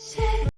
The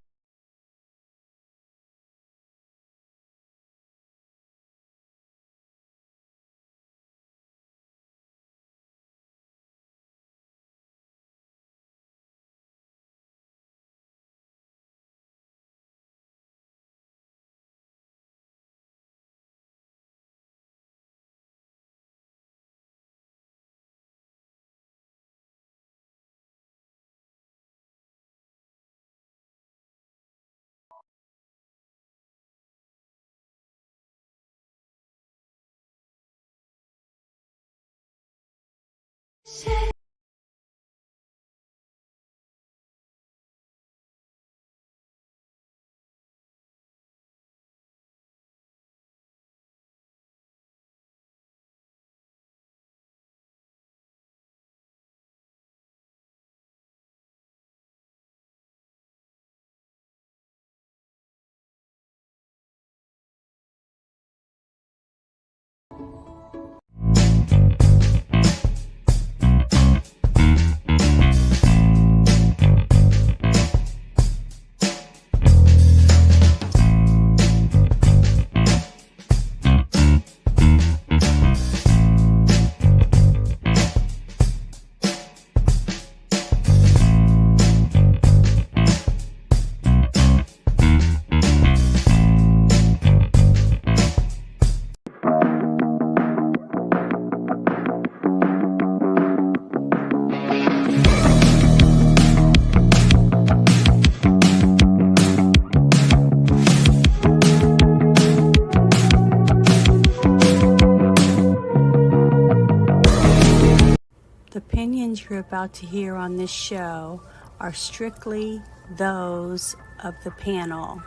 opinions you're about to hear on this show are strictly those of the panel.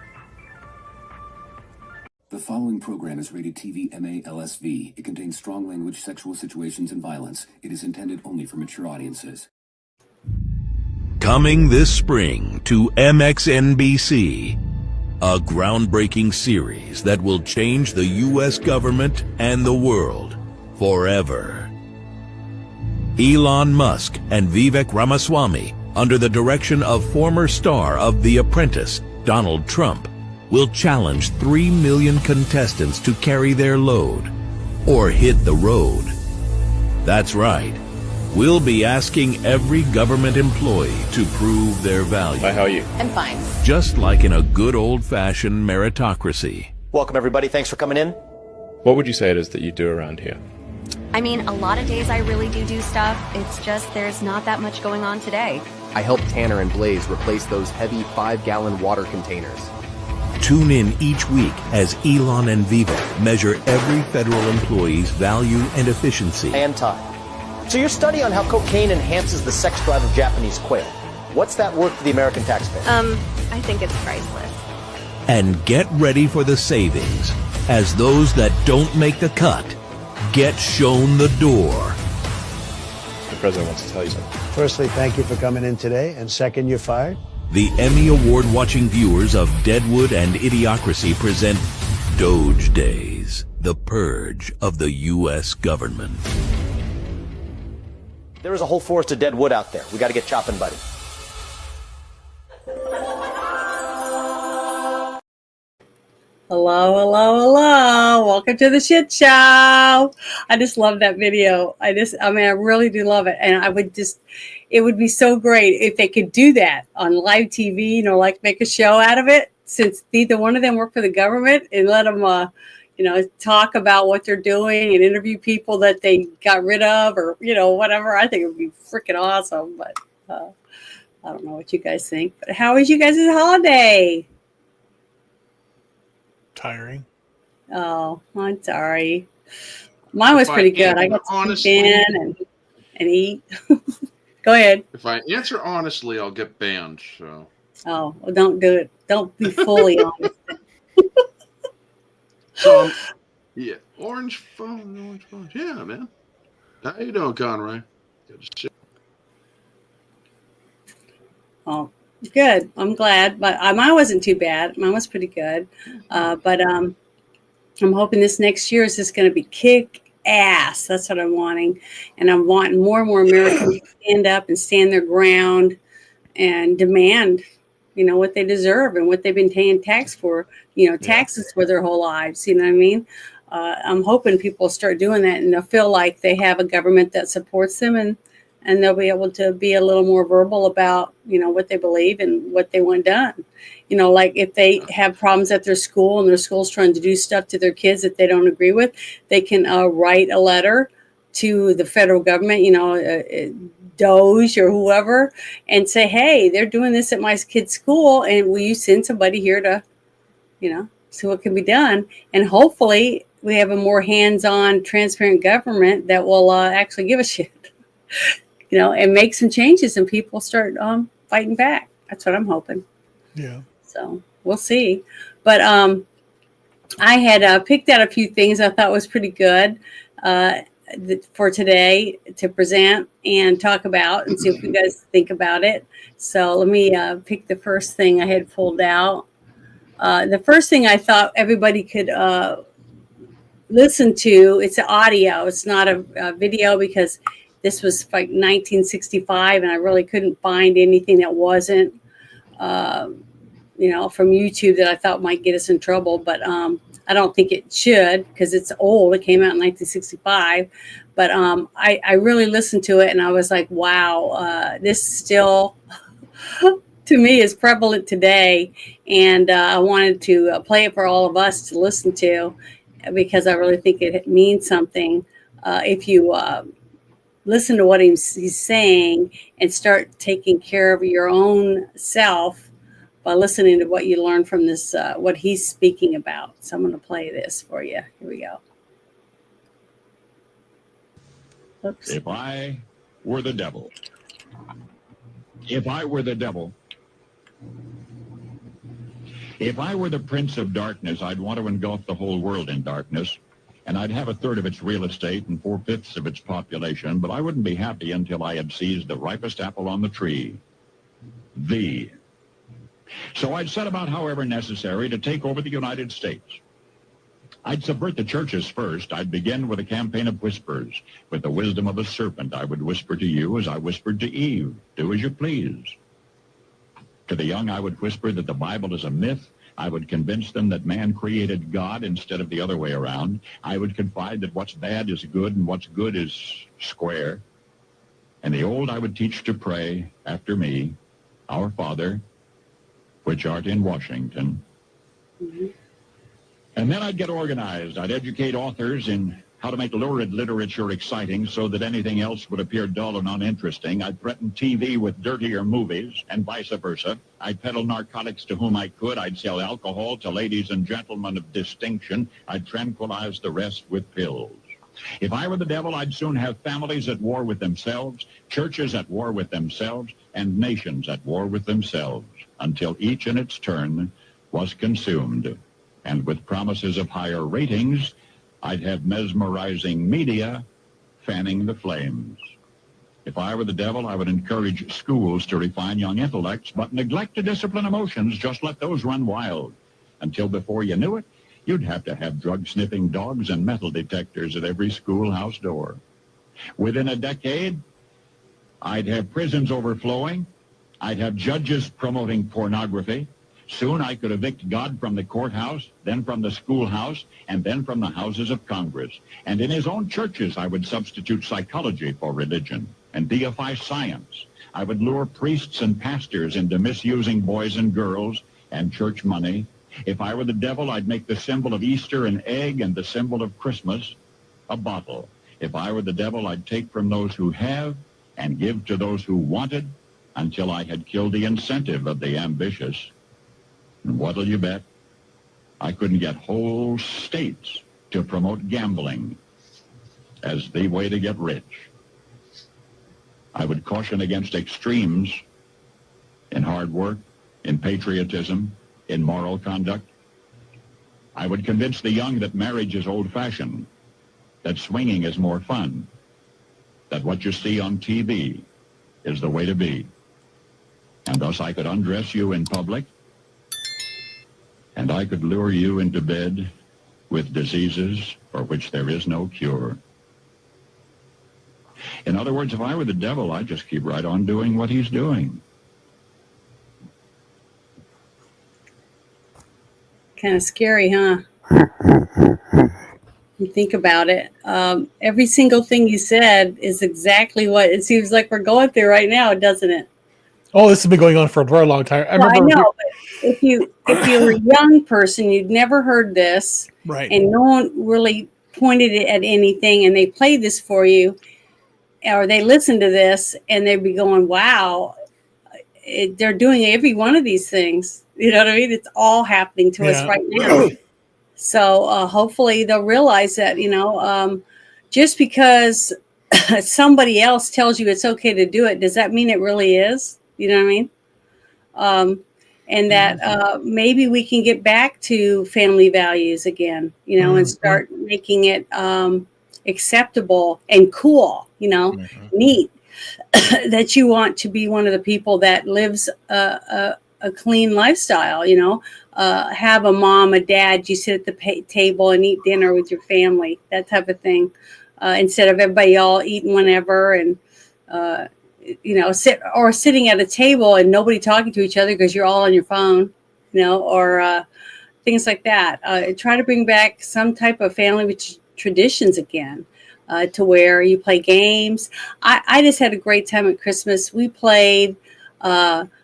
The following program is rated TV MA-LSV. It contains strong language, sexual situations, and violence. It is intended only for mature audiences. Coming this spring to MXNBC, a groundbreaking series that will change the U.S. government and the world forever. Elon Musk and Vivek Ramaswamy, under the direction of former star of The Apprentice, Donald Trump, will challenge 3 million contestants to carry their load or hit the road. That's right. We'll be asking every government employee to prove their value. Hi, how are you? I'm fine. Just like in a good old-fashioned meritocracy. Welcome, everybody. Thanks for coming in. What would you say it is that you do around here? I mean, a lot of days I really do stuff. It's just there's not that much going on today. I helped Tanner and Blaze replace those heavy 5-gallon water containers. Tune in each week as Elon and Vivek measure every federal employee's value and efficiency. And time. So your study on how cocaine enhances the sex drive of Japanese quail. What's that worth to the American taxpayer? I think it's priceless. And get ready for the savings, as those that don't make the cut get shown the door. The president wants to tell you something. Firstly, thank you for coming in today. And second, you're fired. The Emmy Award-watching viewers of Deadwood and Idiocracy present Doge Days, the purge of the U.S. government. There is a whole forest of dead wood out there. We got to get chopping, buddy. Hello, hello, hello. Welcome to the shit show. I just love that video. I really do love it. And it would be so great if they could do that on live TV, like make a show out of it, since neither one of them work for the government, and let them, talk about what they're doing and interview people that they got rid of or, whatever. I think it would be freaking awesome. But I don't know what you guys think. But how was you guys' holiday? Tiring. Oh, I'm sorry. Mine was pretty good. I got to sleep in and eat. Go ahead. If I answer honestly, I'll get banned. So. Oh, well, don't do it. Don't be fully honest. So, yeah, orange phone. Yeah, man. How you doing, Conroy? Good shit. Oh, good. I'm glad. But mine wasn't too bad. Mine was pretty good. But I'm hoping this next year is just going to be kick ass. That's what I'm wanting. And I'm wanting more and more Americans to stand up and stand their ground and demand what they deserve and what they've been paying taxes for their whole lives. You know what I mean? I'm hoping people start doing that, and they'll feel like they have a government that supports them, and they'll be able to be a little more verbal about, what they believe and what they want done. Like if they have problems at their school and their school's trying to do stuff to their kids that they don't agree with, they can write a letter to the federal government, Doge or whoever, and say, hey, they're doing this at my kid's school, and will you send somebody here to, see what can be done? And hopefully we have a more hands-on, transparent government that will actually give a shit, and make some changes, and people start fighting back. That's what I'm hoping. Yeah. So we'll see. But I had picked out a few things I thought was pretty good for today to present and talk about, and see if you guys think about it. So let me pick the first thing I had pulled out. The first thing I thought everybody could listen to, it's an audio. It's not a video, because this was like 1965, and I really couldn't find anything that wasn't, from YouTube that I thought might get us in trouble. But I don't think it should, because it's old. It came out in 1965. But I really listened to it, and I was like, wow, this still, to me, is prevalent today. And I wanted to play it for all of us to listen to, because I really think it means something if you listen to what he's saying and start taking care of your own self by listening to what you learn from this, what he's speaking about. So I'm going to play this for you. Here we go. Oops. If I were the devil, if I were the devil, if I were the prince of darkness, I'd want to engulf the whole world in darkness, and I'd have a third of its real estate and 4/5 of its population, but I wouldn't be happy until I had seized the ripest apple on the tree, thee. So I'd set about, however necessary, to take over the United States. I'd subvert the churches first. I'd begin with a campaign of whispers. With the wisdom of a serpent, I would whisper to you as I whispered to Eve, do as you please. To the young, I would whisper that the Bible is a myth. I would convince them that man created God instead of the other way around. I would confide that what's bad is good and what's good is square. And the old I would teach to pray after me, Our Father, which art in Washington. Mm-hmm. And then I'd get organized. I'd educate authors in how to make lurid literature exciting so that anything else would appear dull and uninteresting. I'd threaten TV with dirtier movies and vice versa. I'd peddle narcotics to whom I could. I'd sell alcohol to ladies and gentlemen of distinction. I'd tranquilize the rest with pills. If I were the devil, I'd soon have families at war with themselves, churches at war with themselves, and nations at war with themselves, until each in its turn was consumed. And with promises of higher ratings, I'd have mesmerizing media fanning the flames. If I were the devil, I would encourage schools to refine young intellects, but neglect to discipline emotions. Just let those run wild. Until before you knew it, you'd have to have drug-sniffing dogs and metal detectors at every schoolhouse door. Within a decade, I'd have prisons overflowing. I'd have judges promoting pornography. Soon I could evict God from the courthouse, then from the schoolhouse, and then from the houses of Congress. And in his own churches, I would substitute psychology for religion and deify science. I would lure priests and pastors into misusing boys and girls and church money. If I were the devil, I'd make the symbol of Easter an egg and the symbol of Christmas a bottle. If I were the devil, I'd take from those who have and give to those who wanted until I had killed the incentive of the ambitious. And what'll you bet? I couldn't get whole states to promote gambling as the way to get rich. I would caution against extremes in hard work, in patriotism, in moral conduct. I would convince the young that marriage is old-fashioned, that swinging is more fun, that what you see on TV is the way to be. And thus I could undress you in public, and I could lure you into bed with diseases for which there is no cure. In other words, if I were the devil, I'd just keep right on doing what he's doing. kind of scary, huh? You think about it. Every single thing you said is exactly what it seems like we're going through right now, doesn't it? Oh, this has been going on for a very long time. I Well, I remember. know, but if you were a young person, you'd never heard this, Right. and no one really pointed it at anything, and they played this for you, or they listened to this, and they'd be going, "Wow, they're doing every one of these things." You know what I mean? It's all happening to us Yeah. right now. So hopefully they'll realize that, just because somebody else tells you it's okay to do it, does that mean it really is? You know what I mean? And that maybe we can get back to family values again, and start making it acceptable and cool, neat, that you want to be one of the people that lives a clean lifestyle, have a mom, a dad, you sit at the table and eat dinner with your family, that type of thing, instead of everybody all eating whenever and, sitting at a table and nobody talking to each other because you're all on your phone, or things like that. Try to bring back some type of family traditions again, to where you play games. I just had a great time at Christmas. We played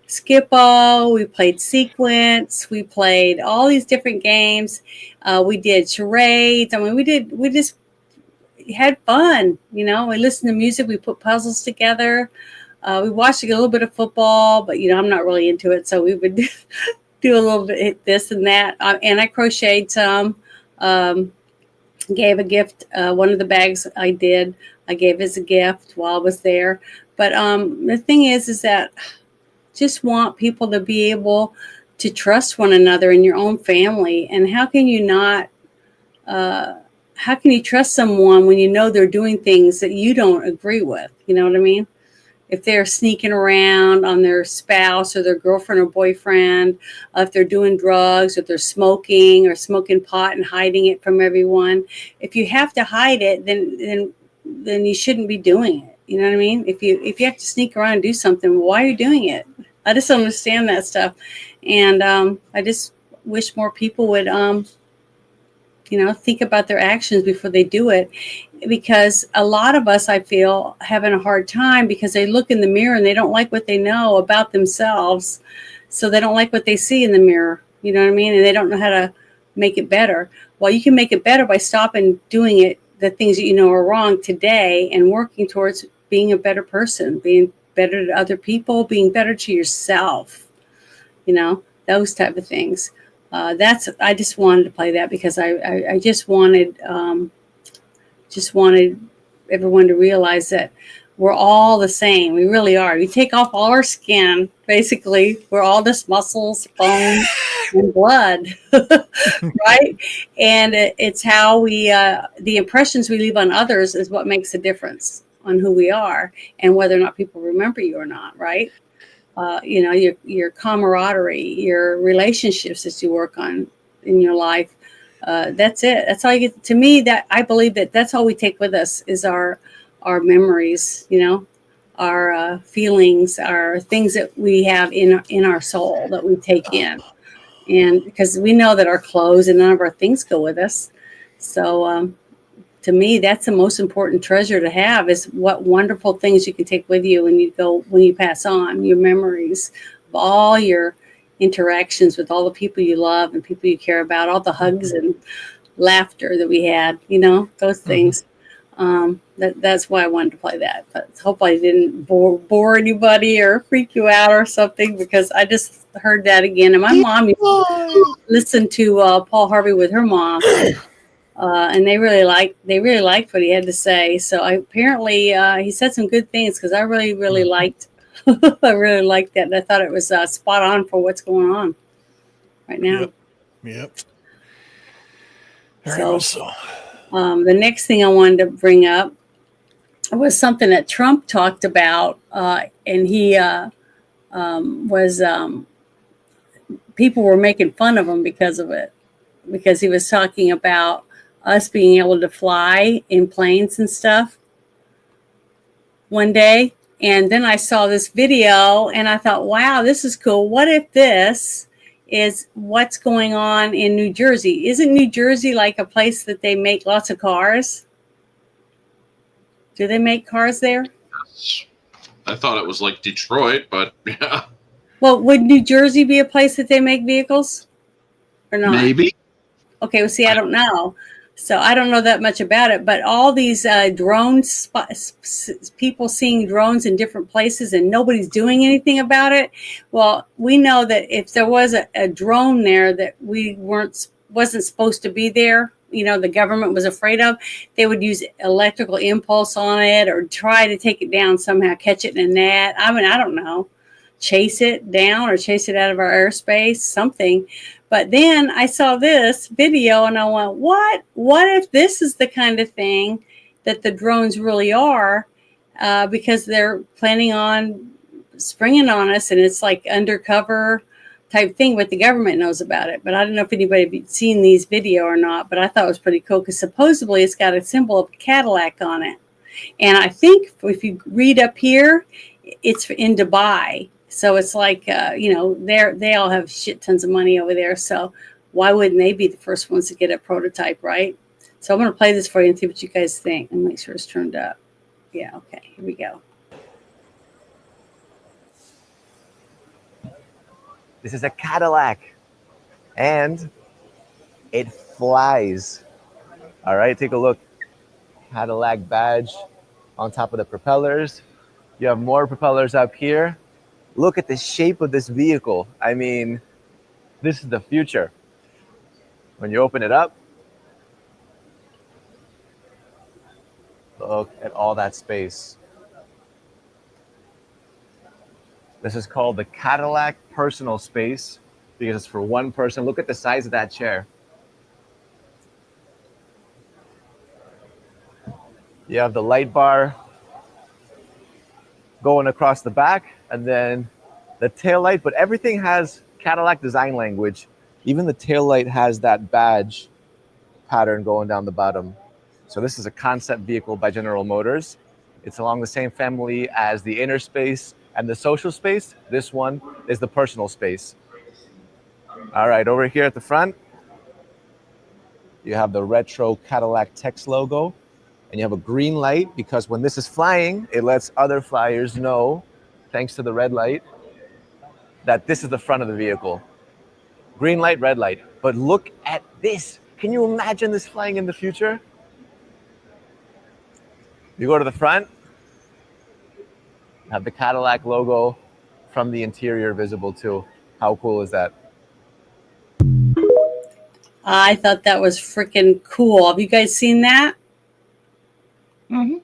Skippo, we played Sequence, we played all these different games. We did charades. I mean, we just had fun. We listened to music, we put puzzles together. We watched a little bit of football, but I'm not really into it, so we would do a little bit this and that. And I crocheted some. Gave a gift. One of the bags I gave as a gift while I was there. But the thing is that just want people to be able to trust one another in your own family. And how can you not? How can you trust someone when you know they're doing things that you don't agree with? You know what I mean? If they're sneaking around on their spouse or their girlfriend or boyfriend, if they're doing drugs, if they're smoking or smoking pot and hiding it from everyone, if you have to hide it, then you shouldn't be doing it. You know what I mean? If you have to sneak around and do something, why are you doing it? I just don't understand that stuff, and I just wish more people would think about their actions before they do it, because a lot of us, I feel, having a hard time because they look in the mirror and they don't like what they know about themselves. So they don't like what they see in the mirror. You know what I mean? And they don't know how to make it better. Well, you can make it better by stopping doing it, the things that you know are wrong today, and working towards being a better person, being better to other people, being better to yourself, those type of things. I just wanted to play that because I just wanted everyone to realize that we're all the same. We really are. You take off all our skin, basically, we're all just muscles, bones, and blood, right? And it's how the impressions we leave on others is what makes a difference on who we are and whether or not people remember you or not, right? Your camaraderie, your relationships that you work on in your life. That's it. That's all you get. To me, that I believe that's all we take with us is our memories, our feelings, our things that we have in our soul that we take in. And because we know that our clothes and none of our things go with us. So to me, that's the most important treasure to have, is what wonderful things you can take with you when you pass on, your memories of all your interactions with all the people you love and people you care about, all the hugs and laughter that we had, those things. That's why I wanted to play that. But hopefully I didn't bore anybody or freak you out or something, because I just heard that again. And my mom used to listen to Paul Harvey with her mom. And they really liked what he had to say. So apparently he said some good things, because I really liked I really liked that. And I thought it was spot on for what's going on right now. Yep. So the next thing I wanted to bring up was something that Trump talked about, and he was people were making fun of him because of it, because he was talking about us being able to fly in planes and stuff one day. And then I saw this video and I thought, wow, this is cool. What if this is what's going on in New Jersey. Isn't New Jersey like a place that they make lots of cars? Do they make cars there? I thought it was like Detroit, but yeah. Well, would New Jersey be a place that they make vehicles or not? Maybe. Okay, well, see, I don't know. So I don't know that much about it, but all these drones, people seeing drones in different places and nobody's doing anything about it. Well, we know that if there was a drone there that wasn't supposed to be there, the government was afraid of, they would use electrical impulse on it or try to take it down somehow, catch it in a net. I mean, I don't know, chase it down or chase it out of our airspace, something. But then I saw this video and I went, what? What if this is the kind of thing that the drones really are? Because they're planning on springing on us and it's like undercover type thing, but the government knows about it. But I don't know if anybody had seen these video or not, but I thought it was pretty cool because supposedly it's got a symbol of a Cadillac on it. And I think if you read up here, it's in Dubai. So it's like, they all have shit tons of money over there. So why wouldn't they be the first ones to get a prototype, right? So I'm going to play this for you and see what you guys think and make sure it's turned up. Yeah, okay, here we go. This is a Cadillac and it flies. All right, take a look. Cadillac badge on top of the propellers. You have more propellers up here. Look at the shape of this vehicle. I mean, this is the future. When you open it up, look at all that space. This is called the Cadillac personal space because it's for one person. Look at the size of that chair. You have the light bar going across the back, and then the tail light, but everything has Cadillac design language. Even the tail light has that badge pattern going down the bottom. So this is a concept vehicle by General Motors. It's along the same family as the inner space and the social space. This one is the personal space. All right, over here at the front, you have the retro Cadillac text logo. And you have a green light because when this is flying, it lets other flyers know, thanks to the red light, that this is the front of the vehicle. Green light, red light. But look at this. Can you imagine this flying in the future? You go to the front, have the Cadillac logo from the interior visible too. How cool is that? I thought that was freaking cool. Have you guys seen that? Mm-hmm.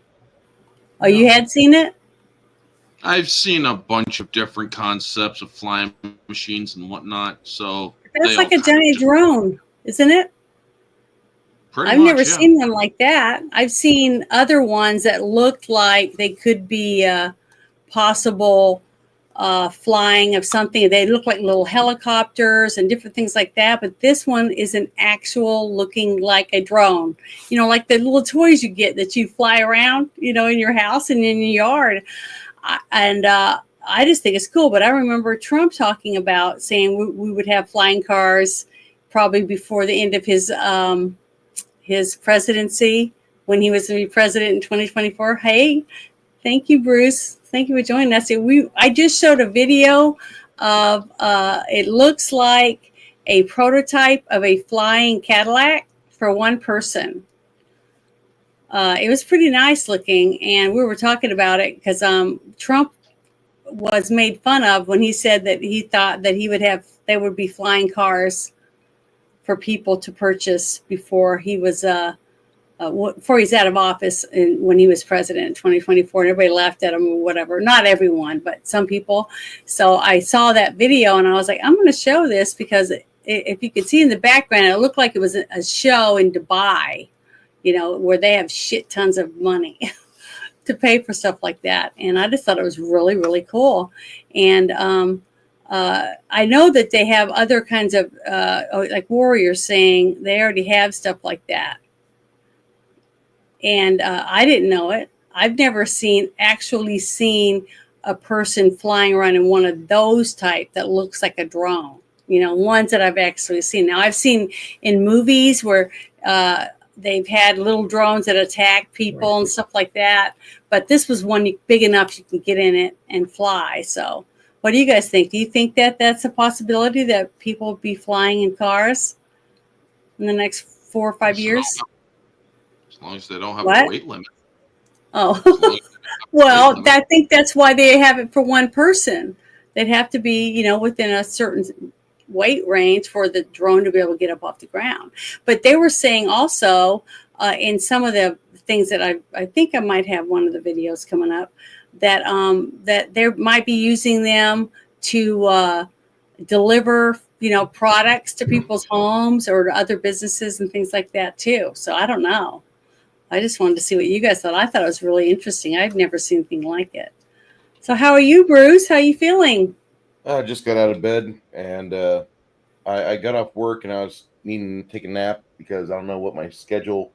Oh, you had seen it? I've seen a bunch of different concepts of flying machines and whatnot. So that's like a giant drone, isn't it? I've never seen one like that. I've seen other ones that looked like they could be possible flying of something. They look like little helicopters and different things like that. But this one is an actual looking like a drone, like the little toys you get that you fly around, in your house and in your yard. I just think it's cool. But I remember Trump talking about saying we would have flying cars probably before the end of his presidency when he was going to be president in 2024. Hey, thank you, Bruce. Thank you for joining us. I just showed a video of, it looks like a prototype of a flying Cadillac for one person. It was pretty nice looking, and we were talking about it because Trump was made fun of when he said that he thought that there would be flying cars for people to purchase before he was before he's out of office and when he was president in 2024, and everybody laughed at him or whatever. Not everyone, but some people. So I saw that video and I was like, I'm going to show this because if you could see in the background, it looked like it was a show in Dubai, where they have shit tons of money to pay for stuff like that. And I just thought it was really, really cool. And I know that they have other kinds of, like Warriors saying they already have stuff like that. And I didn't know it. I've never actually seen a person flying around in one of those type that looks like a drone. ones that I've actually seen. Now I've seen in movies where they've had little drones that attack people and stuff like that. But this was one big enough you can get in it and fly. So what do you guys think? Do you think that that's a possibility that people will be flying in cars in the next 4 or 5 years? As long as they don't have What? a weight limit. Oh, Well, I think that's why they have it for one person. They'd have to be, within a certain weight range for the drone to be able to get up off the ground. But they were saying also in some of the things that I think I might have one of the videos coming up that that they might be using them to deliver products to people's homes or to other businesses and things like that too. So I don't know. I just wanted to see what you guys thought. I thought it was really interesting. I've never seen anything like it. So how are you, Bruce? How are you feeling? I just got out of bed and I got off work and I was needing to take a nap because I don't know what my schedule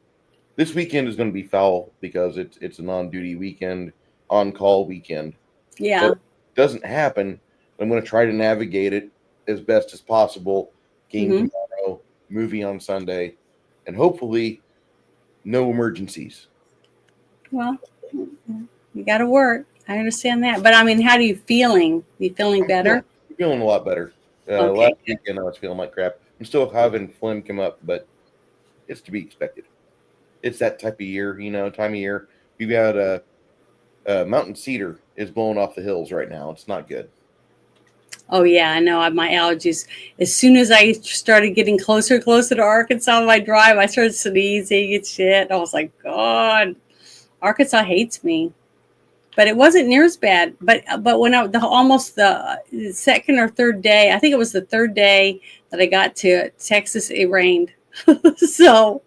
this weekend is going to be foul because it's a non-duty weekend, on-call weekend. Yeah. So if it doesn't happen, I'm going to try to navigate it as best as possible. Game tomorrow, movie on Sunday, and hopefully no emergencies. Well, you got to work. I understand that. But I mean, how are you feeling? Are you feeling better? I'm feeling a lot better. Okay. Last weekend I was feeling like crap. I'm still having phlegm come up, but it's to be expected. It's that type of year, time of year. We've got mountain cedar is blowing off the hills right now. It's not good. Oh yeah, I know. My allergies. As soon as I started getting closer to Arkansas on my drive, I started sneezing and shit. I was like, God, Arkansas hates me. But it wasn't near as bad. But when almost the second or third day, I think it was the third day that I got to Texas, it rained. So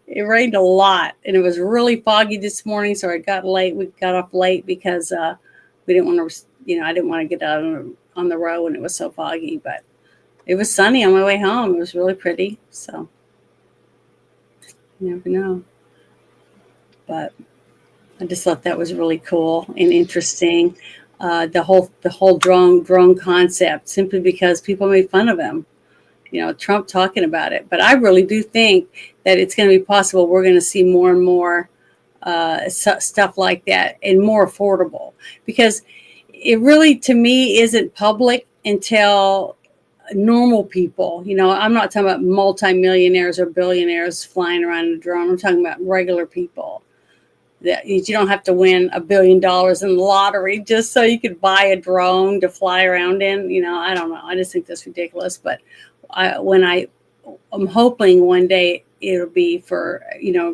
it rained a lot, and it was really foggy this morning. So I got late. We got off late because we didn't want to. I didn't want to get out on the road when it was so foggy. But it was sunny on my way home. It was really pretty. So you never know. But I just thought that was really cool and interesting. The whole drone concept, simply because people made fun of him. Trump talking about it. But I really do think that it's going to be possible. We're going to see more and more stuff like that and more affordable, because it really, to me, isn't public until normal people. I'm not talking about multimillionaires or billionaires flying around in a drone. I'm talking about regular people. That you don't have to win $1 billion in the lottery just so you could buy a drone to fly around in. I don't know. I just think that's ridiculous. But I'm hoping one day it'll be for,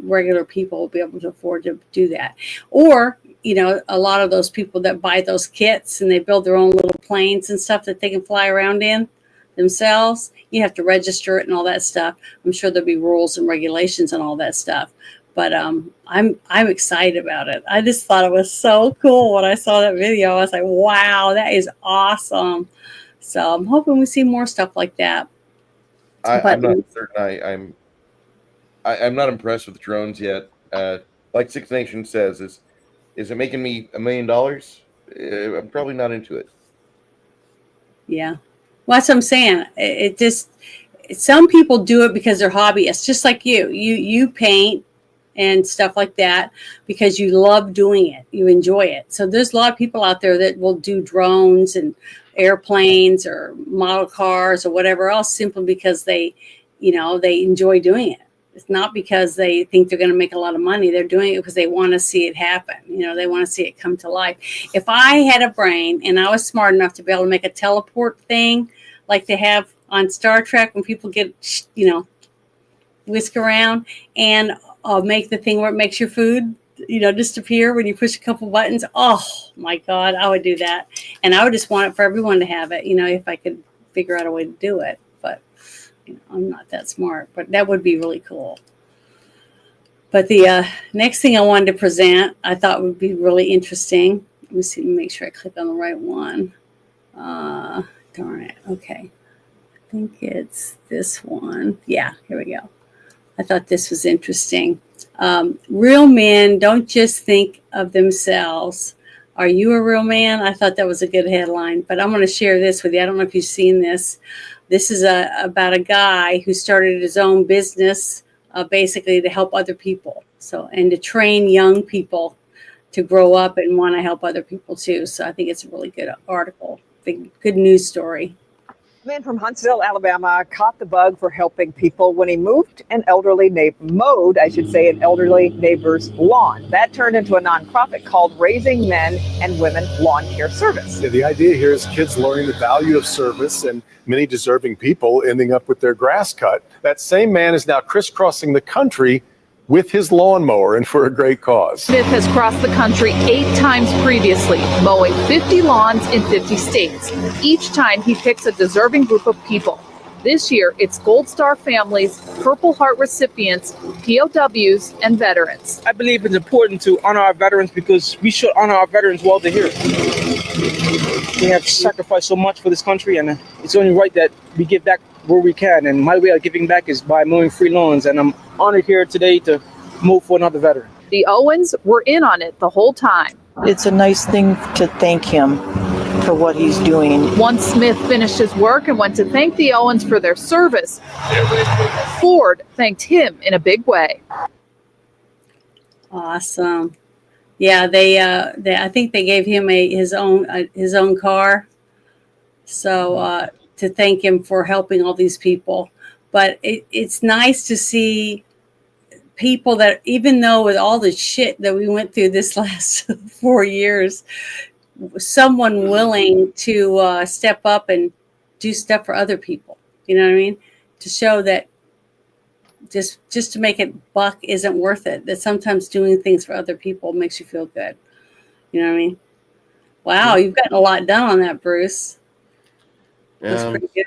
regular people will be able to afford to do that. Or, a lot of those people that buy those kits and they build their own little planes and stuff that they can fly around in themselves, you have to register it and all that stuff. I'm sure there'll be rules and regulations and all that stuff. But I'm excited about it. I just thought it was so cool when I saw that video. I was like, wow, that is awesome. So I'm hoping we see more stuff like that. I'm not certain. I'm not impressed with drones yet. Like Six Nations says, is it making me $1 million? I'm probably not into it. Yeah, well, that's what I'm saying. It just, some people do it because they're hobbyists, just like you. You paint and stuff like that because you love doing it, you enjoy it. So there's a lot of people out there that will do drones and airplanes or model cars or whatever else simply because they enjoy doing it. It's not because they think they're going to make a lot of money. They're doing it because they want to see it happen. They want to see it come to life. If I had a brain and I was smart enough to be able to make a teleport thing like they have on Star Trek when people get whisk around, and make the thing where it makes your food, disappear when you push a couple buttons. Oh my God, I would do that. And I would just want it for everyone to have it, if I could figure out a way to do it. But I'm not that smart, but that would be really cool. But the next thing I wanted to present, I thought would be really interesting. Let me see, make sure I click on the right one. Darn it. Okay. I think it's this one. Yeah, here we go. I thought this was interesting. Real men don't just think of themselves. Are you a real man? I thought that was a good headline, but I'm going to share this with you. I don't know if you've seen this. This is about a guy who started his own business, basically to help other people. So, and to train young people to grow up and want to help other people too. So I think it's a really good article, good news story. A man from Huntsville, Alabama, caught the bug for helping people when he mowed an elderly neighbor's lawn. That turned into a nonprofit called Raising Men and Women Lawn Care Service. Yeah, the idea here is kids learning the value of service and many deserving people ending up with their grass cut. That same man is now crisscrossing the country with his lawnmower and for a great cause. Smith has crossed the country 8 times previously, mowing 50 lawns in 50 states. Each time he picks a deserving group of people. This year, it's Gold Star families, Purple Heart recipients, POWs, and veterans. I believe it's important to honor our veterans because we should honor our veterans while they're here. We have sacrificed so much for this country, and it's only right that we give back where we can. And my way of giving back is by mowing free lawns, and I'm honored here today to mow for another veteran. The Owens were in on it the whole time. It's a nice thing to thank him for what he's doing. Once Smith finished his work and went to thank the Owens for their service, Ford thanked him in a big way. Awesome. Yeah, they I think they gave him his own car. So to thank him for helping all these people. But it's nice to see people that, even though with all the shit that we went through this last 4 years, someone willing to step up and do stuff for other people. You know what I mean? To show that just to make it buck isn't worth it. That sometimes doing things for other people makes you feel good. You know what I mean? Wow, you've gotten a lot done on that, Bruce. That's pretty good.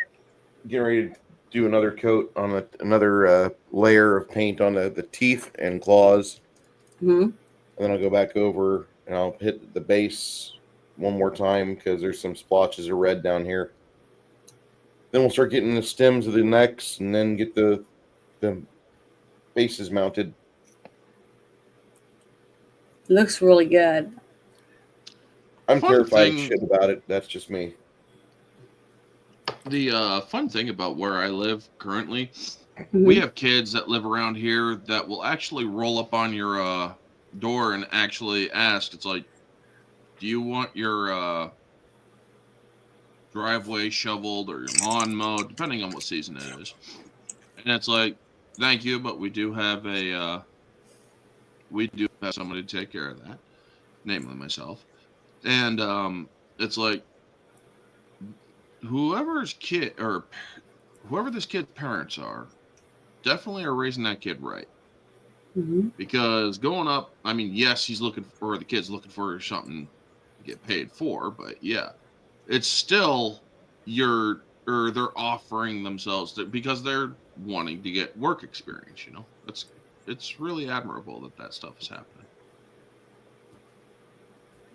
Getting ready to do another coat on another layer of paint on the teeth and claws. Mm-hmm. And then I'll go back over and I'll hit the base one more time because there's some splotches of red down here. Then we'll start getting the stems of the necks and then get the bases mounted. Looks really good. I'm terrified shit about it. That's just me. The fun thing about where I live currently, we have kids that live around here that will actually roll up on your door and actually ask. It's like, do you want your driveway shoveled or your lawn mowed, depending on what season it is? And it's like, thank you, but we do have somebody to take care of that, namely myself. And it's like, whoever this kid's parents are, definitely are raising that kid right. Mm-hmm. Because going up, I mean, yes, the kid's looking for something to get paid for, but yeah, it's still they're offering themselves because they're wanting to get work experience. You know, it's really admirable that stuff is happening.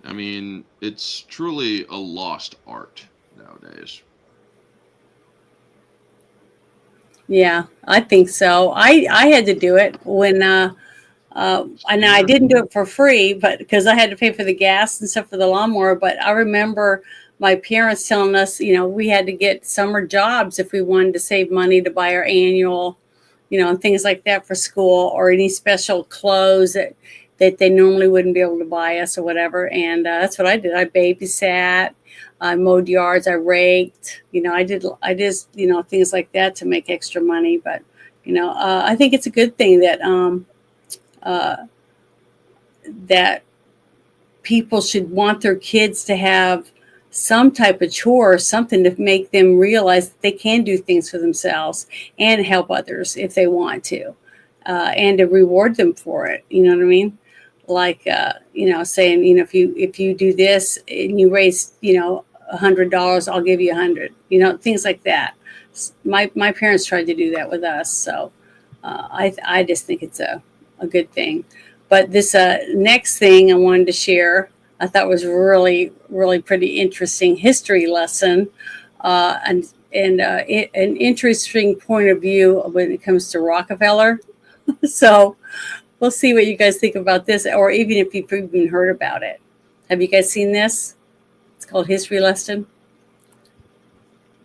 I mean, it's truly a lost art nowadays. Yeah, I think so. I had to do it when and I didn't do it for free, but because I had to pay for the gas and stuff for the lawnmower. But I remember my parents telling us, we had to get summer jobs if we wanted to save money to buy our annual, and things like that for school, or any special clothes that they normally wouldn't be able to buy us or whatever. And that's what I did. I babysat, I mowed yards, I raked, I just, things like that to make extra money. But, I think it's a good thing that people should want their kids to have some type of chore or something to make them realize that they can do things for themselves and help others if they want to, and to reward them for it. You know what I mean? Like, saying, if you do this and you raise, $100, I'll give you $100, things like that. My parents tried to do that with us. So I just think it's a good thing. But this next thing I wanted to share, I thought was really, really pretty interesting history lesson, and an interesting point of view when it comes to Rockefeller. So we'll see what you guys think about this, or even if you've even heard about it. Have you guys seen this? It's called History Lesson.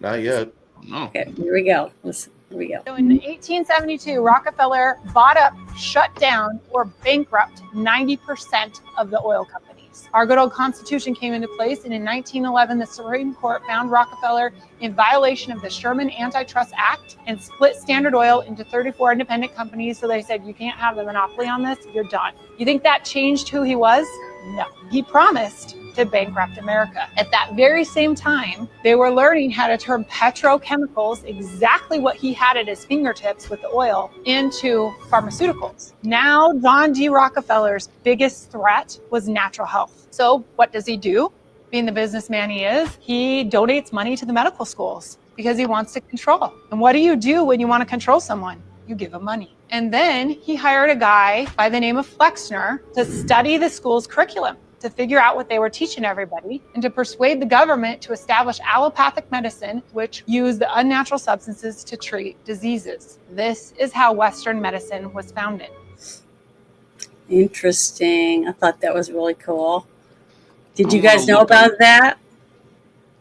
Not yet. No. Okay, here we go. Listen, here we go. So in 1872, Rockefeller bought up, shut down, or bankrupt 90% of the oil companies. Our good old Constitution came into place, and in 1911, the Supreme Court found Rockefeller in violation of the Sherman Antitrust Act and split Standard Oil into 34 independent companies. So they said, you can't have the monopoly on this, you're done. You think that changed who he was? No. He promised to bankrupt America. At that very same time, they were learning how to turn petrochemicals, exactly what he had at his fingertips with the oil, into pharmaceuticals. Now, John D. Rockefeller's biggest threat was natural health. So what does he do? Being the businessman he is, he donates money to the medical schools because he wants to control. And what do you do when you want to control someone? You give him money. And then he hired a guy by the name of Flexner to study the school's curriculum, to figure out what they were teaching everybody, and to persuade the government to establish allopathic medicine, which used the unnatural substances to treat diseases. This is how Western medicine was founded. Interesting. I thought that was really cool. Did you guys know about that?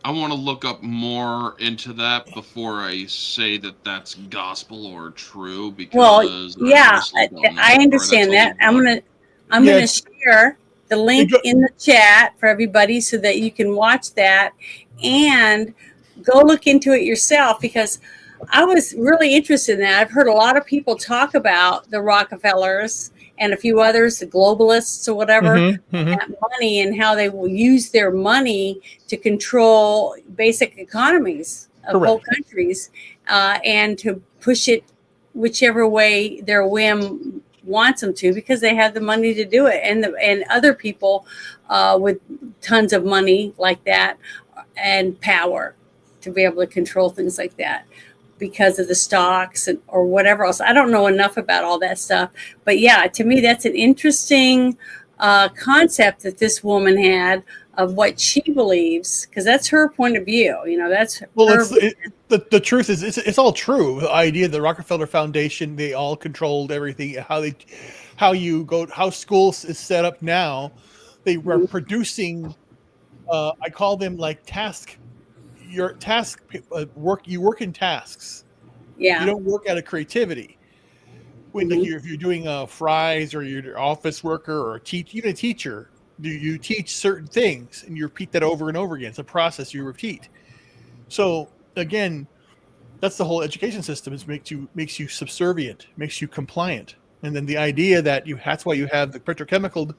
I want to look up more into that before I say that that's gospel or true. Because Well, yeah, I understand that. I'm gonna share the link in the chat for everybody so that you can watch that and go look into it yourself, because I was really interested in that. I've heard a lot of people talk about the Rockefellers and a few others, the globalists or whatever, that money and how they will use their money to control basic economies of whole countries and to push it whichever way their whim wants them to, because they have the money to do it, and other people with tons of money like that and power to be able to control things like that because of the stocks or whatever else. I don't know enough about all that stuff, but yeah, to me that's an interesting concept that this woman had of what she believes, because that's her point of view. You know, that's the truth is it's all true. The idea the Rockefeller Foundation, they all controlled everything. How schools is set up now. They were producing. I call them like work. You work in tasks. Yeah. You don't work out of creativity. When if you're doing fries, or you're an office worker, or even a teacher, you teach certain things and you repeat that over and over again. It's a process you repeat. So again, that's the whole education system, is makes you subservient, makes you compliant. And then the idea that that's why you have the petrochemical,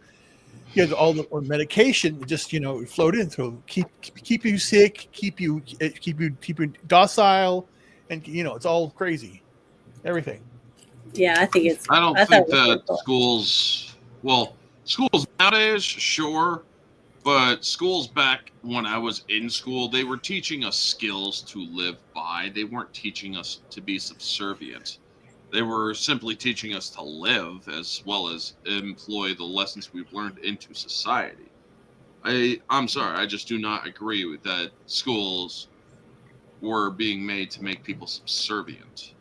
you have all the medication just float in through, keep you sick, keep you docile, and it's all crazy, everything. Yeah, I think it's. I don't think that schools nowadays, sure, but schools back when I was in school, they were teaching us skills to live by. They weren't teaching us to be subservient. They were simply teaching us to live as well as employ the lessons we've learned into society. I'm sorry, I just do not agree with that schools were being made to make people subservient.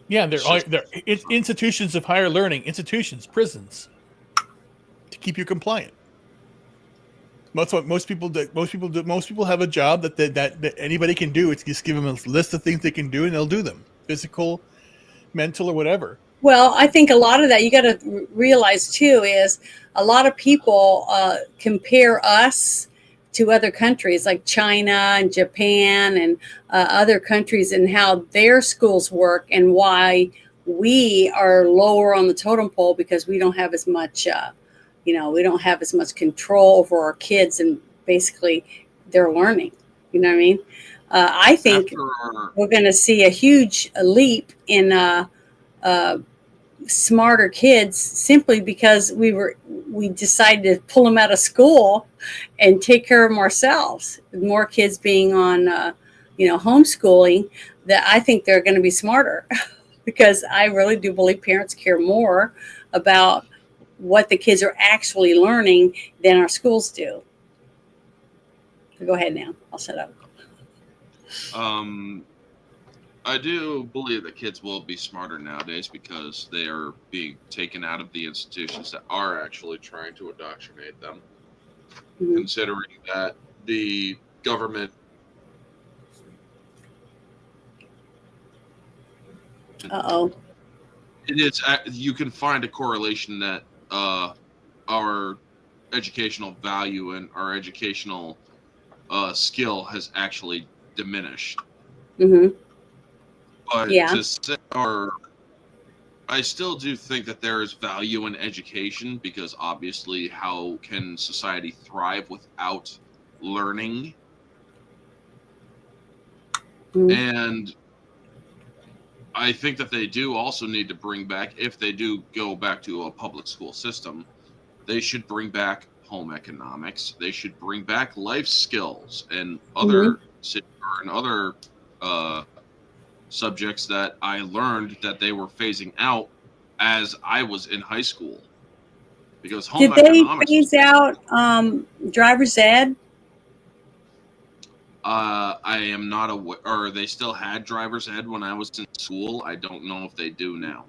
Yeah, they're institutions of higher learning, prisons, to keep you compliant. Most people have a job that anybody can do. It's just give them a list of things they can do, and they'll do them. Physical, mental, or whatever. Well, I think a lot of that you got to realize too is a lot of people compare us to other countries like China and Japan and other countries, and how their schools work, and why we are lower on the totem pole because we don't have as much, we don't have as much control over our kids and basically their learning. You know what I mean? I think we're going to see a huge leap in smarter kids simply because we decided to pull them out of school and take care of them ourselves. More kids being on homeschooling, that I think they're going to be smarter because I really do believe parents care more about what the kids are actually learning than our schools do. Go ahead now. I'll shut up. I do believe that kids will be smarter nowadays because they are being taken out of the institutions that are actually trying to indoctrinate them. considering that the government it is you can find a correlation that our educational value and our educational skill has actually diminished. But to say, I still do think that there is value in education, because obviously, how can society thrive without learning? And I think that they do also need to bring back, if they do go back to a public school system, they should bring back home economics. They should bring back life skills and other subjects that I learned that they were phasing out as I was in high school. Because home Did they economics phase out driver's ed? I am not aware, or they still had driver's ed when I was in school. I don't know if they do now.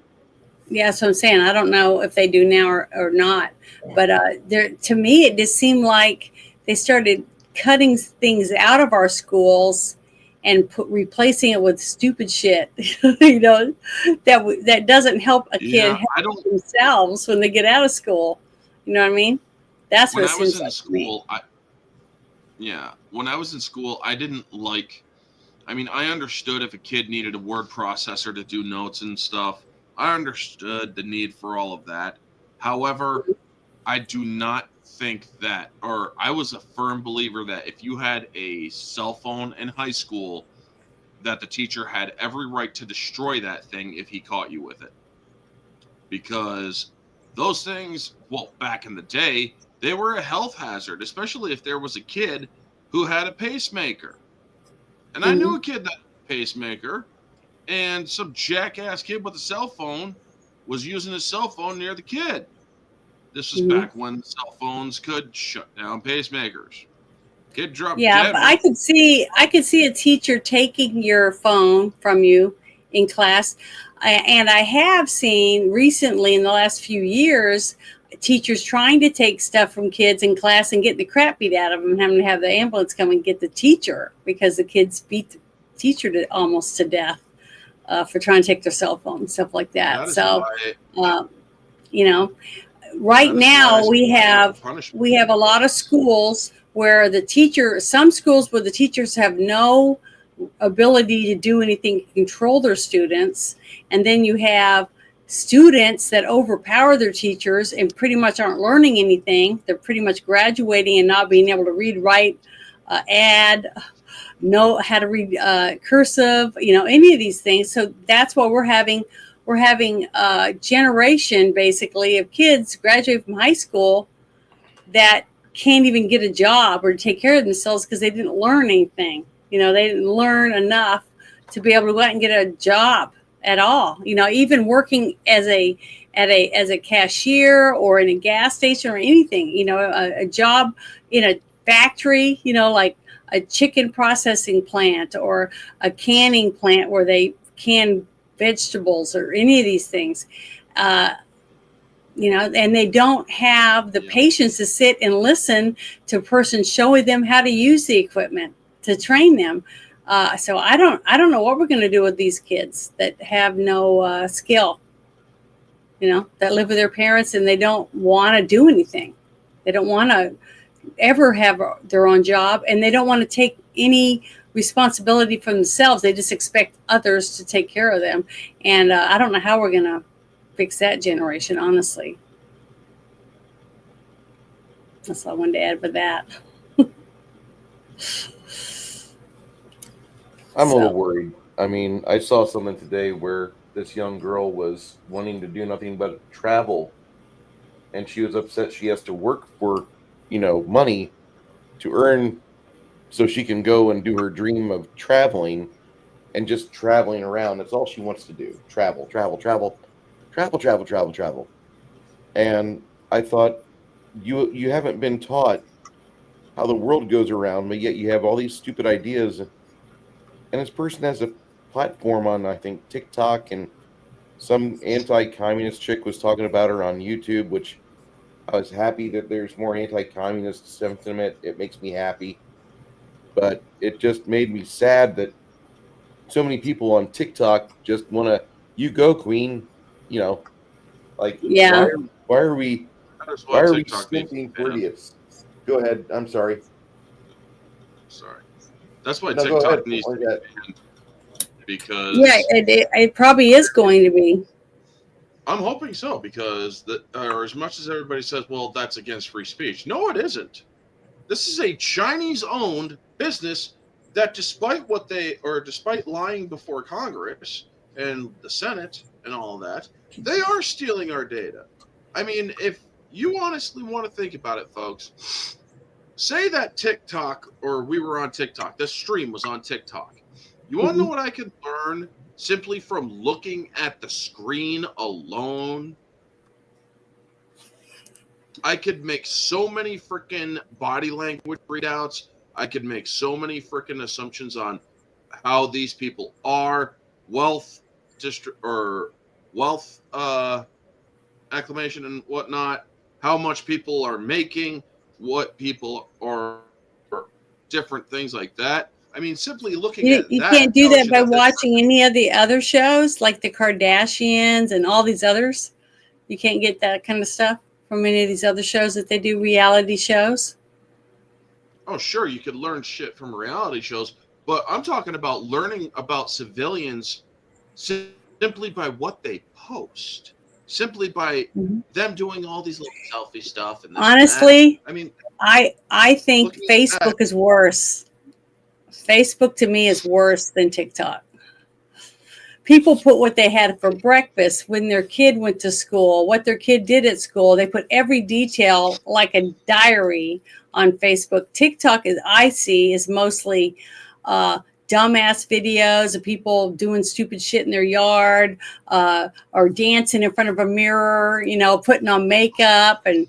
Yeah, so I'm saying I don't know if they do now or not. But to me, it just seemed like they started cutting things out of our schools and replacing it with stupid shit. That doesn't help a kid help themselves when they get out of school. You know what I mean? That's what it seems like to me. When I was in school, I didn't like. I mean, I understood if a kid needed a word processor to do notes and stuff. I understood the need for all of that. However, I do not think that, or I was a firm believer that if you had a cell phone in high school, that the teacher had every right to destroy that thing if he caught you with it. Because those things, well, back in the day, they were a health hazard, especially if there was a kid who had a pacemaker. And I knew a kid that had a pacemaker, and some jackass kid with a cell phone was using his cell phone near the kid. This was back when cell phones could shut down pacemakers. Kid dropped dead. But I could see a teacher taking your phone from you in class. And I have seen recently in the last few years, teachers trying to take stuff from kids in class and getting the crap beat out of them and having to have the ambulance come and get the teacher because the kids beat the teacher almost to death for trying to take their cell phone and stuff like that. Right now we have a lot of schools where some schools where the teachers have no ability to do anything to control their students. And then you have students that overpower their teachers and pretty much aren't learning anything. They're pretty much graduating and not being able to read, write, know how to read cursive, any of these things. So that's what we're having a generation basically of kids graduate from high school that can't even get a job or take care of themselves because they didn't learn anything. They didn't learn enough to be able to go out and get a job at all. Even working as a cashier or in a gas station or anything. A job in a factory. Like a chicken processing plant or a canning plant where they can vegetables or any of these things. And they don't have the patience to sit and listen to a person showing them how to use the equipment to train them. So I don't know what we're going to do with these kids that have no skill, that live with their parents and they don't want to do anything. They don't want to ever have their own job and they don't want to take any responsibility for themselves. They just expect others to take care of them. And I don't know how we're going to fix that generation, honestly. That's all I wanted to add with that. I'm a little worried. I mean, I saw something today where this young girl was wanting to do nothing but travel, and she was upset she has to work for, money to earn so she can go and do her dream of traveling and just traveling around. That's all she wants to do. Travel. And I thought, you haven't been taught how the world goes around, but yet you have all these stupid ideas. And this person has a platform on, I think, TikTok, and some anti-communist chick was talking about her on YouTube, which I was happy that there's more anti-communist sentiment. It makes me happy, but it just made me sad that so many people on TikTok just want to, you go queen, you know, like Yeah. why are we That's why why are we TikTok needs to simping be for banned. idiots? Go ahead. I'm sorry. Sorry. That's why No, go ahead. TikTok needs to be banned Yeah, because it probably is going to be. I'm hoping so because or as much as everybody says, well, that's against free speech. No, it isn't. This is a Chinese-owned business that, despite lying before Congress and the Senate and all that, they are stealing our data. I mean, if you honestly want to think about it, folks, say that TikTok or we were on TikTok, this stream was on TikTok. You want to know what I could learn simply from looking at the screen alone? I could make so many freaking body language readouts. I could make so many freaking assumptions on how these people are, wealth wealth acclamation and whatnot, how much people are making, what people are, different things like that. I mean, simply looking at You can't that do tells that you by that this. watching any of the other shows, like the Kardashians and all these others. You can't get that kind of stuff from any of these other shows that they do, reality shows. Oh, sure, you could learn shit from reality shows, but I'm talking about learning about civilians simply by what they post, simply by them doing all these little selfie stuff and this and that. Honestly, I mean, I think looking at that, Facebook is worse. Facebook to me is worse than TikTok. People put what they had for breakfast when their kid went to school, what their kid did at school. They put every detail like a diary on Facebook. TikTok, as I see, is mostly dumbass videos of people doing stupid shit in their yard, or dancing in front of a mirror, putting on makeup and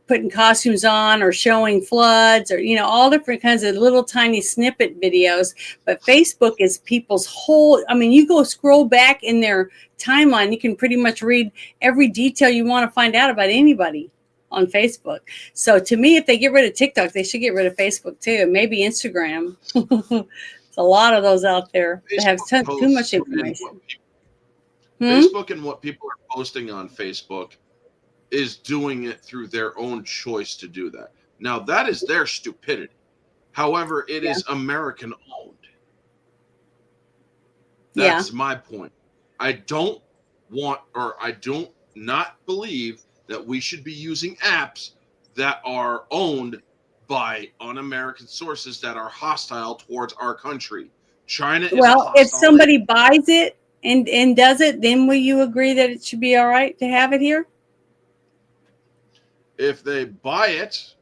putting costumes on, or showing floods, or all different kinds of little tiny snippet videos. But Facebook is people's whole, you go scroll back in their timeline, you can pretty much read every detail you want to find out about anybody on Facebook. So to me, if they get rid of TikTok, they should get rid of Facebook too, and maybe Instagram. There's a lot of those out there that have too much information. Facebook and what people are posting on Facebook is doing it through their own choice to do that. Now, that is their stupidity. However, it is American owned. That's my point. I don't not believe that we should be using apps that are owned by un-American sources that are hostile towards our country. China is a Well, if hostile somebody buys it and does it, then will you agree that it should be all right to have it here? If they buy it,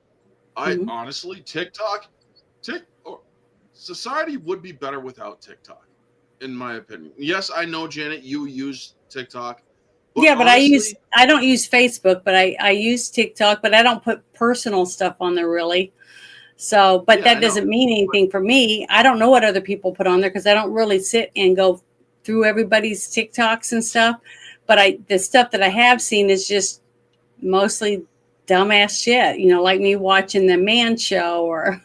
I honestly, society would be better without TikTok, in my opinion. Yes, I know, Janet, you use TikTok. But honestly, I don't use Facebook, but I use TikTok, but I don't put personal stuff on there really. So, but that doesn't mean anything for me. I don't know what other people put on there because I don't really sit and go through everybody's TikToks and stuff. But the stuff that I have seen is just mostly dumbass shit, like me watching the Man Show or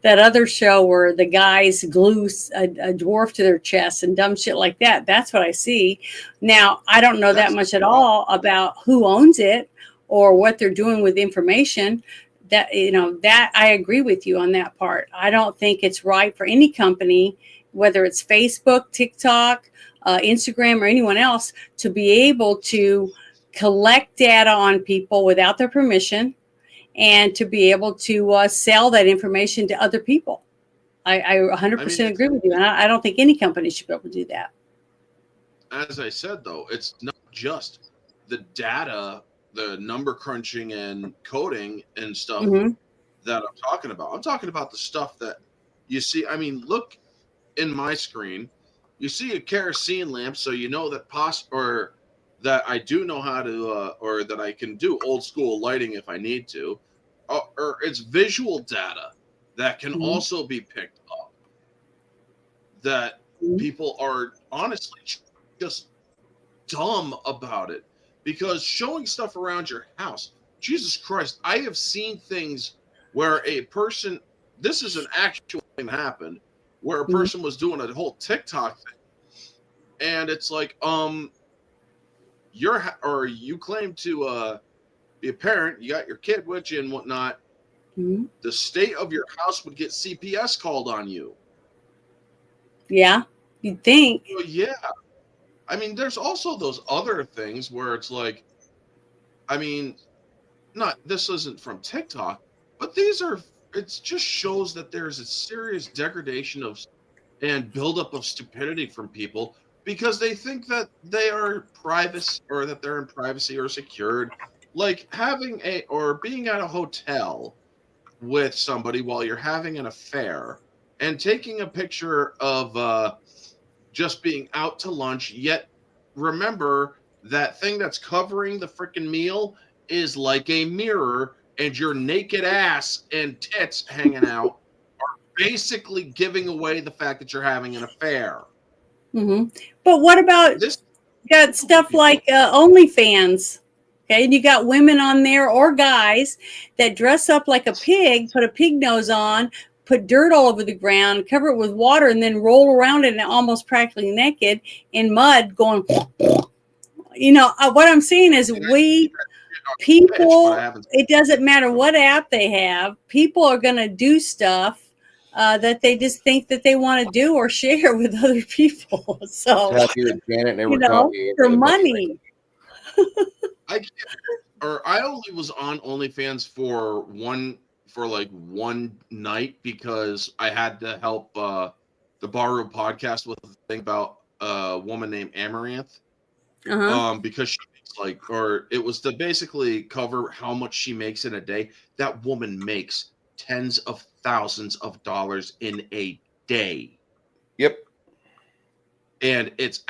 that other show where the guys glue a dwarf to their chest and dumb shit like that. That's what I see. Now, I don't know that much at all about who owns it or what they're doing with information. That I agree with you on that part. I don't think it's right for any company, whether it's Facebook, TikTok, Instagram, or anyone else, to be able to collect data on people without their permission and to be able to sell that information to other people. I 100% agree with you. And I don't think any company should be able to do that. As I said, though, it's not just the data, the number crunching and coding and stuff that I'm talking about. I'm talking about the stuff that you see. Look in my screen, you see a kerosene lamp, so you know that that I do know how to, or that I can do old school lighting if I need to, or it's visual data that can also be picked up. That people are honestly just dumb about it, because showing stuff around your house Jesus Christ, I have seen things where a person, this is an actual thing that happened, where a person was doing a whole TikTok thing, and it's like, you claim to be a parent, you got your kid with you and whatnot. The state of your house would get CPS called on you. Yeah, you'd think. Well, yeah. I mean, there's also those other things where it's like, I mean, this isn't from TikTok, but it just shows that there's a serious degradation of and buildup of stupidity from people because they think that they are private or that they're in privacy or secured. Like being at a hotel with somebody while you're having an affair and taking a picture of just being out to lunch, yet remember that thing that's covering the freaking meal is like a mirror, and your naked ass and tits hanging out are basically giving away the fact that you're having an affair. But what about you got stuff like OnlyFans? Okay, and you got women on there or guys that dress up like a pig, put a pig nose on, put dirt all over the ground, cover it with water, and then roll around it almost practically naked in mud going, what I'm saying is people, it doesn't matter what app they have, people are going to do stuff that they just think that they want to do or share with other people. So, Janet never caught me for money. I only was on OnlyFans for one night because I had to help the Barroom podcast with a thing about a woman named Amaranth. Because she makes it was to basically cover how much she makes in a day. That woman makes tens of thousands of dollars in a day. Yep. And it's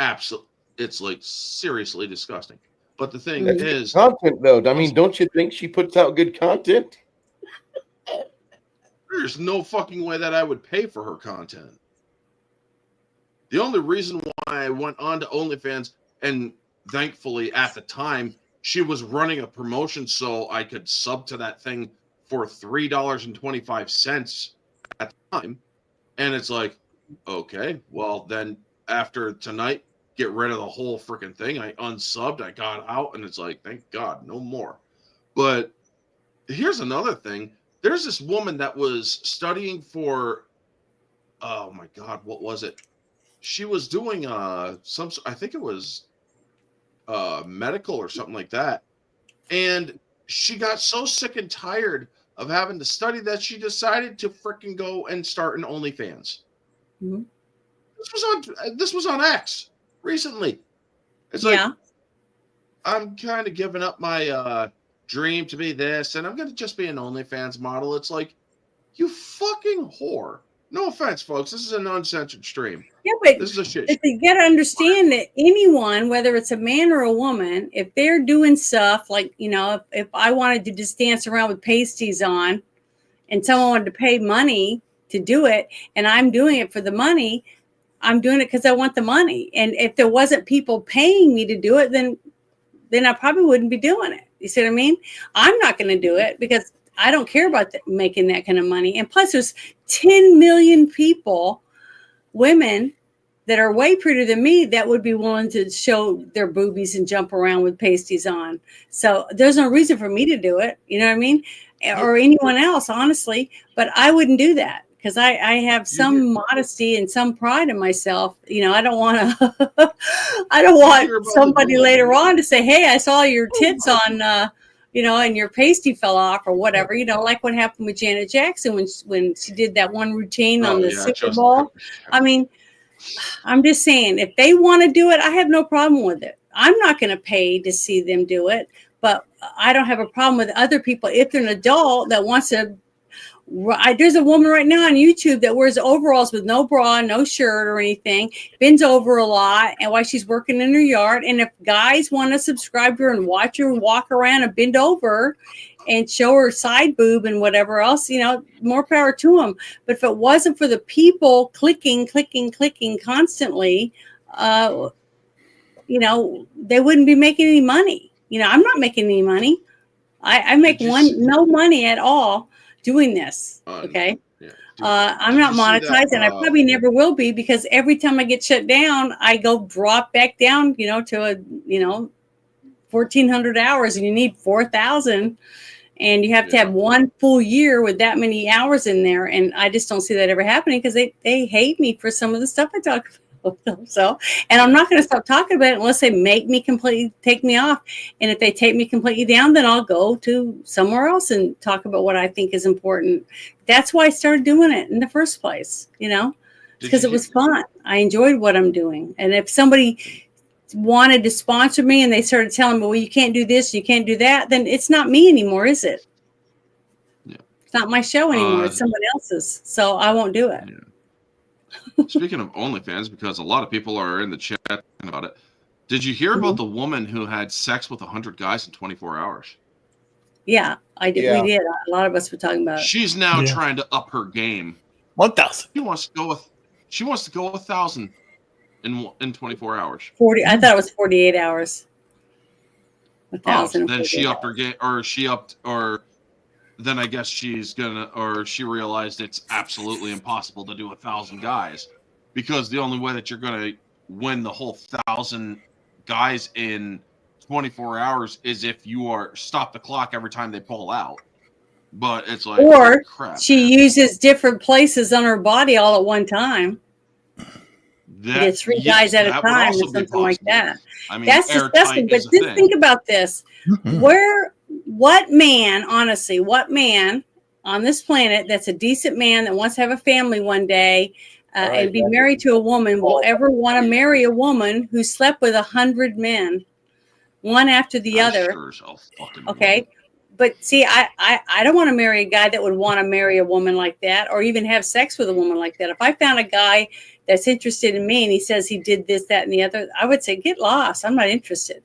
like seriously disgusting. But the thing is, content though. I mean, don't you think she puts out good content? There's no fucking way that I would pay for her content. The only reason why I went on to OnlyFans, and thankfully at the time she was running a promotion so I could sub to that thing for $3.25 at the time. And it's like, okay, well then after tonight, get rid of the whole freaking thing. I unsubbed, I got out, and it's like, thank God, no more. But here's another thing. There's this woman that was studying for, oh my God, what was it? She was doing I think it was medical or something like that. And she got so sick and tired of having to study that she decided to freaking go and start an OnlyFans. This was on X recently. It's like, I'm kind of giving up my dream to be this, and I'm going to just be an OnlyFans model. It's like, you fucking whore. No offense, folks. This is an uncensored stream. Yeah, but this is a shit. You got to understand that anyone, whether it's a man or a woman, if they're doing stuff like, if I wanted to just dance around with pasties on and someone wanted to pay money to do it, and I'm doing it for the money, I'm doing it because I want the money. And if there wasn't people paying me to do it, then I probably wouldn't be doing it. You see what I mean? I'm not going to do it because I don't care about making that kind of money. And plus, there's 10 million people, women that are way prettier than me, that would be willing to show their boobies and jump around with pasties on. So there's no reason for me to do it. You know what I mean? Or anyone else, honestly. But I wouldn't do that because I have some modesty and some pride in myself. I don't want to. I don't want somebody later on to say, "Hey, I saw your tits on." And your pasty fell off or whatever, like what happened with Janet Jackson when she did that one routine on the Super Bowl. I mean, I'm just saying, if they want to do it, I have no problem with it. I'm not going to pay to see them do it, but I don't have a problem with other people. If they're an adult that wants to, there's a woman right now on YouTube that wears overalls with no bra, no shirt or anything, bends over a lot, and while she's working in her yard. And if guys want to subscribe to her and watch her walk around and bend over and show her side boob and whatever else, more power to them. But if it wasn't for the people clicking constantly, they wouldn't be making any money. I'm not making any money. I make no money at all doing this. Okay. Yeah. I'm not you see that, monetized, and I probably never will be, because every time I get shut down, I go drop back down, to a, 1,400 hours, and you need 4,000, and you have to have one full year with that many hours in there. And I just don't see that ever happening, because they hate me for some of the stuff I talk about. So, and I'm not going to stop talking about it unless they make me completely take me off. And if they take me completely down, then I'll go to somewhere else and talk about what I think is important. That's why I started doing it in the first place, because it was fun. I enjoyed what I'm doing. And if somebody wanted to sponsor me and they started telling me, well, you can't do this, you can't do that, then it's not me anymore, is it? Yeah. It's not my show anymore. It's someone else's. So I won't do it. Yeah. Speaking of OnlyFans, because a lot of people are in the chat talking about it, did you hear about the woman who had sex with 100 guys in 24 hours? Yeah, I did. Yeah. We did. A lot of us were talking about it. She's now trying to up her game. 1,000. She wants to go 1,000 in 24 hours. 40. I thought it was 48 hours. 1,000. Then she upped her game, or then I guess she realized it's absolutely impossible to do 1,000 guys, because the only way that you're going to win the whole 1,000 guys in 24 hours is if you stop the clock every time they pull out. But it's like, or crap, she uses different places on her body all at one time. Get 3 guys at a time or something like that. I mean, that's disgusting. But just think about this: what man on this planet that's a decent man that wants to have a family one day and be married to a woman will ever want to marry a woman who slept with 100 men, one after the other? Sure as hell fucking okay. But see, I don't want to marry a guy that would want to marry a woman like that, or even have sex with a woman like that. If I found a guy that's interested in me and he says he did this, that, and the other, I would say, get lost. I'm not interested.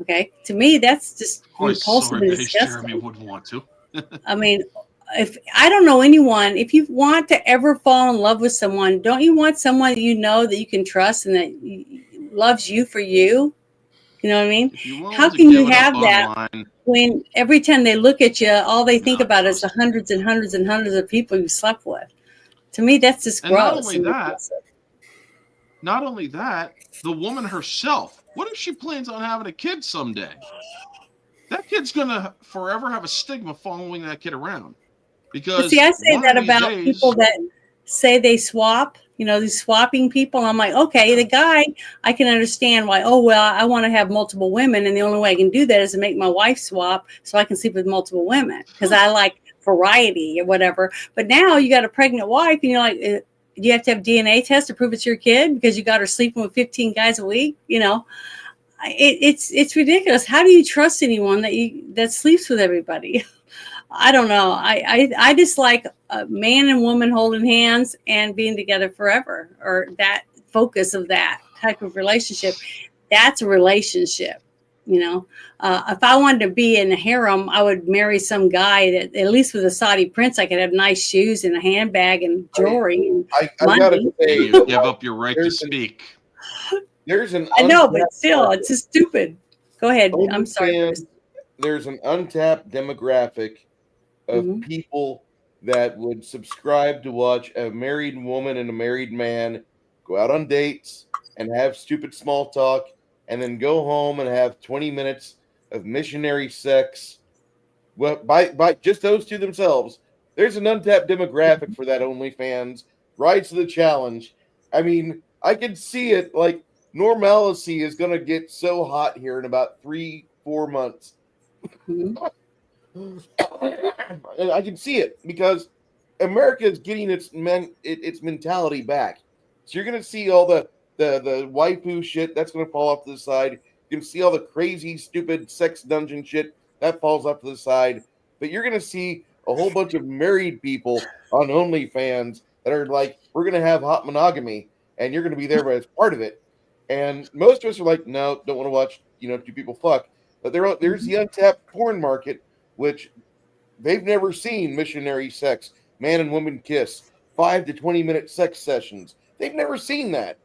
Okay. To me, that's just repulsive and disgusting. Jeremy would want to. I mean, if I don't know anyone, if you want to ever fall in love with someone, don't you want someone that you know that you can trust and that loves you for you? You know what I mean? How can you have that when every time they look at you, all they think about is the hundreds and hundreds and hundreds of people you slept with? To me, that's just gross. Not only that, the woman herself, what if she plans on having a kid someday? That kid's going to forever have a stigma following that kid around. Because see, I say that about people that say they swap, these swapping people. I'm like, okay, the guy, I can understand why, I want to have multiple women. And the only way I can do that is to make my wife swap so I can sleep with multiple women, because I like variety or whatever. But now you got a pregnant wife and you're like, you have to have DNA test to prove it's your kid because you got her sleeping with 15 guys a week. It's ridiculous. How do you trust anyone that sleeps with everybody? I don't know. I just like a man and woman holding hands and being together forever, or that focus of that type of relationship. That's a relationship. If I wanted to be in a harem, I would marry some guy that, at least with a Saudi prince, I could have nice shoes and a handbag and jewelry. I gotta say, you give up your right to speak. I know, but still, it's just stupid. Go ahead. I'm sorry. There's an untapped demographic of people that would subscribe to watch a married woman and a married man go out on dates and have stupid small talk, and then go home and have 20 minutes of missionary sex. Well, by just those two themselves, there's an untapped demographic for that OnlyFans. Rise to the challenge. I mean, I can see it. Like, normalcy is going to get so hot here in about 3-4 months. I can see it because America is getting its mentality back. So you're going to see all the waifu shit that's going to fall off to the side. You're going to see all the crazy, stupid sex dungeon shit that falls off to the side. But you're going to see a whole bunch of married people on OnlyFans that are like, we're going to have hot monogamy, and you're going to be there as part of it. And most of us are like, no, don't want to watch, two people fuck. But there's the untapped porn market, which they've never seen missionary sex, man and woman kiss, 5 to 20 minute sex sessions. They've never seen that.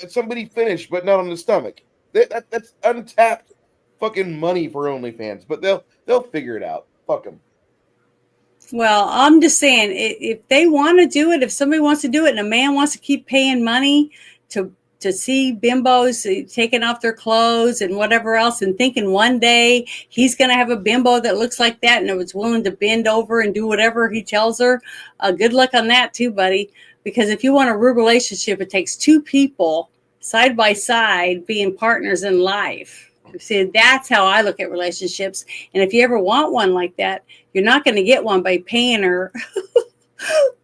Somebody finished, but not on the stomach. That's untapped fucking money for OnlyFans, but they'll figure it out. Fuck them. Well, I'm just saying, if they want to do it, if somebody wants to do it, and a man wants to keep paying money to see bimbos taking off their clothes and whatever else, and thinking one day he's going to have a bimbo that looks like that and is willing to bend over and do whatever he tells her, good luck on that too, buddy. Because if you want a real relationship, it takes two people side by side being partners in life. See, that's how I look at relationships. And if you ever want one like that, you're not going to get one by paying her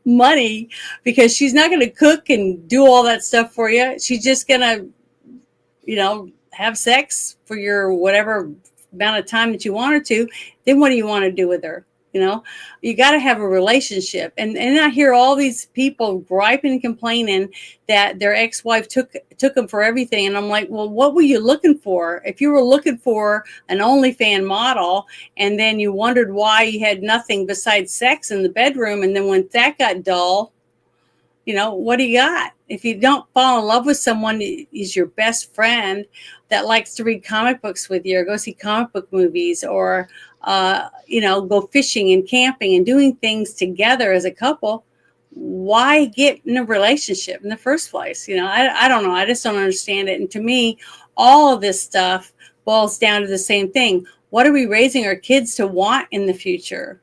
money, because she's not going to cook and do all that stuff for you. She's just going to, have sex for your whatever amount of time that you want her to. Then what do you want to do with her? You got to have a relationship. And I hear all these people griping and complaining that their ex-wife took them for everything. And I'm like, well, what were you looking for? If you were looking for an OnlyFans model and then you wondered why you had nothing besides sex in the bedroom, and then when that got dull, what do you got? If you don't fall in love with someone who's your best friend that likes to read comic books with you, or go see comic book movies, or go fishing and camping and doing things together as a couple, why get in a relationship in the first place? I don't know. I just don't understand it. And to me, all of this stuff boils down to the same thing. What are we raising our kids to want in the future?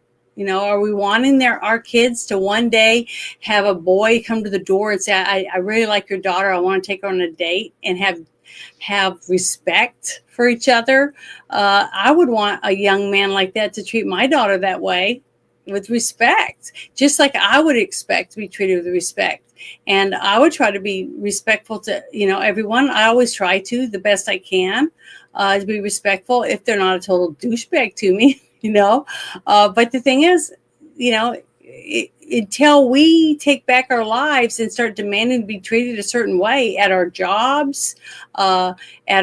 Are we wanting our kids to one day have a boy come to the door and say, I really like your daughter, I want to take her on a date, and have respect for each other? I would want a young man like that to treat my daughter that way, with respect, just like I would expect to be treated with respect. And I would try to be respectful to, everyone. I always try to, the best I can, to be respectful if they're not a total douchebag to me. But the thing is, until we take back our lives and start demanding to be treated a certain way at our jobs, at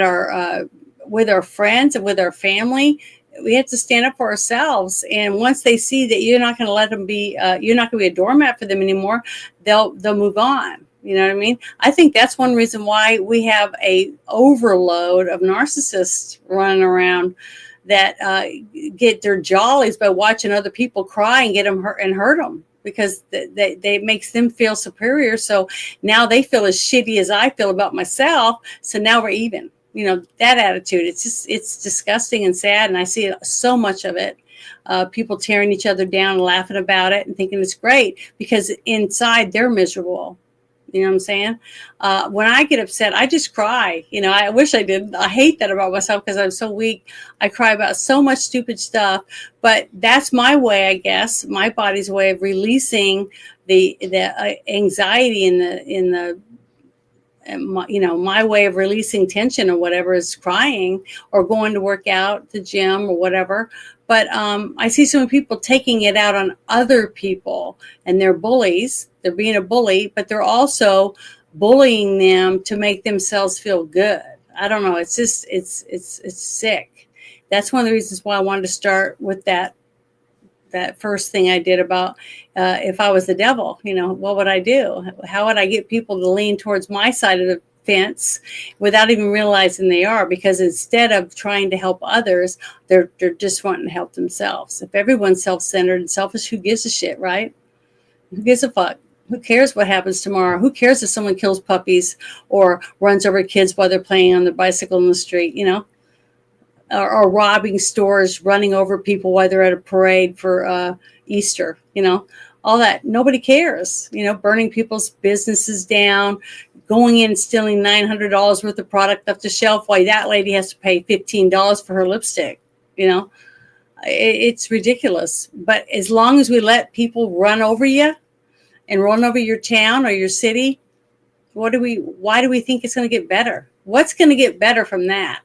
our with our friends and with our family, we have to stand up for ourselves. And once they see that you're not going to let them be, you're not going to be a doormat for them anymore, they'll move on. You know what I mean? I think that's one reason why we have a overload of narcissists running around that get their jollies by watching other people cry and get them hurt them, because they makes them feel superior. So now they feel as shitty as I feel about myself. So now we're even. That attitude. It's disgusting and sad, and I see so much of it. People tearing each other down and laughing about it and thinking it's great, because inside they're miserable. You know what I'm saying? When I get upset, I just cry. I wish I didn't. I hate that about myself because I'm so weak. I cry about so much stupid stuff, but that's my way, I guess, my body's way of releasing the anxiety my way of releasing tension or whatever is crying, or going to work out at the gym or whatever. But I see so many people taking it out on other people, and they're bullies. They're being a bully, but they're also bullying them to make themselves feel good. I don't know. It's just, it's sick. That's one of the reasons why I wanted to start with that first thing I did about if I was the devil, what would I do? How would I get people to lean towards my side of the fence without even realizing they are? Because instead of trying to help others, they're just wanting to help themselves. If everyone's self-centered and selfish, who gives a shit, right? Who gives a fuck? Who cares what happens tomorrow? Who cares if someone kills puppies or runs over kids while they're playing on their bicycle in the street, or robbing stores, running over people while they're at a parade for Easter, all that. Nobody cares, burning people's businesses down, going in and stealing $900 worth of product off the shelf while that lady has to pay $15 for her lipstick. It's ridiculous. But as long as we let people run over you and run over your town or your city, why do we think it's going to get better? What's going to get better from that?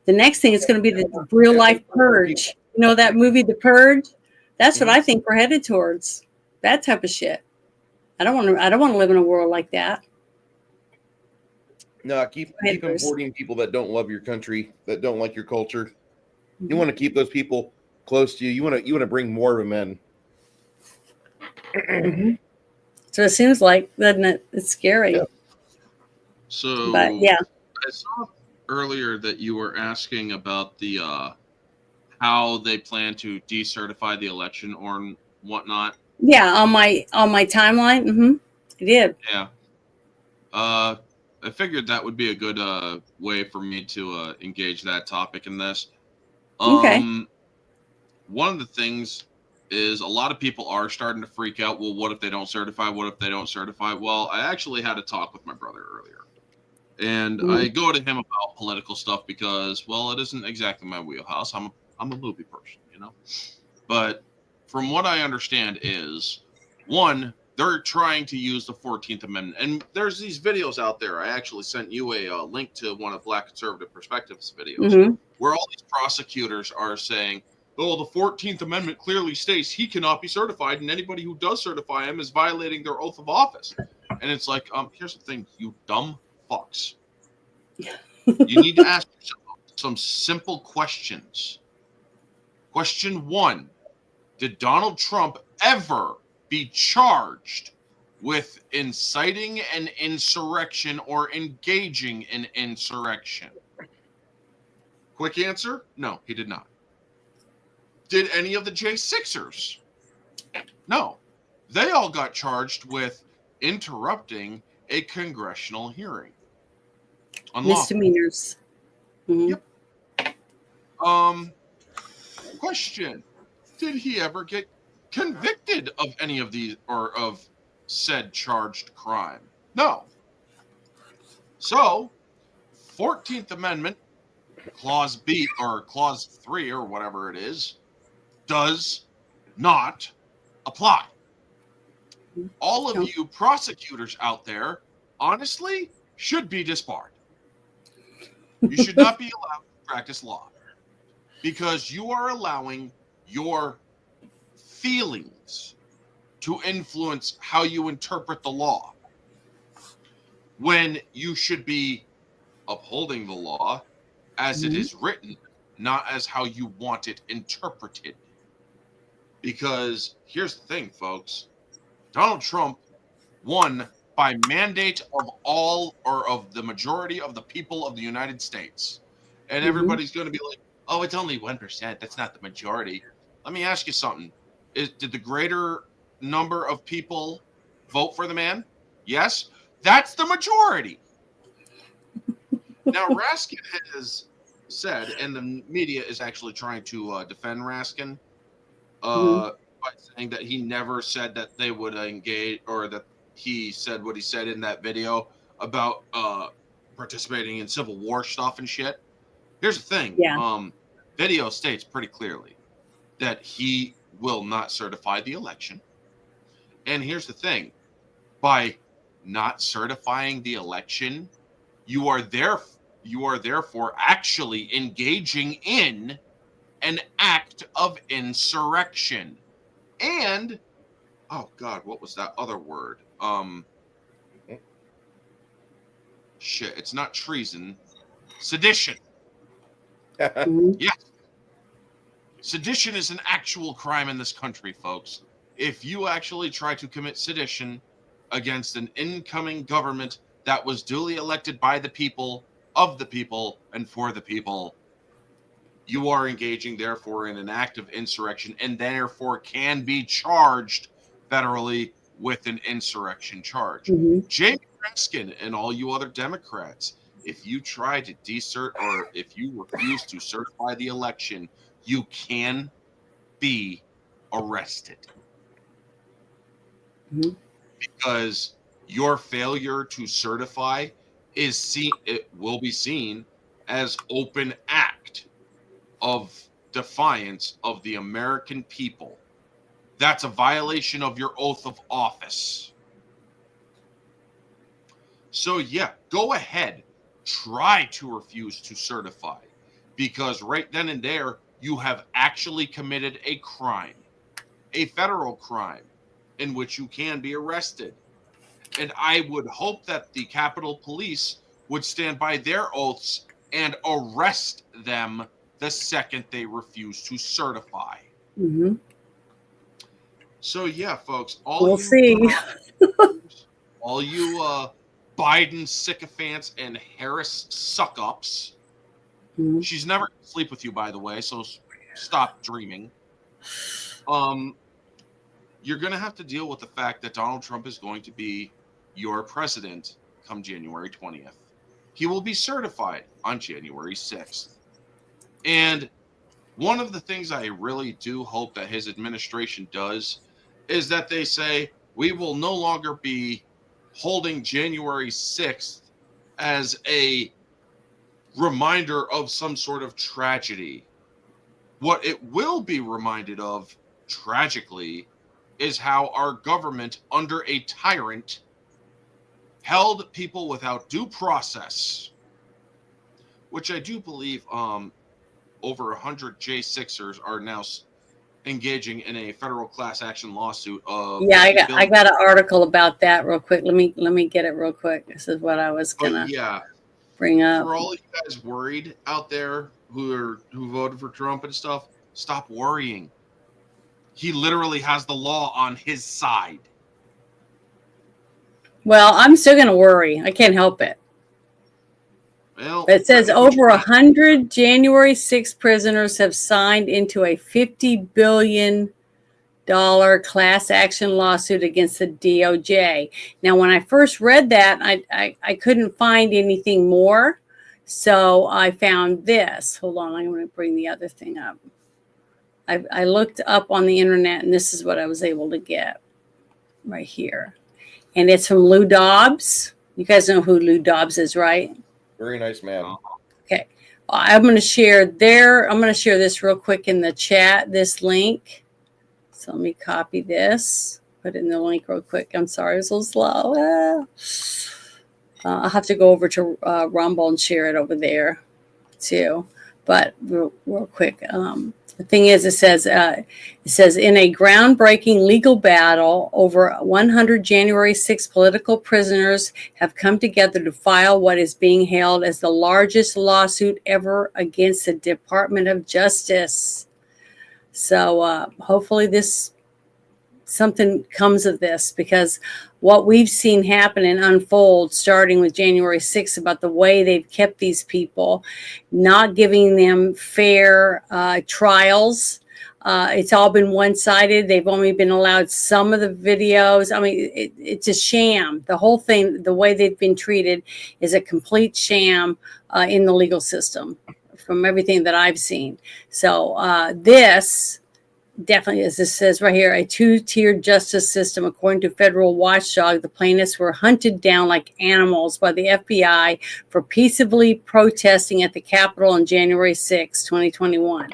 The next thing is going to be the real life purge. That movie, The Purge? That's what I think we're headed towards. That type of shit. I don't want to live in a world like that. No, keep importing people that don't love your country, that don't like your culture. You want to keep those people close to you. You want to bring more of them in. So it seems like, doesn't it? It's scary. Yeah. So but yeah. earlier that you were asking about the how they plan to decertify the election or whatnot. Yeah, on my timeline. I did. Yeah. I figured that would be a good way for me to engage that topic in this. Okay. One of the things is a lot of people are starting to freak out. Well, what if they don't certify? What if they don't certify? Well, I actually had a talk with my brother earlier, and I go to him about political stuff because, well, it isn't exactly my wheelhouse. I'm a movie person, you know. But from what I understand is, one, they're trying to use the 14th Amendment. And there's these videos out there. I actually sent you a link to one of Black Conservative Perspectives videos where all these prosecutors are saying, oh, the 14th Amendment clearly states he cannot be certified, and anybody who does certify him is violating their oath of office. And it's like, here's the thing, you dumb fucks. You need to ask yourself some simple questions. Question 1. Did Donald Trump ever be charged with inciting an insurrection or engaging in insurrection? Quick answer, no, he did not. Did any of the J6ers? No. They all got charged with interrupting a congressional hearing. Unlawful. Misdemeanors. Yep. Question. Did he ever get convicted of any of these or of said charged crime? No. So, 14th Amendment, Clause B or Clause 3 or whatever it is, does not apply. All of you prosecutors out there, honestly, should be disbarred. You should not be allowed to practice law because you are allowing your feelings to influence how you interpret the law when you should be upholding the law as it is written, not as how you want it interpreted. Because here's the thing, folks. Donald Trump won by mandate of all or of the majority of the people of the United States. And everybody's going to be like, oh, it's only 1%. That's not the majority. Let me ask you something. Did the greater number of people vote for the man? Yes. That's the majority. Now, Raskin has said, and the media is actually trying to defend Raskin by saying that he never said that they would engage, or that he said what he said in that video about participating in Civil War stuff and shit. Here's the thing. Video states pretty clearly that he will not certify the election. And here's the thing. By not certifying the election, you are therefore actually engaging in an act of insurrection. And oh god, what was that other word? Shit, it's not treason. Sedition. Yes. Sedition is an actual crime in this country, folks. If you actually try to commit sedition against an incoming government that was duly elected by the people, of the people, and for the people, you are engaging, therefore, in an act of insurrection and therefore can be charged federally with an insurrection charge. Jamie Raskin and all you other Democrats, if you try to desert or if you refuse to certify the election, you can be arrested. Because your failure to certify will be seen as open act of defiance of the American people. That's a violation of your oath of office. So yeah, go ahead, try to refuse to certify, because right then and there, you have actually committed a crime, a federal crime, in which you can be arrested. And I would hope that the Capitol Police would stand by their oaths and arrest them the second they refuse to certify. So yeah, folks, We'll see. all you Biden sycophants and Harris suck-ups, She's never gonna sleep with you, by the way, so stop dreaming. You're going to have to deal with the fact that Donald Trump is going to be your president come January 20th. He will be certified on January 6th. And one of the things I really do hope that his administration does is that they say, we will no longer be holding January 6th as a reminder of some sort of tragedy. What it will be reminded of, tragically, is how our government, under a tyrant, held people without due process, which I do believe over 100 J6ers are now engaging in a federal class action lawsuit of Yeah, I got an article about that real quick. Let me get it real quick. This is what I was gonna bring up. For all you guys worried out there who voted for Trump and stuff, stop worrying. He literally has the law on his side. Well, I'm still going to worry. I can't help it. Well, It says over 100 January 6 prisoners have signed into a $50 billion class action lawsuit against the DOJ. Now, when I first read that, I couldn't find anything more. So I found this. Hold on, I'm going to bring the other thing up. I looked up on the internet, and this is what I was able to get right here. And it's from Lou Dobbs. You guys know who Lou Dobbs is, right? Very nice man. Okay. I'm going to share this real quick in the chat, this link. So let me copy this, put it in the link real quick. I'm sorry, it's so slow. I'll have to go over to Rumble and share it over there too. But real quick, the thing is, it says in a groundbreaking legal battle, over 100 January 6 political prisoners have come together to file what is being hailed as the largest lawsuit ever against the Department of Justice. So hopefully something comes of this, because what we've seen happen and unfold starting with January 6th about the way they've kept these people, not giving them fair trials. It's all been one-sided. They've only been allowed some of the videos. I mean, it's a sham. The whole thing, the way they've been treated, is a complete sham in the legal system from everything that I've seen. So this definitely, as this says right here, a two-tiered justice system. According to federal watchdog, the plaintiffs were hunted down like animals by the FBI for peaceably protesting at the Capitol on January 6, 2021.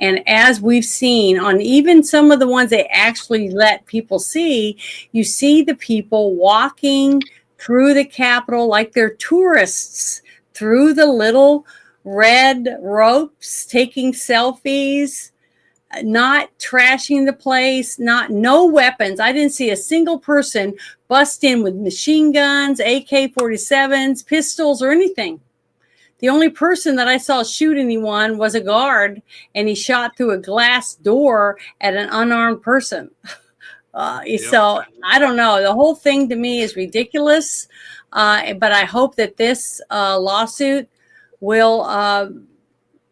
And as we've seen on even some of the ones they actually let people see, you see the people walking through the Capitol like they're tourists, through the little red ropes, taking selfies, not trashing the place, no weapons. I didn't see a single person bust in with machine guns, AK-47s, pistols, or anything. The only person that I saw shoot anyone was a guard, and he shot through a glass door at an unarmed person. So I don't know. The whole thing to me is ridiculous. But I hope that this lawsuit will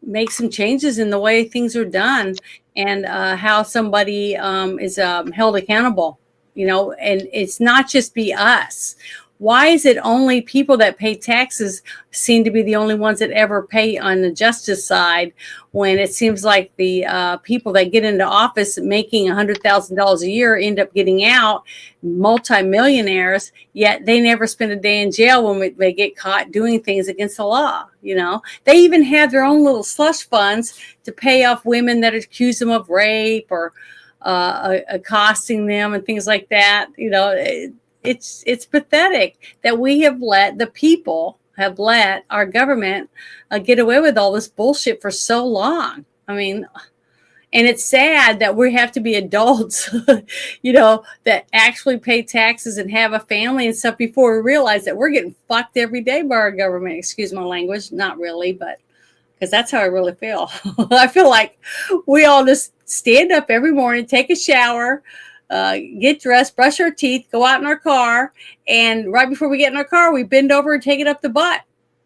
make some changes in the way things are done, and how somebody is held accountable, and it's not just be us. Why is it only people that pay taxes seem to be the only ones that ever pay on the justice side, when it seems like the people that get into office making $100,000 a year end up getting out, multimillionaires, yet they never spend a day in jail when they get caught doing things against the law. They even have their own little slush funds to pay off women that accuse them of rape or accosting them and things like that. It's pathetic that we have let our government get away with all this bullshit for so long. I mean, and it's sad that we have to be adults, that actually pay taxes and have a family and stuff before we realize that we're getting fucked every day by our government. Excuse my language. Not really, but because that's how I really feel. I feel like we all just stand up every morning, take a shower, get dressed, brush our teeth, go out in our car, and right before we get in our car, we bend over and take it up the butt.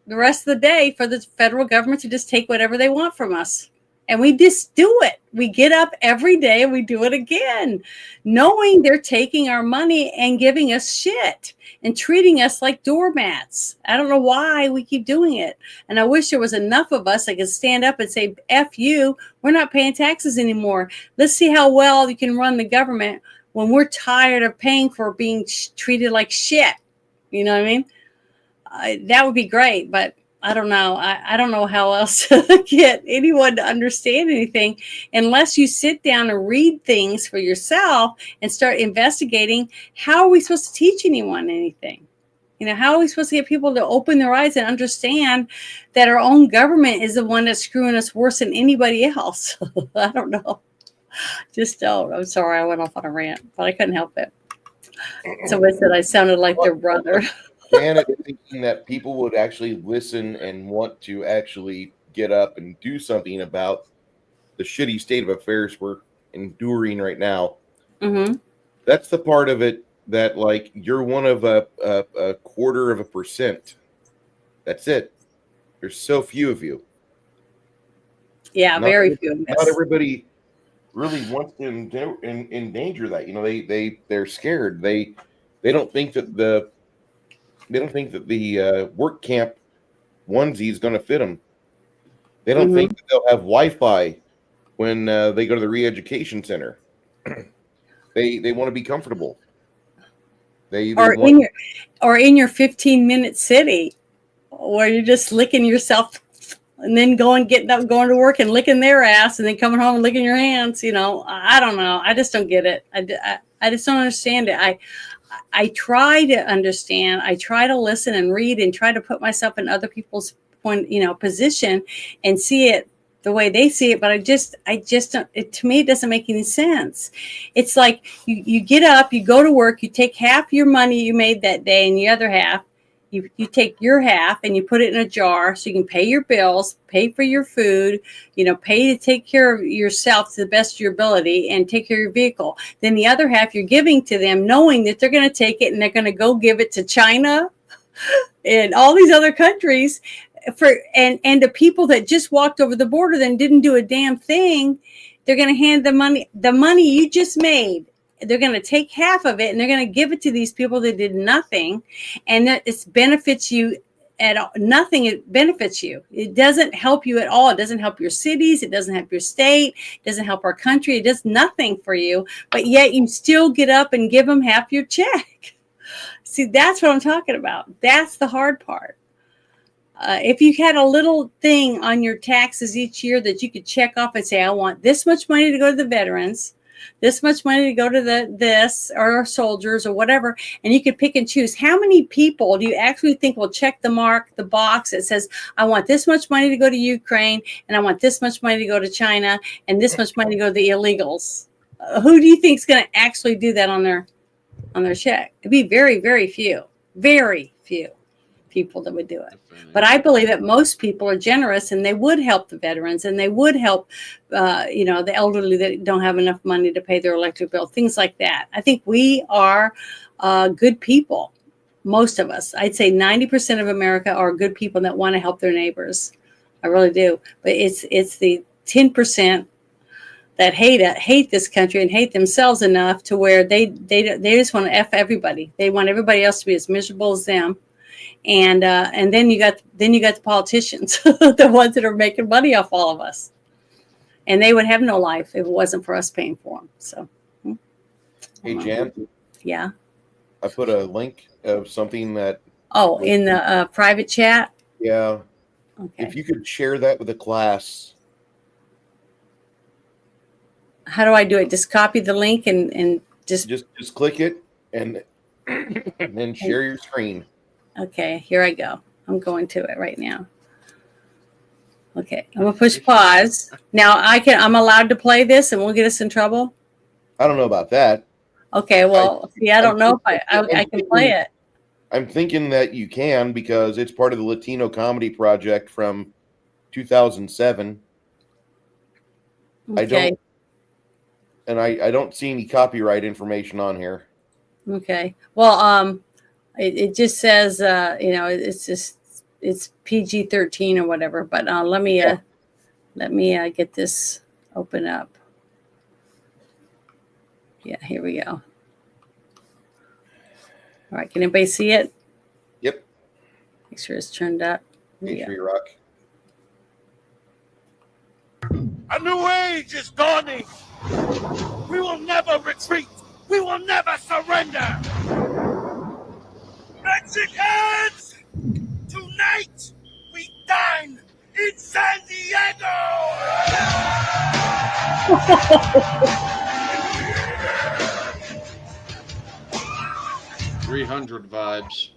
the rest of the day for the federal government to just take whatever they want from us. And we just do it. We get up every day and we do it again, knowing they're taking our money and giving us shit and treating us like doormats. I don't know why we keep doing it. And I wish there was enough of us that could stand up and say, F you, we're not paying taxes anymore. Let's see how well you can run the government when we're tired of paying for being treated like shit. You know what I mean? That would be great, but I don't know. I don't know how else to get anyone to understand anything unless you sit down and read things for yourself and start investigating. How are we supposed to teach anyone anything? You know, how are we supposed to get people to open their eyes and understand that our own government is the one that's screwing us worse than anybody else? I don't know. Just don't. I'm sorry. I went off on a rant, but I couldn't help it. Somebody said I sounded like their brother. Janet thinking that people would actually listen and want to actually get up and do something about the shitty state of affairs we're enduring right now. Mm-hmm. That's the part of it that, like, you're one of a 0.25%. That's it. There's so few of you. Yeah, very few. Not everybody really wants to endanger that. You know, they're scared. They don't think that the work camp onesie is going to fit them. They don't think that they'll have Wi-Fi when they go to the re-education center. They want to be comfortable. In your 15-minute city where you're just licking yourself and then going to work and licking their ass and then coming home and licking your hands. You know, I don't know. I just don't get it. I just don't understand it. I try to understand. I try to listen and read and try to put myself in other people's position and see it the way they see it. But I just don't, to me, it doesn't make any sense. It's like you get up, you go to work, you take half your money you made that day and the other half, you take your half and you put it in a jar so you can pay your bills, pay for your food, pay to take care of yourself to the best of your ability and take care of your vehicle. Then the other half you're giving to them knowing that they're going to take it and they're going to go give it to China and all these other countries and the people that just walked over the border then didn't do a damn thing. They're going to hand the money you just made. They're going to take half of it and they're going to give it to these people that did nothing, and that it benefits you at all. Nothing. It benefits you. It doesn't help you at all. It doesn't help your cities. It doesn't help your state. It doesn't help our country. It does nothing for you, but yet you still get up and give them half your check. See, that's what I'm talking about. That's the hard part. If you had a little thing on your taxes each year that you could check off and say, I want this much money to go to the veterans, this much money to go to this or soldiers or whatever, and you could pick and choose. How many people do you actually think will check the box that says, I want this much money to go to Ukraine, and I want this much money to go to China, and this much money to go to the illegals? Who do you think is going to actually do that on their check? It'd be very, very few people that would do it. But I believe that most people are generous and they would help the veterans and they would help, the elderly that don't have enough money to pay their electric bill, things like that. I think we are good people. Most of us, I'd say 90% of America are good people that want to help their neighbors. I really do. But it's the 10% that hate this country and hate themselves enough to where they just want to F everybody. They want everybody else to be as miserable as them. And then you got the politicians, the ones that are making money off all of us, and they would have no life if it wasn't for us paying for them. So, hey Jan, yeah, I put a link of something that in the private chat. Yeah, okay. If you could share that with the class. How do I do it? Just copy the link and just click it and then share your screen. Okay, here I go. I'm going to it right now. Okay, I'm gonna push pause. Now I'm allowed to play this and won't get us in trouble? I don't know about that. Okay, well, I don't know if I can play it. I'm thinking that you can because it's part of the Latino Comedy Project from 2007. Okay. I don't see any copyright information on here. it Okay. Well, it just says, it it's PG-13 or whatever. But let me get this open up. Yeah, here we go. All right, can anybody see it? Yep. Make sure it's turned up. Make sure you rock. A new age is dawning. We will never retreat. We will never surrender. Mexicans, tonight we dine in San Diego. 300 vibes.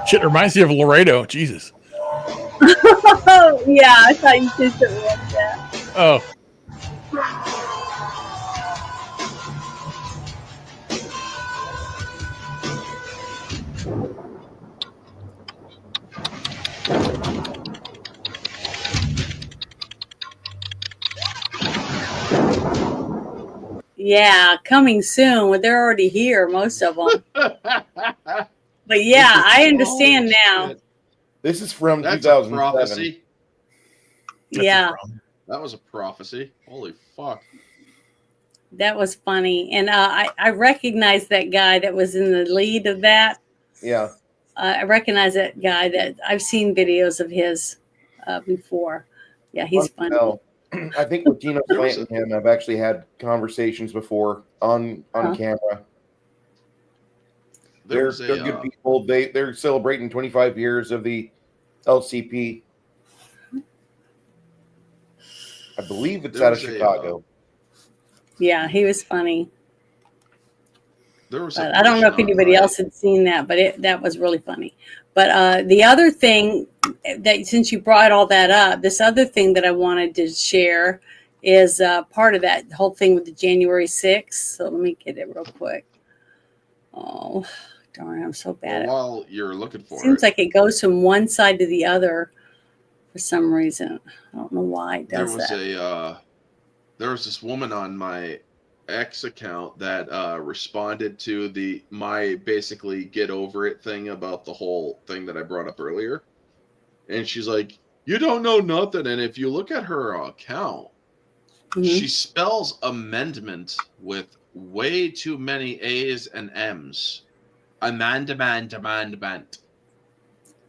Shit reminds me of Laredo. Jesus. Yeah, I thought you said something like that. Oh. Yeah, coming soon. Well, they're already here, most of them. But yeah, I understand now. Shit. This is from That's 2007. a prophecy. Yeah, That was a prophecy. Holy fuck. that was funny. And I recognize that guy that was in the lead of that. Yeah. I recognize that guy. That I've seen videos of his before. Yeah, he's funny. No, I think with Gino Plant and him, I've actually had conversations before on camera. They're good people. They're celebrating 25 years of the LCP. I believe it's out of Chicago. Yeah, he was funny. There was I don't know if anybody else had seen that, but that was really funny. But the other thing that, since you brought all that up, this other thing that I wanted to share is part of that whole thing with the January 6th. So let me get it real quick. Oh, darn, I'm so bad. While you're looking for Seems like it goes from one side to the other for some reason. I don't know why it does that. There was this woman on my X account that responded to my basically get over it thing about the whole thing that I brought up earlier. And she's like, you don't know nothing. And if you look at her account, she spells amendment with way too many A's and M's. Amendment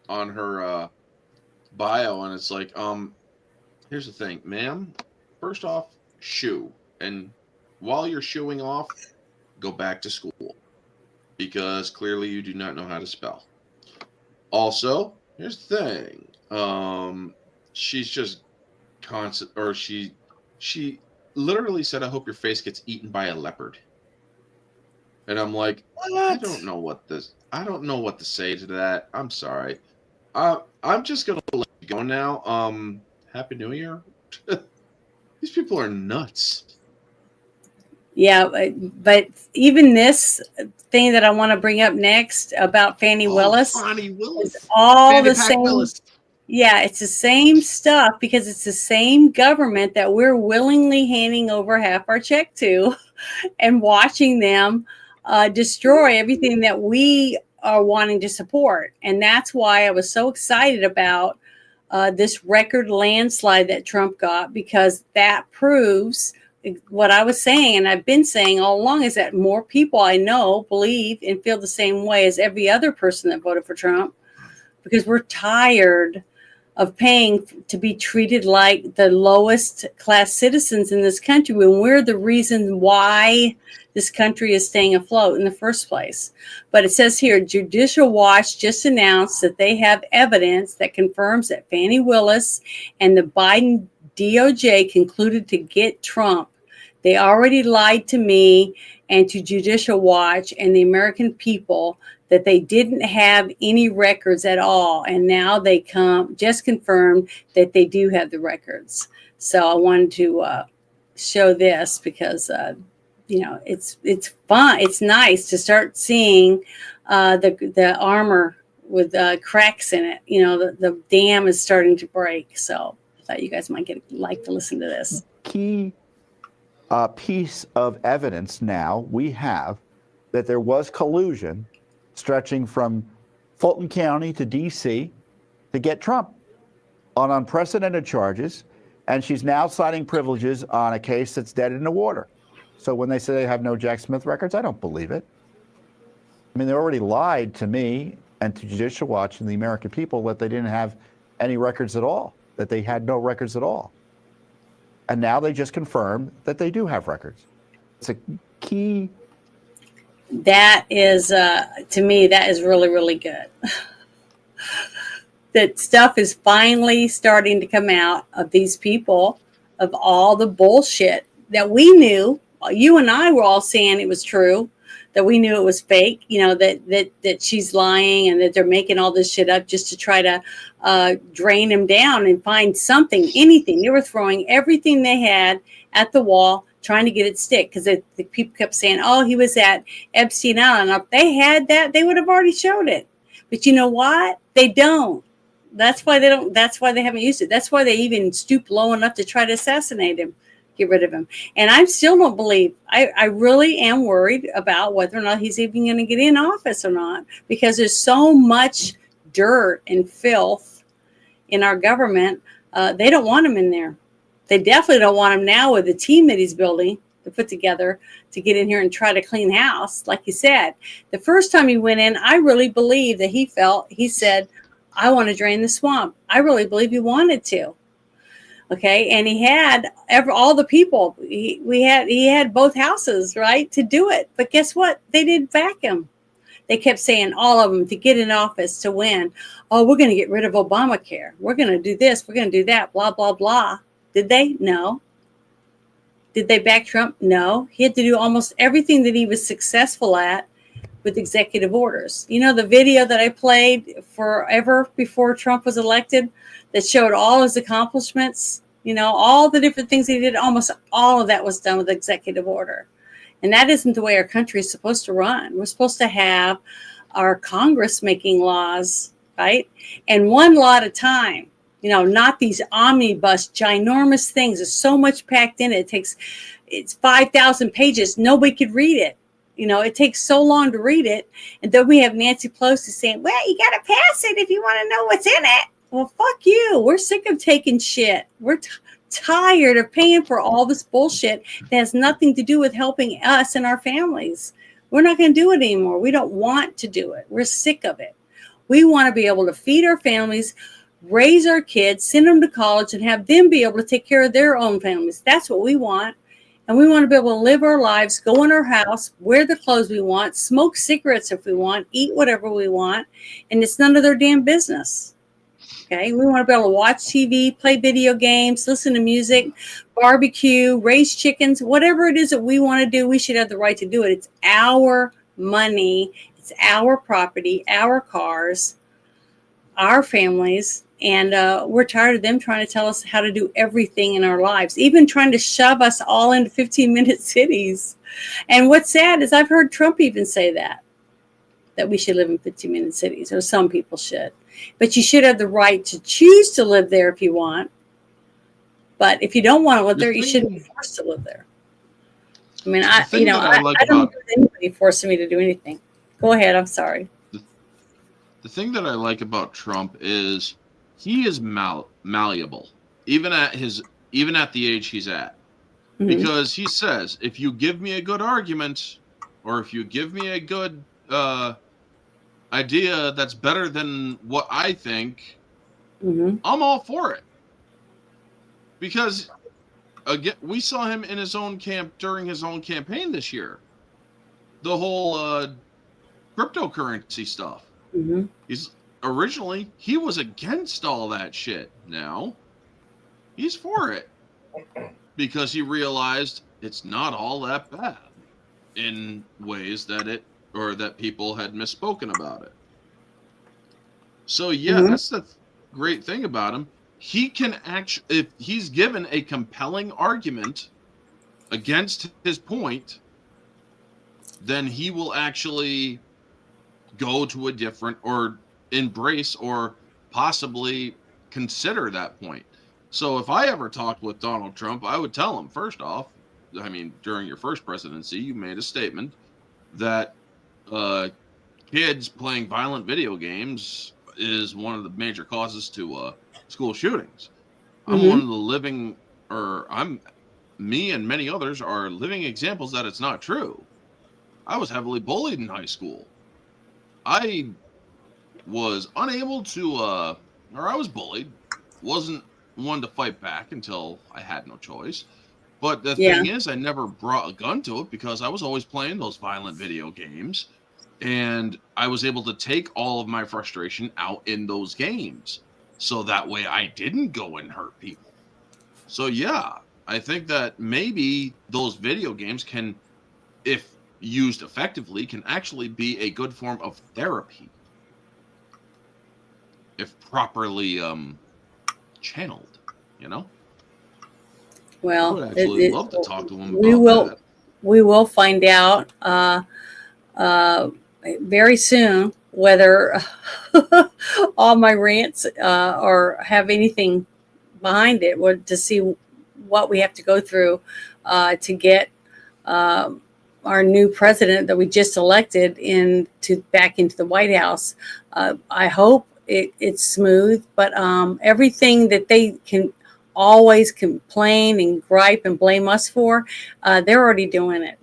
on her bio. And it's like, here's the thing, ma'am. First off, shoe. And while you're shoeing off, go back to school. Because clearly you do not know how to spell. Also, here's the thing. She's just constant, or she literally said, I hope your face gets eaten by a leopard. And I'm like, I don't know what to say to that. I'm sorry. I'm just gonna let you go now. Happy New Year. These people are nuts. Yeah, but even this thing that I want to bring up next about Fannie Willis, is all Fannie the Pack same. Willis. Yeah, it's the same stuff because it's the same government that we're willingly handing over half our check to and watching them destroy everything that we are wanting to support. And that's why I was so excited about this record landslide that Trump got, because that proves what I was saying, and I've been saying all along, is that more people I know believe and feel the same way as every other person that voted for Trump, because we're tired of paying to be treated like the lowest class citizens in this country when we're the reason why this country is staying afloat in the first place. But it says here, Judicial Watch just announced that they have evidence that confirms that Fannie Willis and the Biden DOJ concluded to get Trump. They already lied to me and to Judicial Watch and the American people that they didn't have any records at all. And now they just confirmed that they do have the records. So I wanted to show this because, it's fun. It's nice to start seeing the armor with cracks in it. The dam is starting to break. So I thought you guys might like to listen to this. Key piece of evidence now we have that there was collusion stretching from Fulton County to D.C. to get Trump on unprecedented charges, and she's now citing privileges on a case that's dead in the water. So when they say they have no Jack Smith records, I don't believe it. I mean, they already lied to me and to Judicial Watch and the American people that they didn't have any records at all, that they had no records at all. And now they just confirmed that they do have records. It's a key. That is, to me, that is really, really good. That stuff is finally starting to come out of these people, of all the bullshit that we knew. You and I were all saying it was true, that we knew it was fake, that she's lying and that they're making all this shit up just to try to drain him down and find something, anything. They were throwing everything they had at the wall, trying to get it stick, because the people kept saying, oh, he was at Epstein Island. If they had that, they would have already showed it. But you know what? They don't. That's why they don't. That's why they haven't used it. That's why they even stooped low enough to try to assassinate him, get rid of him. And I still don't believe. I really am worried about whether or not he's even going to get in office or not, because there's so much dirt and filth in our government. They don't want him in there. They definitely don't want him now with the team that he's building to put together to get in here and try to clean house. Like you said, the first time he went in, I really believe that he said, I want to drain the swamp. I really believe he wanted to. Okay. And he had all the people. He had both houses, right, to do it. But guess what? They didn't back him. They kept saying, all of them, to get in office, to win. Oh, we're going to get rid of Obamacare. We're going to do this. We're going to do that. Blah, blah, blah. Did they? No. Did they back Trump? No. He had to do almost everything that he was successful at with executive orders. You know, the video that I played forever before Trump was elected that showed all his accomplishments, all the different things he did, almost all of that was done with executive order. And that isn't the way our country is supposed to run. We're supposed to have our Congress making laws, right? And one law at a time, not these omnibus, ginormous things. There's so much packed in it. It's 5,000 pages. Nobody could read it. It takes so long to read it. And then we have Nancy Pelosi saying, well, you got to pass it if you want to know what's in it. Well, fuck you. We're sick of taking shit. We're tired of paying for all this bullshit that has nothing to do with helping us and our families. We're not going to do it anymore. We don't want to do it. We're sick of it. We want to be able to feed our families, raise our kids, send them to college, and have them be able to take care of their own families. That's what we want. And we want to be able to live our lives, go in our house, wear the clothes we want, smoke cigarettes if we want, eat whatever we want. And it's none of their damn business. Okay. We want to be able to watch TV, play video games, listen to music, barbecue, raise chickens, whatever it is that we want to do. We should have the right to do it. It's our money. It's our property, our cars, our families. And we're tired of them trying to tell us how to do everything in our lives, even trying to shove us all into 15-minute cities. And what's sad is I've heard Trump even say that we should live in 15-minute cities, or some people should. But you should have the right to choose to live there if you want. But if you don't want to live there, you shouldn't be forced to live there. I mean, I don't think anybody forcing me to do anything. Go ahead. I'm sorry. The thing that I like about Trump is he is malleable, even at the age he's at, because he says, if you give me a good argument, or if you give me a good idea that's better than what I think, I'm all for it. Because again, we saw him in his own during his own campaign this year, the whole cryptocurrency stuff. Originally, he was against all that shit. Now, he's for it. Because he realized it's not all that bad in ways that people had misspoken about it. So, yeah, that's the great thing about him. He can actually, if he's given a compelling argument against his point, then he will actually go to a different, or embrace, or possibly consider that point. So if I ever talked with Donald Trump, I would tell him, first off, I mean, during your first presidency, you made a statement that kids playing violent video games is one of the major causes to school shootings. I'm one Mhm. of the living, or I'm me and many others are living examples that it's not true. I was heavily bullied in high school. I was unable to, or I was bullied, wasn't one to fight back until I had no choice. But the Yeah. thing is, I never brought a gun to it because I was always playing those violent video games. And I was able to take all of my frustration out in those games. So that way I didn't go and hurt people. So, yeah, I think that maybe those video games can, if used effectively, can actually be a good form of therapy if properly channeled, you know? I Well, would actually love to talk to him we about will that. we will find out uh, very soon whether all my rants or have anything behind it, or to see what we have to go through to get um, our new president that we just elected back into the White House. I hope it's smooth, but everything that they can always complain and gripe and blame us for, they're already doing it.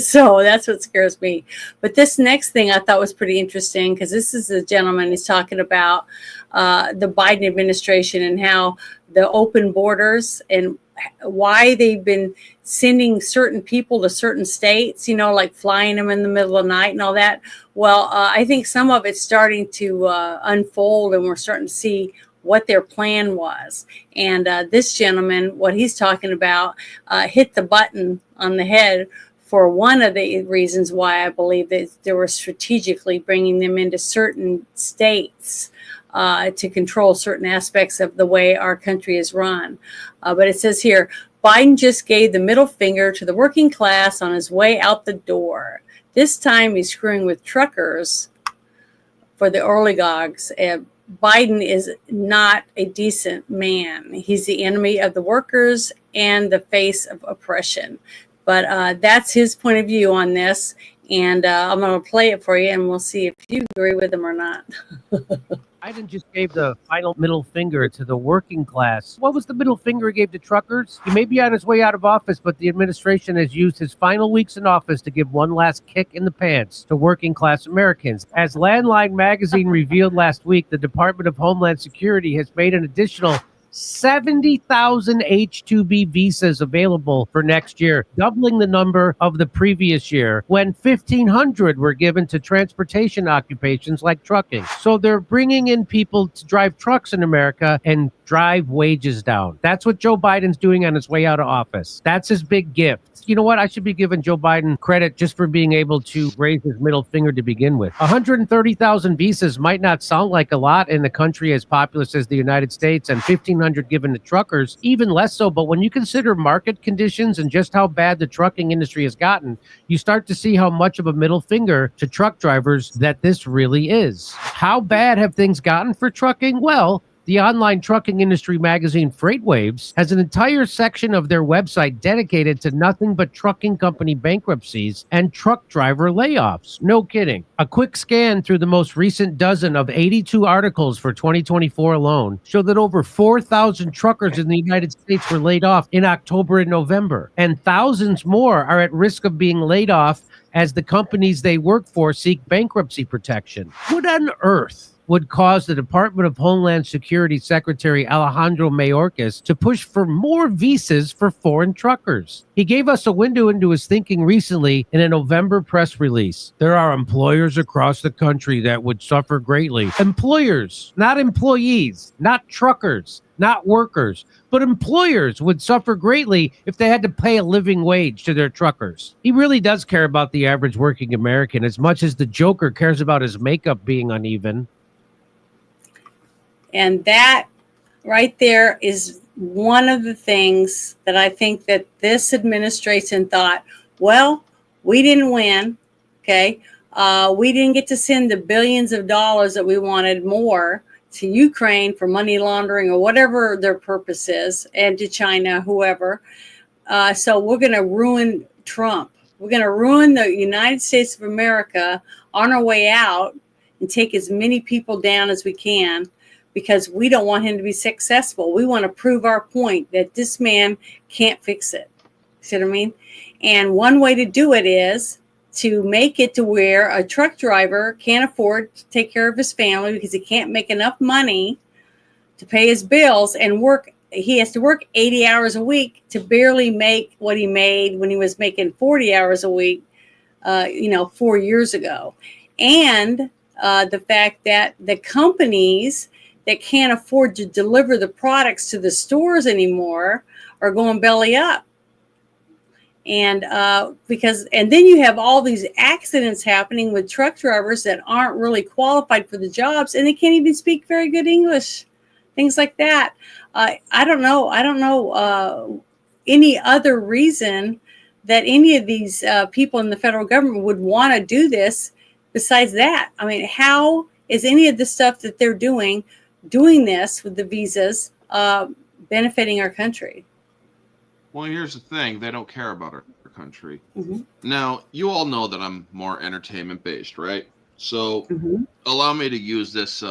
So that's what scares me. But this next thing I thought was pretty interesting, because this is a gentleman who's talking about the Biden administration and how the open borders and why they've been sending certain people to certain states, like flying them in the middle of the night and all that. Well, I think some of it's starting to unfold, and we're starting to see what their plan was. And this gentleman, what he's talking about, hit the button on the head for one of the reasons why I believe that they were strategically bringing them into certain states to control certain aspects of the way our country is run. But it says here, Biden just gave the middle finger to the working class on his way out the door. This time he's screwing with truckers for the oligarchs. Biden is not a decent man. He's the enemy of the workers and the face of oppression. But that's his point of view on this. And I'm going to play it for you, and we'll see if you agree with him or not. Biden just gave the final middle finger to the working class. What was the middle finger he gave to truckers? He may be on his way out of office, but the administration has used his final weeks in office to give one last kick in the pants to working class Americans. As Landline magazine revealed last week, the Department of Homeland Security has made an additional 70,000 H-2B visas available for next year, doubling the number of the previous year when 1,500 were given to transportation occupations like trucking. So they're bringing in people to drive trucks in America and drive wages down. That's what Joe Biden's doing on his way out of office. That's his big gift. You know what? I should be giving Joe Biden credit just for being able to raise his middle finger to begin with. 130,000 visas might not sound like a lot in a country as populous as the United States, and 1,500 given to truckers, even less so. But when you consider market conditions and just how bad the trucking industry has gotten, you start to see how much of a middle finger to truck drivers that this really is. How bad have things gotten for trucking? Well, the online trucking industry magazine FreightWaves has an entire section of their website dedicated to nothing but trucking company bankruptcies and truck driver layoffs. No kidding. A quick scan through the most recent dozen of 82 articles for 2024 alone show that over 4,000 truckers in the United States were laid off in October and November, and thousands more are at risk of being laid off as the companies they work for seek bankruptcy protection. What on earth would cause the Department of Homeland Security Secretary Alejandro Mayorkas to push for more visas for foreign truckers? He gave us a window into his thinking recently in a November press release. There are employers across the country that would suffer greatly. Employers, not employees, not truckers, not workers, but employers would suffer greatly if they had to pay a living wage to their truckers. He really does care about the average working American as much as the Joker cares about his makeup being uneven. And that right there is one of the things that I think that this administration thought, well, we didn't win. Okay. We didn't get to send the billions of dollars that we wanted more to Ukraine for money laundering or whatever their purpose is, and to China, whoever. So we're going to ruin Trump. We're going to ruin the United States of America on our way out and take as many people down as we can because we don't want him to be successful. We want to prove our point that this man can't fix it. See what I mean? And one way to do it is to make it to where a truck driver can't afford to take care of his family because he can't make enough money to pay his bills and work. He has to work 80 hours a week to barely make what he made when he was making 40 hours a week, 4 years ago. And the fact that the companies that can't afford to deliver the products to the stores anymore are going belly up. And then you have all these accidents happening with truck drivers that aren't really qualified for the jobs, and they can't even speak very good English, things like that. I don't know any other reason that any of these people in the federal government would want to do this besides that. I mean, how is any of the stuff that they're doing this with the visas benefiting our country? Well, here's the thing. They don't care about our country. Mm-hmm. Now, you all know that I'm more entertainment based, right? So allow me to use this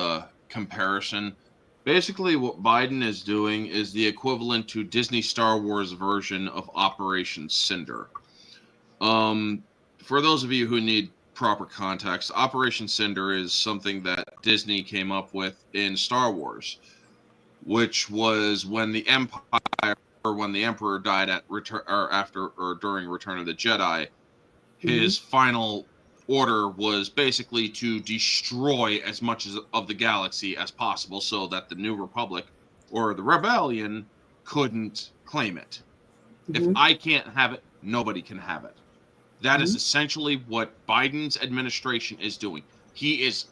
comparison. Basically, what Biden is doing is the equivalent to Disney Star Wars version of Operation Cinder. For those of you who need proper context, Operation Cinder is something that Disney came up with in Star Wars, which was when the Empire or when the Emperor died at return or after or during Return of the Jedi, his final order was basically to destroy as much of the galaxy as possible so that the New Republic or the Rebellion couldn't claim it. If I can't have it, nobody can have it. That is essentially what Biden's administration is doing. He is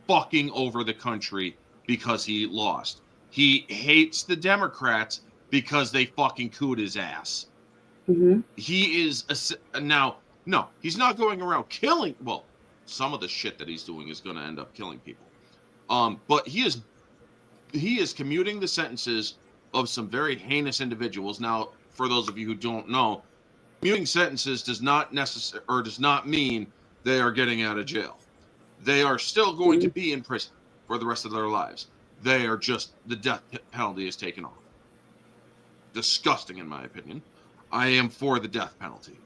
fucking over the country because he lost. He hates the Democrats because they fucking cooed his ass. He is now, no, he's not going around killing. Well, some of the shit that he's doing is going to end up killing people. But he is commuting the sentences of some very heinous individuals. Now, for those of you who don't know, commuting sentences does not mean they are getting out of jail. They are still going to be in prison for the rest of their lives. They are just, the death penalty is taken off. Disgusting, in my opinion. I am for the death penalty.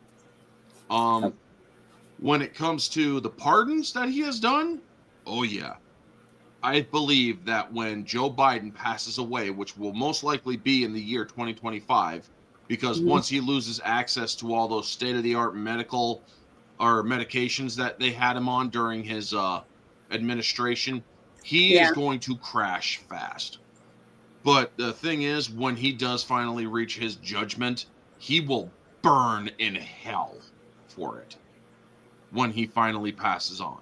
When it comes to the pardons that he has done, oh yeah. I believe that when Joe Biden passes away, which will most likely be in the year 2025, because once he loses access to all those state-of-the-art medical or medications that they had him on during his administration, he is going to crash fast. But the thing is, when he does finally reach his judgment, he will burn in hell for it when he finally passes on.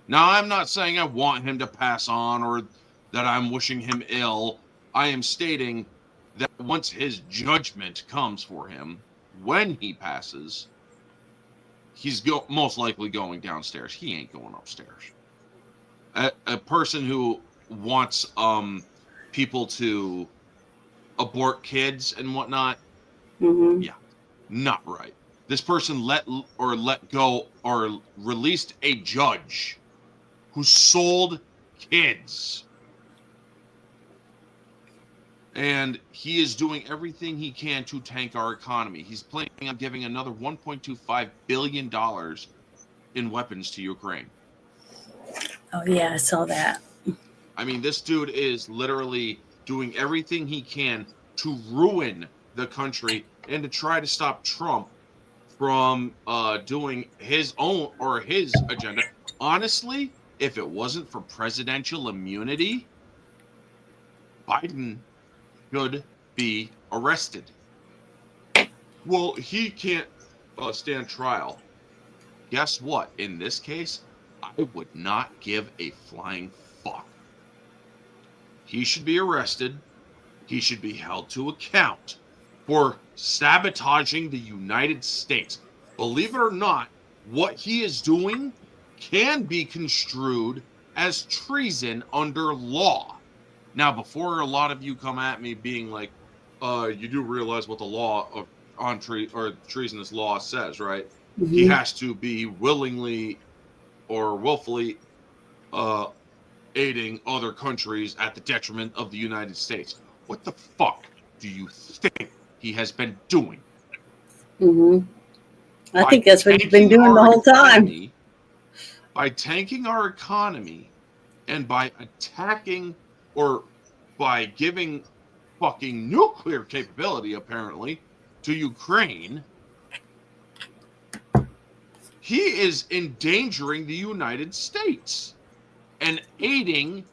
Now, I'm not saying I want him to pass on or that I'm wishing him ill. I am stating that once his judgment comes for him, when he passes, he's most likely going downstairs. He ain't going upstairs. A person who wants people to abort kids and whatnot, yeah, not right. This person let go or released a judge who sold kids. And he is doing everything he can to tank our economy. He's planning on giving another $1.25 billion in weapons to Ukraine. Oh, yeah, I saw that. I mean, this dude is literally doing everything he can to ruin the country and to try to stop Trump from doing his own or his agenda. Honestly, if it wasn't for presidential immunity, Biden should be arrested. Well, he can't stand trial. Guess what? In this case, I would not give a flying fuck. He should be arrested. He should be held to account for sabotaging the United States. Believe it or not, what he is doing can be construed as treason under law. Now, before a lot of you come at me being like, you do realize what the law of on treasonous law says, right? He Mhm. has to be willingly or willfully aiding other countries at the detriment of the United States. What the fuck do you think he has been doing? I By think that's what he's been tanking doing the our whole time. economy, by tanking our economy, and by attacking or by giving fucking nuclear capability, apparently, to Ukraine, he is endangering the United States and aiding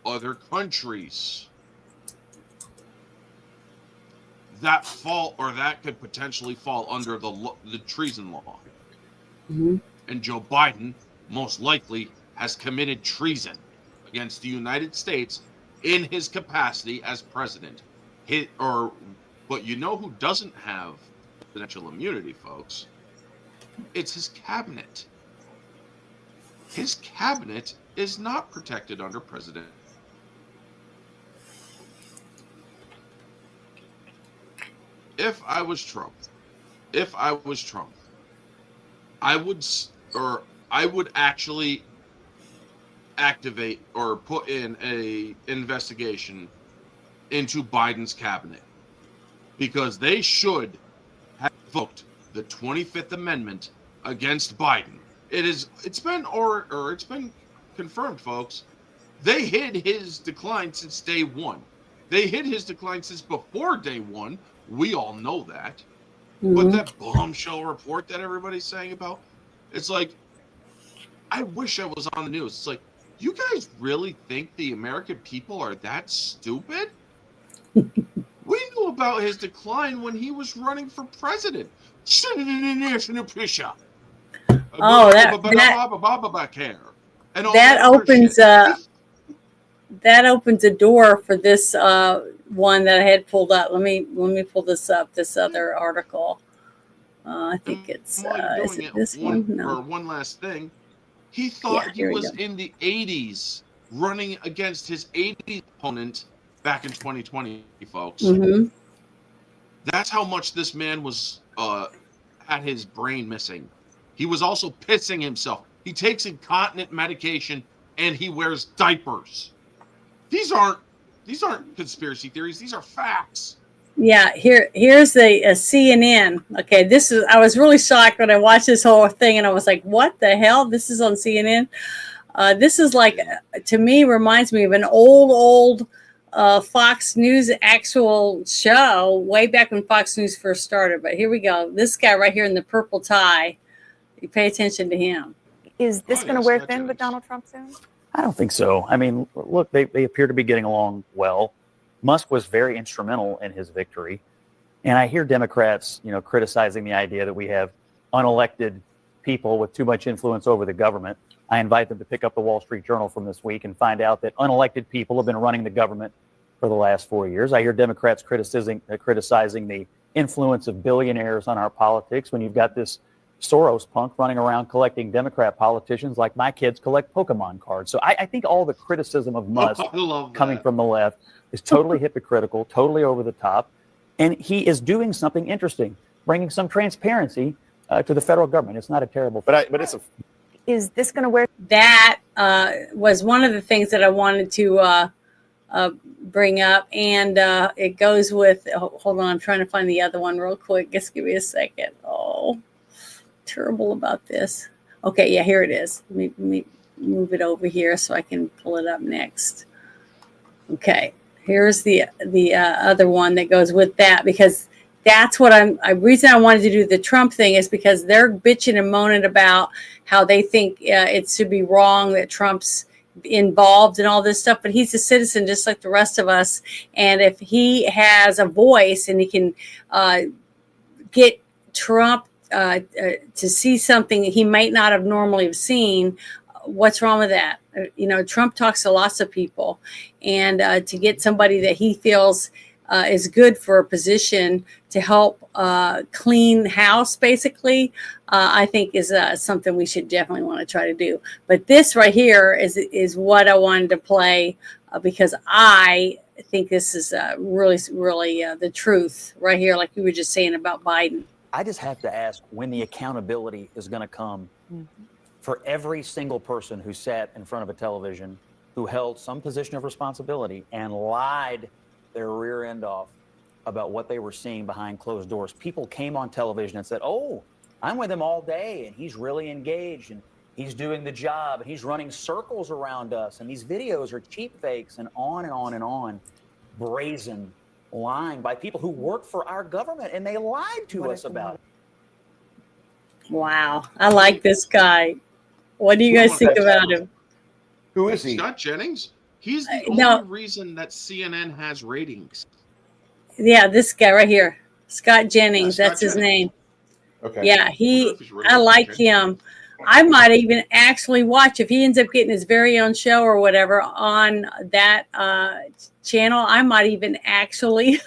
other countries that fall or that could potentially fall under the treason law. Mhm. And Joe Biden most likely has committed treason against the United States in his capacity as president. But you know who doesn't have presidential immunity, folks? It's his cabinet. His cabinet is not protected under president. If I was Trump, I would I would actually activate or put in a investigation into Biden's cabinet, because they should have invoked the 25th Amendment against Biden. It's been confirmed, folks. They hid his decline since day one. They hid his decline since before day one. We all know that. But Mhm. that bombshell report that everybody's saying about, it's like, I wish I was on the news. It's like, you guys really think the American people are that stupid? We knew about his decline when he was running for president. National pressure. Oh, And all that that other opens shit. that opens a door for this one that I had pulled up. Let me pull this up. This other article. I think it's While you're is doing it it, this one? No. one last thing. He Yeah, thought he here we was go. in the 80s running against his 80s opponent back in 2020, folks. Mm-hmm. That's how much this man was had his brain missing. He was also pissing himself. He takes incontinent medication and he wears diapers. These aren't conspiracy theories. These are facts. Yeah, here's the CNN. Okay, this is. I was really shocked when I watched this whole thing, and I was like, "What the hell? This is on CNN." This is like, to me, reminds me of an old Fox News actual show way back when Fox News first started. But here we go. This guy right here in the purple tie. You pay attention to him. Is this going to wear thin with Donald Trump soon? I don't think so. I mean, look, they appear to be getting along well. Musk was very instrumental in his victory. And I hear Democrats, criticizing the idea that we have unelected people with too much influence over the government. I invite them to pick up the Wall Street Journal from this week and find out that unelected people have been running the government for the last 4 years. I hear Democrats criticizing the influence of billionaires on our politics when you've got this Soros punk running around collecting Democrat politicians like my kids collect Pokemon cards. So I think all the criticism of Musk coming from the left is totally hypocritical, totally over the top. And he is doing something interesting, bringing some transparency to the federal government. It's not a terrible thing. But it's is this going to wear? That was one of the things that I wanted to bring up, and it goes with. Hold on, I'm trying to find the other one real quick. Just give me a second. Oh, terrible about this. Okay, yeah, here it is. Let me move it over here so I can pull it up next. Okay, here's the other one that goes with that, because that's what reason I wanted to do the Trump thing is because they're bitching and moaning about how they think it should be wrong that Trump's involved in all this stuff, but he's a citizen just like the rest of us. And if he has a voice and he can get Trump to see something he might not have normally have seen, what's wrong with that? Trump talks to lots of people, and to get somebody that he feels is good for a position to help clean house, basically, I think is something we should definitely want to try to do. But this right here is what I wanted to play because I think this is really, really the truth right here, like you were just saying about Biden. I just have to ask when the accountability is going to come for every single person who sat in front of a television, who held some position of responsibility and lied their rear end off about what they were seeing behind closed doors. People came on television and said, oh, I'm with him all day and he's really engaged and he's doing the job and he's running circles around us and these videos are cheap fakes, and on and on and on. Brazen lying by people who work for our government, and they lied to us about it. Wow. I like this guy. What do you guys think about him? Who is he? Scott Jennings? He's the no. only reason that CNN has ratings. Yeah, this guy right here. Scott Jennings. Scott That's his Jennings. name. Okay. Yeah, I like him. I might even actually watch if he ends up getting his very own show or whatever on that channel. I might even actually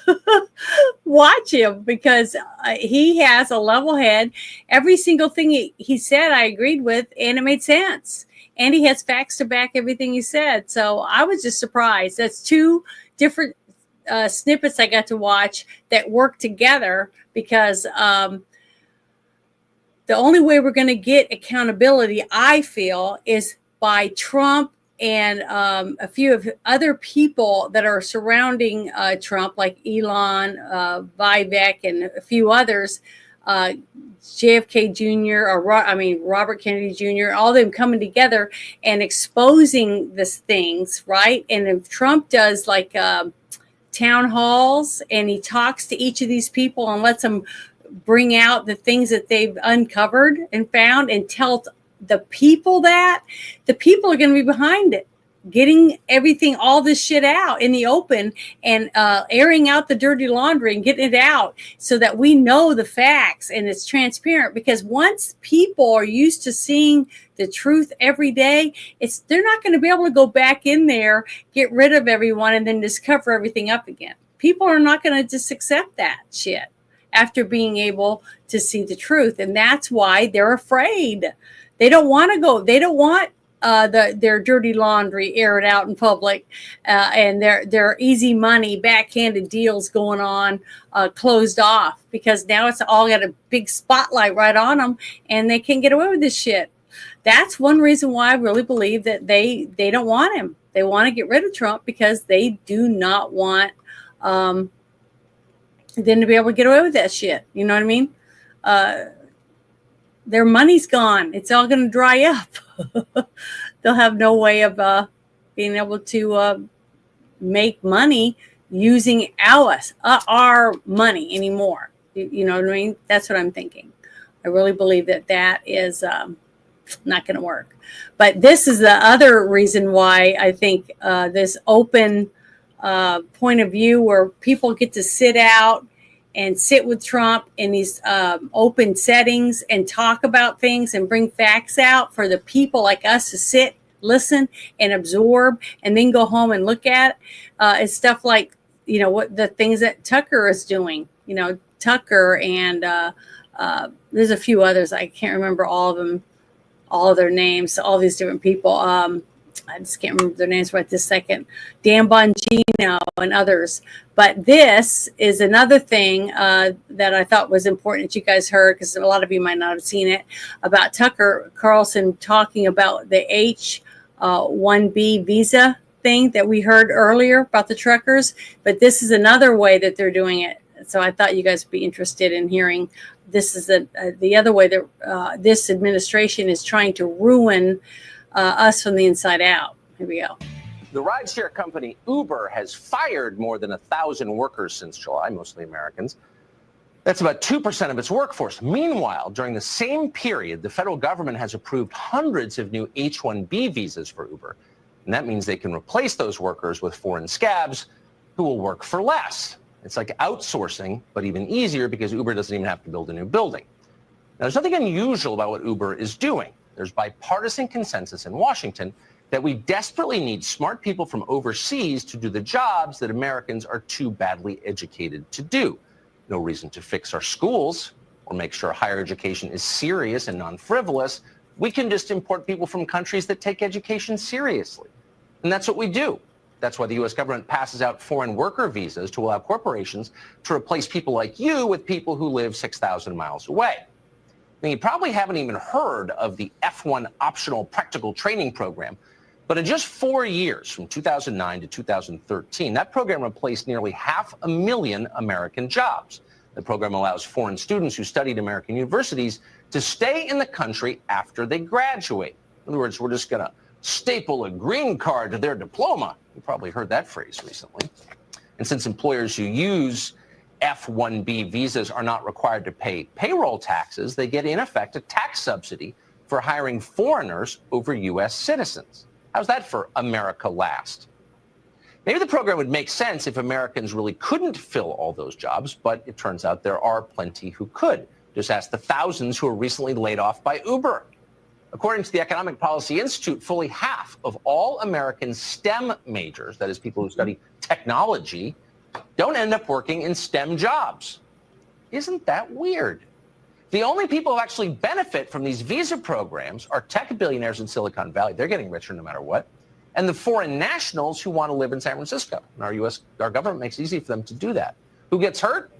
watch him because he has a level head. Every single thing he said, I agreed with, and it made sense. And he has facts to back everything he said. So I was just surprised. That's two different snippets I got to watch that work together because the only way we're going to get accountability, I feel, is by Trump and a few of other people that are surrounding Trump, like Elon, Vivek, and a few others, JFK Jr., Robert Kennedy Jr., all of them coming together and exposing these things, right? And if Trump does like town halls and he talks to each of these people and lets them bring out the things that they've uncovered and found and tell the people that the people are going to be behind it, getting everything, all this shit out in the open and airing out the dirty laundry and getting it out so that we know the facts and it's transparent. Because once people are used to seeing the truth every day, they're not going to be able to go back in there, get rid of everyone, and then just cover everything up again. People are not going to just accept that shit after being able to see the truth. And that's why they're afraid. They don't want to go. They don't want their dirty laundry aired out in public and their easy money, backhanded deals going on, closed off, because now it's all got a big spotlight right on them and they can't get away with this shit. That's one reason why I really believe that they don't want him. They want to get rid of Trump because they do not want them to be able to get away with that shit. You know what I mean? Their money's gone. It's all going to dry up. They'll have no way of being able to make money using our money anymore. You know what I mean? That's what I'm thinking. I really believe that is not going to work. But this is the other reason why I think this open point of view where people get to sit out and sit with Trump in these open settings and talk about things and bring facts out for the people like us to sit, listen, and absorb, and then go home and look at is stuff like, what the things that Tucker is doing. Tucker and there's a few others. I can't remember all of them, all of their names, all these different people. I just can't remember their names right this second. Dan Bongino and others. But this is another thing that I thought was important that you guys heard, because a lot of you might not have seen it, about Tucker Carlson talking about the H-1B visa thing that we heard earlier about the truckers. But this is another way that they're doing it. So I thought you guys would be interested in hearing. This is the other way that this administration is trying to ruin us from the inside out. Here we go. The rideshare company Uber has fired more than 1,000 workers since July, mostly Americans. That's about 2% of its workforce. Meanwhile, during the same period, the federal government has approved hundreds of new H-1B visas for Uber. And that means they can replace those workers with foreign scabs who will work for less. It's like outsourcing, but even easier because Uber doesn't even have to build a new building. Now, there's nothing unusual about what Uber is doing. There's bipartisan consensus in Washington that we desperately need smart people from overseas to do the jobs that Americans are too badly educated to do. No reason to fix our schools or make sure higher education is serious and non-frivolous. We can just import people from countries that take education seriously. And that's what we do. That's why the U.S. government passes out foreign worker visas to allow corporations to replace people like you with people who live 6,000 miles away. Now, you probably haven't even heard of the F1 optional practical training program, but in just 4 years, from 2009 to 2013, that program replaced nearly 500,000 American jobs. The program allows foreign students who studied American universities to stay in the country after they graduate. In other words, we're just going to staple a green card to their diploma. You probably heard that phrase recently. And since employers who use F-1B visas are not required to pay payroll taxes, they get, in effect, a tax subsidy for hiring foreigners over U.S. citizens. How's that for America Last? Maybe the program would make sense if Americans really couldn't fill all those jobs, but it turns out there are plenty who could. Just ask the thousands who were recently laid off by Uber. According to the Economic Policy Institute, fully half of all American STEM majors, that is people who study technology, don't end up working in STEM jobs. Isn't that weird? The only people who actually benefit from these visa programs are tech billionaires in Silicon Valley. They're getting richer no matter what. And the foreign nationals who want to live in San Francisco. And our government makes it easy for them to do that. Who gets hurt?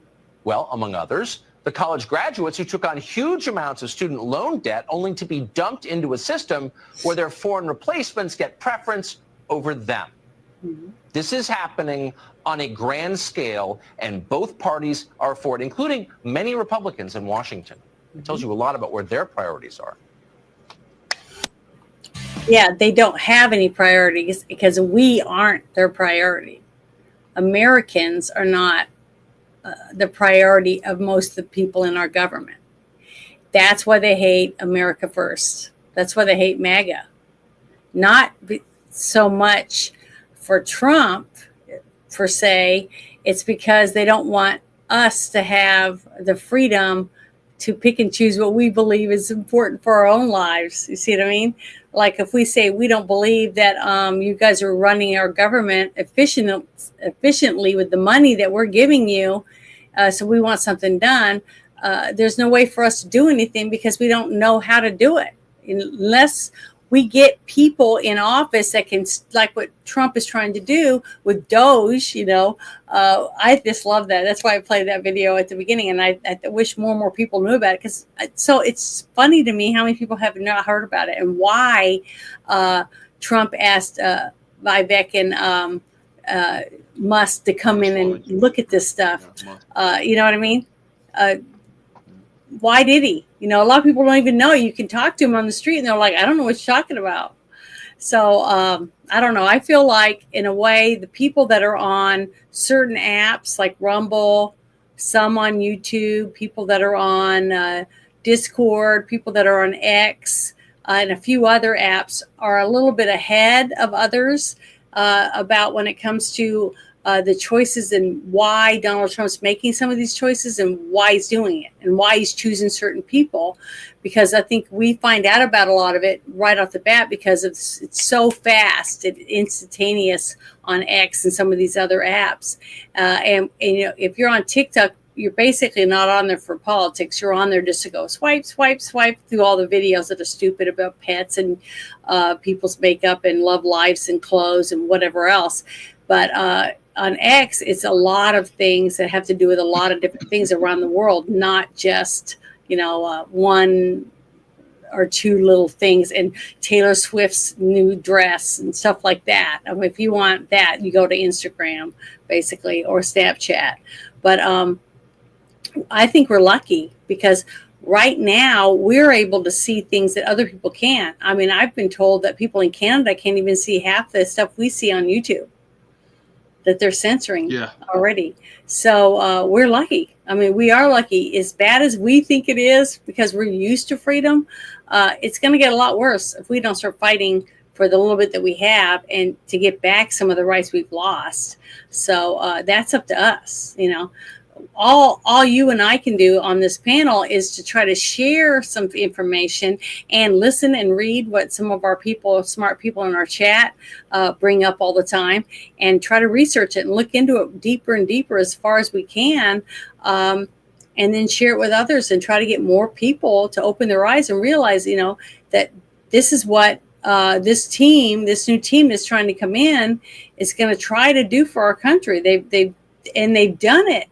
Well, among others, the college graduates who took on huge amounts of student loan debt only to be dumped into a system where their foreign replacements get preference over them. Mm-hmm. This is happening on a grand scale, and both parties are for it, including many Republicans in Washington. It tells you a lot about where their priorities are. Yeah, they don't have any priorities because we aren't their priority. Americans are not the priority of most of the people in our government. That's why they hate America First. That's why they hate MAGA. Not so much for Trump, per se, it's because they don't want us to have the freedom to pick and choose what we believe is important for our own lives. You see what I mean? Like if we say we don't believe that you guys are running our government efficiently with the money that we're giving you, so we want something done, there's no way for us to do anything because we don't know how to do it. Unless we get people in office that can, like what Trump is trying to do with Doge, I just love that. That's why I played that video at the beginning, and I wish more and more people knew about it, because so it's funny to me how many people have not heard about it and why Trump asked Vivek and Musk to come in and look at this stuff. You know what I mean? Why did he? A lot of people don't even know. You can talk to him on the street and they're like, I don't know what you're talking about. So I don't know. I feel like, in a way, the people that are on certain apps like Rumble, some on YouTube, people that are on Discord, people that are on X, and a few other apps are a little bit ahead of others about when it comes to the choices and why Donald Trump's making some of these choices and why he's doing it and why he's choosing certain people. Because I think we find out about a lot of it right off the bat because it's so fast and instantaneous on X and some of these other apps. And if you're on TikTok, you're basically not on there for politics. You're on there just to go swipe, swipe, swipe through all the videos that are stupid about pets and people's makeup and love lives and clothes and whatever else. But on X, it's a lot of things that have to do with a lot of different things around the world, not just, one or two little things, and Taylor Swift's new dress and stuff like that. I mean, if you want that, you go to Instagram, basically, or Snapchat. But I think we're lucky because right now we're able to see things that other people can't. I mean, I've been told that people in Canada can't even see half the stuff we see on YouTube, that they're censoring already. So we're lucky. I mean, we are lucky. As bad as we think it is, because we're used to freedom, it's going to get a lot worse if we don't start fighting for the little bit that we have and to get back some of the rights we've lost. So that's up to us. All you and I can do on this panel is to try to share some information and listen and read what some of our people, smart people in our chat, bring up all the time, and try to research it and look into it deeper and deeper as far as we can, and then share it with others and try to get more people to open their eyes and realize, that this is what this new team that's trying to come in is going to try to do for our country. They've done it.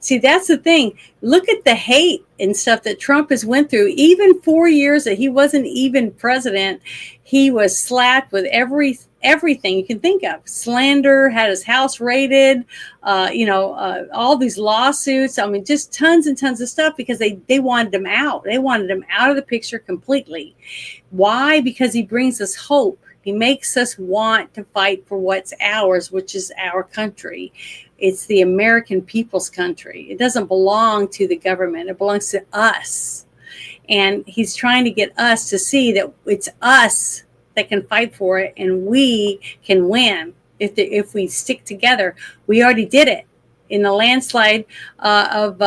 See, that's the thing. Look at the hate and stuff that Trump has went through. Even 4 years that he wasn't even president, he was slapped with everything you can think of. Slander, had his house raided, all these lawsuits. I mean, just tons and tons of stuff because they wanted him out. They wanted him out of the picture completely. Why? Because he brings us hope. He makes us want to fight for what's ours, which is our country. It's the American people's country. It doesn't belong to the government. It belongs to us. And he's trying to get us to see that it's us that can fight for it, and we can win if we stick together. We already did it in the landslide of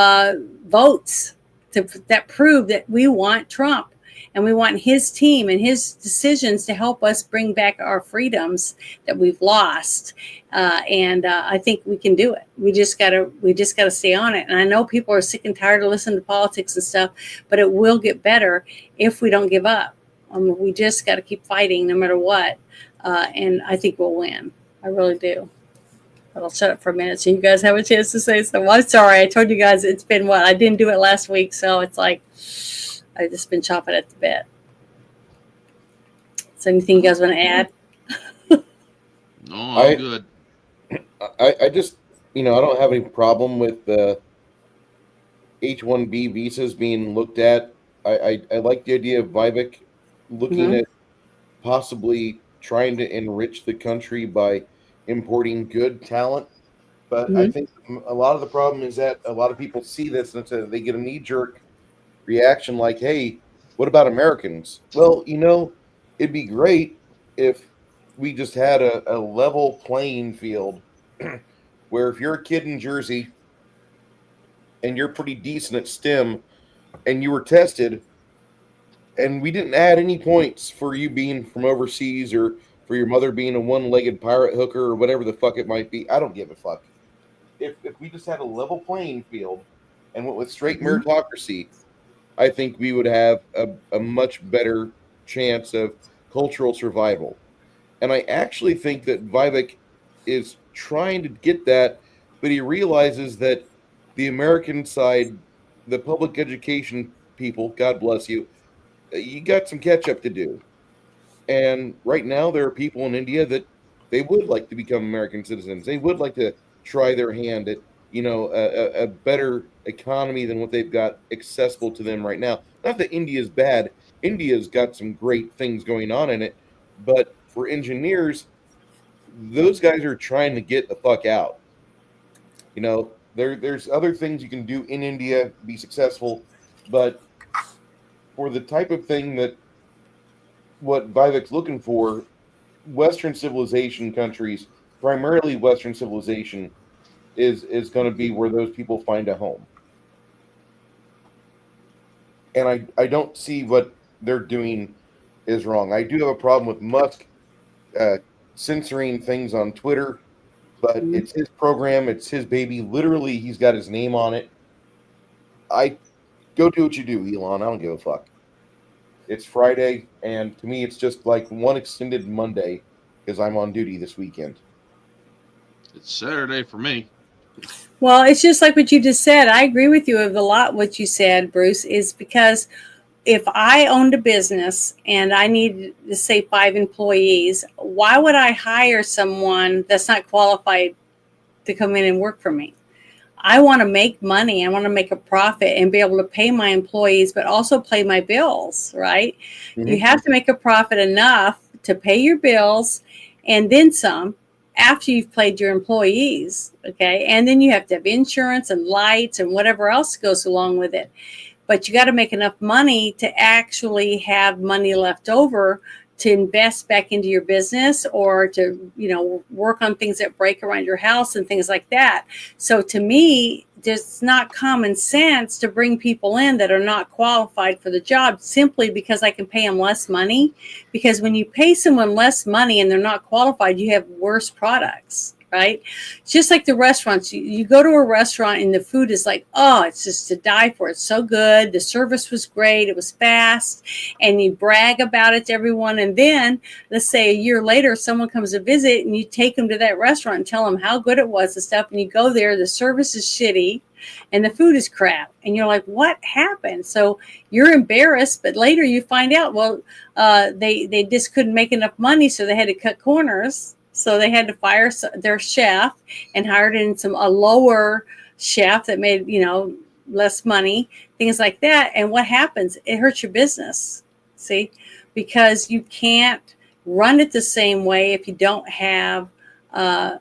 votes that prove that we want Trump. And we want his team and his decisions to help us bring back our freedoms that we've lost. And I think we can do it. We just gotta stay on it. And I know people are sick and tired of listening to politics and stuff, but it will get better if we don't give up. We just got to keep fighting no matter what. And I think we'll win. I really do. But I'll shut up for a minute so you guys have a chance to say something. I'm sorry. I told you guys it's been what? I didn't do it last week, so it's like I've just been chopping at the bit. So anything you guys want to add? No, I'm good. I just, I don't have any problem with the H-1B visas being looked at. I like the idea of Vivek looking at possibly trying to enrich the country by importing good talent. But I think a lot of the problem is that a lot of people see this and they get a knee-jerk reaction like, hey, what about Americans? Well, it'd be great if we just had a level playing field where if you're a kid in Jersey and you're pretty decent at STEM and you were tested and we didn't add any points for you being from overseas or for your mother being a one-legged pirate hooker or whatever the fuck it might be, I don't give a fuck. If we just had a level playing field and went with straight meritocracy, I think we would have a much better chance of cultural survival. And I actually think that Vivek is trying to get that, but he realizes that the American side, the public education people, God bless you, you got some catch up to do. And right now there are people in India that they would like to become American citizens. They would like to try their hand at a better economy than what they've got accessible to them right now. Not that India is bad. India's got some great things going on in it, but for engineers, those guys are trying to get the fuck out. There's other things you can do in India, be successful, but for the type of thing that what Vivek's looking for, Western civilization countries, primarily Western civilization, is going to be where those people find a home. And I don't see what they're doing is wrong. I do have a problem with Musk censoring things on Twitter, but it's his program, it's his baby. Literally, he's got his name on it. I go do what you do, Elon. I don't give a fuck. It's Friday, and to me, it's just like one extended Monday because I'm on duty this weekend. It's Saturday for me. Well, it's just like what you just said. I agree with you of a lot what you said, Bruce, is because if I owned a business and I needed to say 5 employees, why would I hire someone that's not qualified to come in and work for me? I want to make money. I want to make a profit and be able to pay my employees, but also pay my bills, right? You have to make a profit enough to pay your bills and then some after you've paid your employees, okay? And then you have to have insurance and lights and whatever else goes along with it. But you got to make enough money to actually have money left over to invest back into your business or to, work on things that break around your house and things like that. So to me, it's not common sense to bring people in that are not qualified for the job simply because I can pay them less money. Because when you pay someone less money and they're not qualified, you have worse products. right? Just like the restaurants, you go to a restaurant and the food is like, oh, it's just to die for. It's so good. The service was great. It was fast. And you brag about it to everyone. And then let's say a year later, someone comes to visit and you take them to that restaurant and tell them how good it was and stuff. And you go there, the service is shitty and the food is crap. And you're like, what happened? So you're embarrassed, but later you find out, well, they just couldn't make enough money. So they had to cut corners. So they had to fire their chef and hired in a lower chef that made, less money, things like that. And what happens? It hurts your business, see, because you can't run it the same way if you don't have the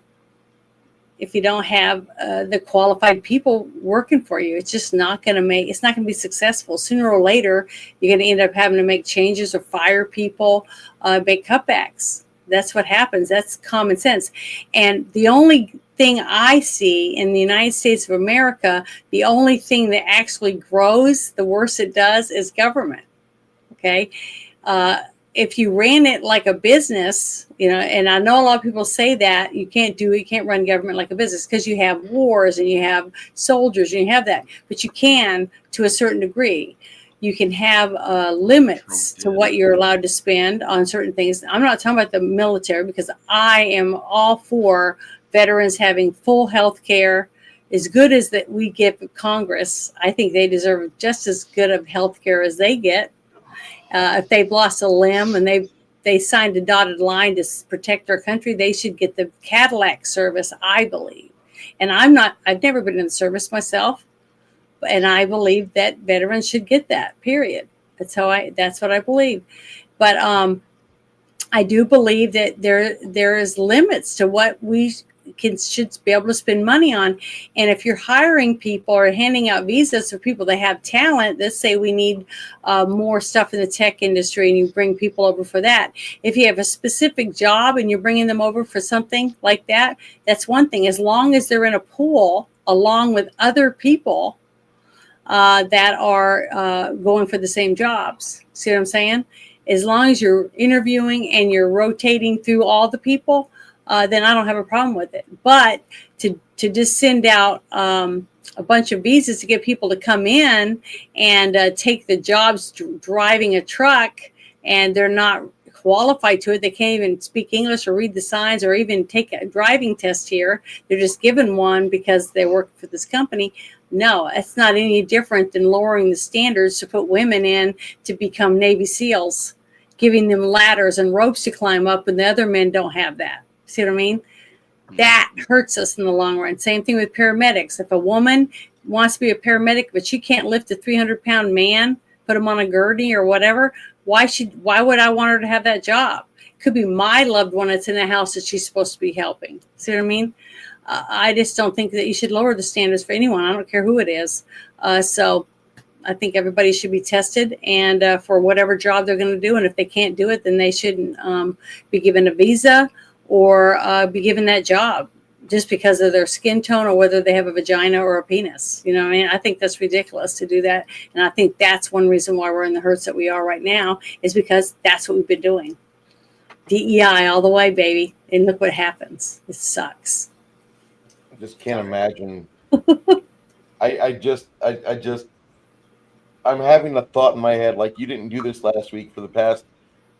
qualified people working for you. It's just not going to it's not going to be successful. Sooner or later, you're going to end up having to make changes or fire people, make cutbacks. That's what happens. That's common sense. And the only thing I see in the United States of America, the only thing that actually grows, the worse it does, is government. Okay. If you ran it like a business, and I know a lot of people say that you can't run government like a business because you have wars and you have soldiers and you have that, but you can to a certain degree. You can have limits to what you're allowed to spend on certain things. I'm not talking about the military because I am all for veterans having full health care, as good as that we give Congress. I think they deserve just as good of health care as they get. If they've lost a limb and they signed a dotted line to protect our country, they should get the Cadillac service, I believe. And I've never been in the service myself, and I believe that veterans should get that, period. That's what I believe. But I do believe that there is limits to what we should be able to spend money on. And if you're hiring people or handing out visas for people that have talent, let's say we need more stuff in the tech industry and you bring people over for that. If you have a specific job and you're bringing them over for something like that, that's one thing. As long as they're in a pool along with other people that are going for the same jobs. See what I'm saying? As long as you're interviewing and you're rotating through all the people, then I don't have a problem with it. But to just send out a bunch of visas to get people to come in and take the jobs driving a truck, and they're not qualified to it. They can't even speak English or read the signs or even take a driving test here. They're just given one because they work for this company. No, it's not any different than lowering the standards to put women in to become Navy SEALs, giving them ladders and ropes to climb up, and the other men don't have that. See what I mean? That hurts us in the long run. Same thing with paramedics. If a woman wants to be a paramedic, but she can't lift a 300-pound man, put him on a gurney or whatever, why would I want her to have that job? It could be my loved one that's in the house that she's supposed to be helping. See what I mean? I just don't think that you should lower the standards for anyone. I don't care who it is. So I think everybody should be tested and for whatever job they're going to do. And if they can't do it, then they shouldn't be given a visa or be given that job just because of their skin tone or whether they have a vagina or a penis. You know what I mean? I think that's ridiculous to do that. And I think that's one reason why we're in the hurts that we are right now, is because that's what we've been doing. DEI all the way, baby. And look what happens. It sucks. I just can't imagine. I'm having a thought in my head, like, you didn't do this last week. For the past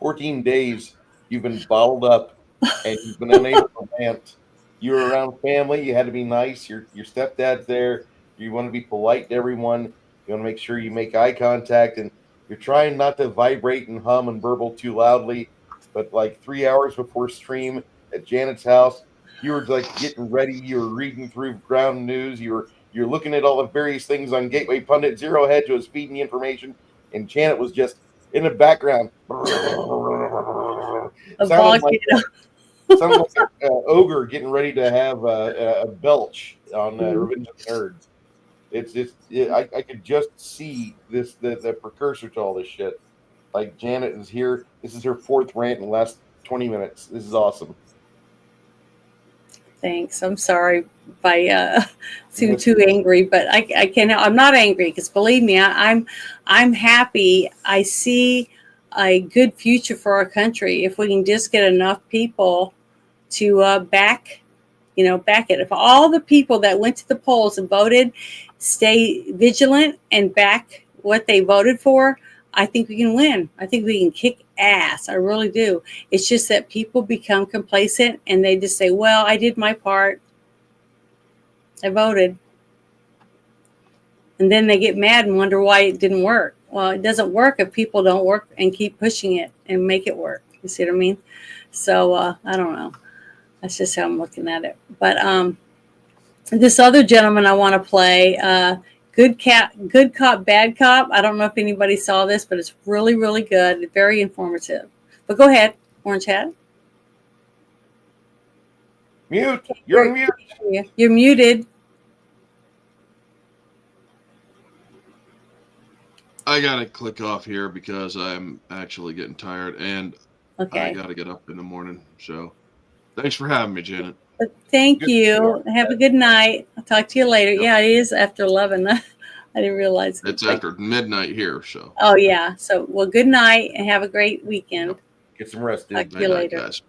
14 days, you've been bottled up and you've been unable to rant. You were around family. You had to be nice. Your stepdad's there. You want to be polite to everyone. You want to make sure you make eye contact, and you're trying not to vibrate and hum and burble too loudly. But like 3 hours before stream at Janet's house, you were like getting ready. You were reading through ground news. You're looking at all the various things on Gateway Pundit. Zero Hedge was feeding you information, and Janet was just in the background. Sounded like an ogre getting ready to have a belch on Revenge of the Nerds. I could just see the precursor to all this shit. Like, Janet is here. This is her fourth rant in the last 20 minutes. This is awesome. Thanks. I'm sorry if I seem too angry, but I can't. I'm not angry because, believe me, I'm happy. I see a good future for our country if we can just get enough people to back back it. If all the people that went to the polls and voted stay vigilant and back what they voted for, I think we can win. I think we can kick ass. I really do. It's just that people become complacent and they just say, well, I did my part. I voted. And then they get mad and wonder why it didn't work. Well, it doesn't work if people don't work and keep pushing it and make it work. You see what I mean? So I don't know. That's just how I'm looking at it. But this other gentleman I want to play, Good Cop, Bad Cop. I don't know if anybody saw this, but it's really, really good. Very informative. But go ahead, Orange Hat. Mute. You're on mute. You're muted. I gotta click off here because I'm actually getting tired and I gotta get up in the morning. So thanks for having me, Janet. Thank you. Have a good night. I'll talk to you later. Yeah, it is after 11. I didn't realize. It's after midnight here, so. Oh, yeah. So, well, good night and have a great weekend. Get some rest, dude. Talk to you later. Guys.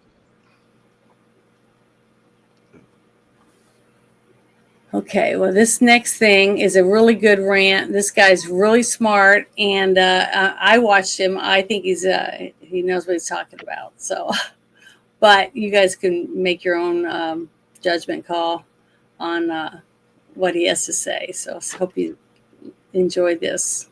Okay, well, this next thing is a really good rant. This guy's really smart, and I watched him. I think he knows what he's talking about. So, but you guys can make your own judgment call on what he has to say. So, I hope you enjoy this.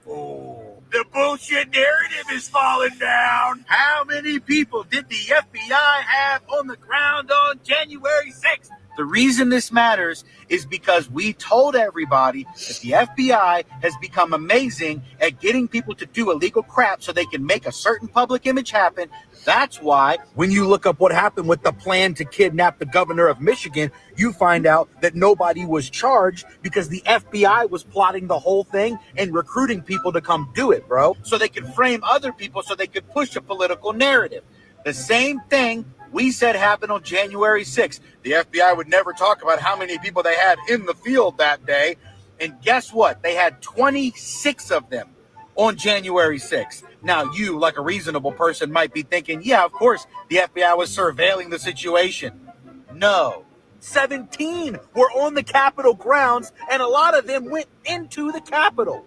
The bullshit narrative is falling down. How many people did the FBI have on the ground on January 6th? The reason this matters is because we told everybody that the FBI has become amazing at getting people to do illegal crap so they can make a certain public image happen. That's why when you look up what happened with the plan to kidnap the governor of Michigan, you find out that nobody was charged because the FBI was plotting the whole thing and recruiting people to come do it, bro, so they could frame other people so they could push a political narrative. The same thing we said happened on January 6th. The FBI would never talk about how many people they had in the field that day. And guess what? They had 26 of them on January 6th. Now, you, like a reasonable person, might be thinking, yeah, of course, the FBI was surveilling the situation. No. 17 were on the Capitol grounds, and a lot of them went into the Capitol.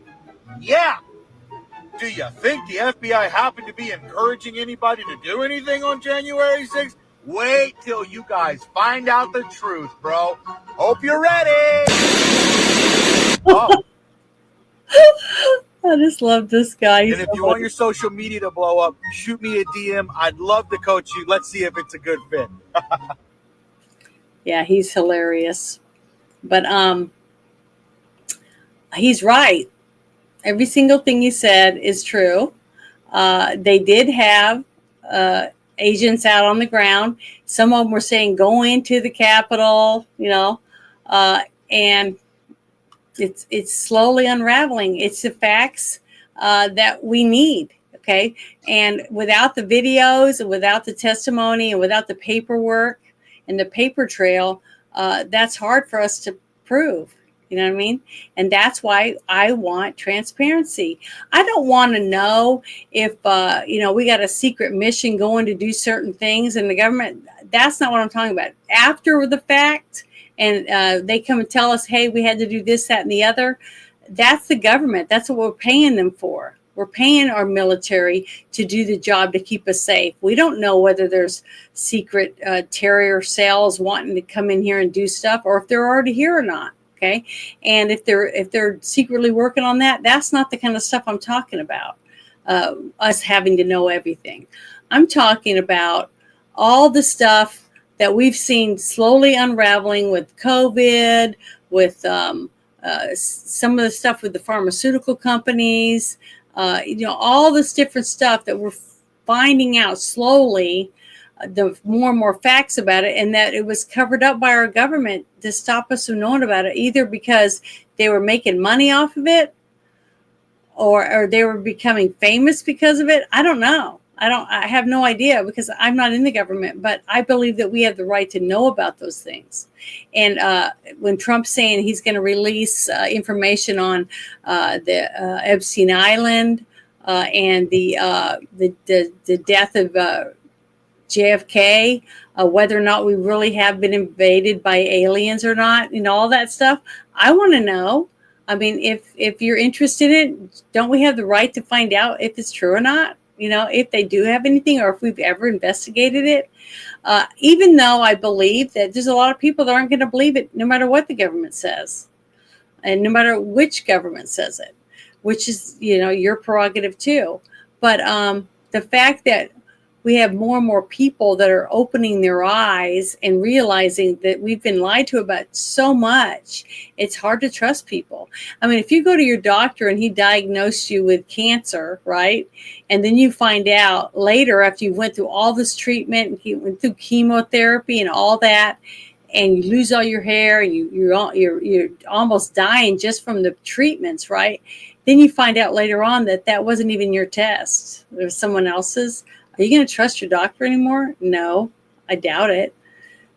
Yeah. Do you think the FBI happened to be encouraging anybody to do anything on January 6th? Wait till you guys find out the truth, bro. Hope you're ready. Oh. I just love this guy. And if you want your social media to blow up, shoot me a DM. I'd love to coach you. Let's see if it's a good fit. Yeah, he's hilarious. But he's right. Every single thing he said is true. They did have agents out on the ground. Some of them were saying go into the Capitol, and it's slowly unraveling. It's the facts that we need. Okay. And without the videos and without the testimony and without the paperwork and the paper trail, that's hard for us to prove. You know what I mean? And that's why I want transparency. I don't want to know if, we got a secret mission going to do certain things in the government. That's not what I'm talking about. After the fact, and they come and tell us, hey, we had to do this, that, and the other. That's the government. That's what we're paying them for. We're paying our military to do the job to keep us safe. We don't know whether there's secret terror cells wanting to come in here and do stuff, or if they're already here or not. Okay. And if they're secretly working on that, that's not the kind of stuff I'm talking about. Us having to know everything. I'm talking about all the stuff that we've seen slowly unraveling with COVID, with some of the stuff with the pharmaceutical companies, all this different stuff that we're finding out slowly, the more and more facts about it, and that it was covered up by our government to stop us from knowing about it, either because they were making money off of it or they were becoming famous because of it. I don't know. I have no idea because I'm not in the government, but I believe that we have the right to know about those things. And when Trump's saying he's going to release information on the Epstein Island and the death of JFK, whether or not we really have been invaded by aliens or not, all that stuff. I want to know. I mean, if you're interested in it, don't we have the right to find out if it's true or not? If they do have anything, or if we've ever investigated it. Even though I believe that there's a lot of people that aren't going to believe it, no matter what the government says, and no matter which government says it, which is your prerogative too. But the fact that we have more and more people that are opening their eyes and realizing that we've been lied to about so much, it's hard to trust people. I mean, if you go to your doctor and he diagnosed you with cancer, right? And then you find out later, after you went through all this treatment and you went through chemotherapy and all that, and you lose all your hair and you're almost dying just from the treatments, right? Then you find out later on that wasn't even your test. It was someone else's. Are you going to trust your doctor anymore? No, I doubt it.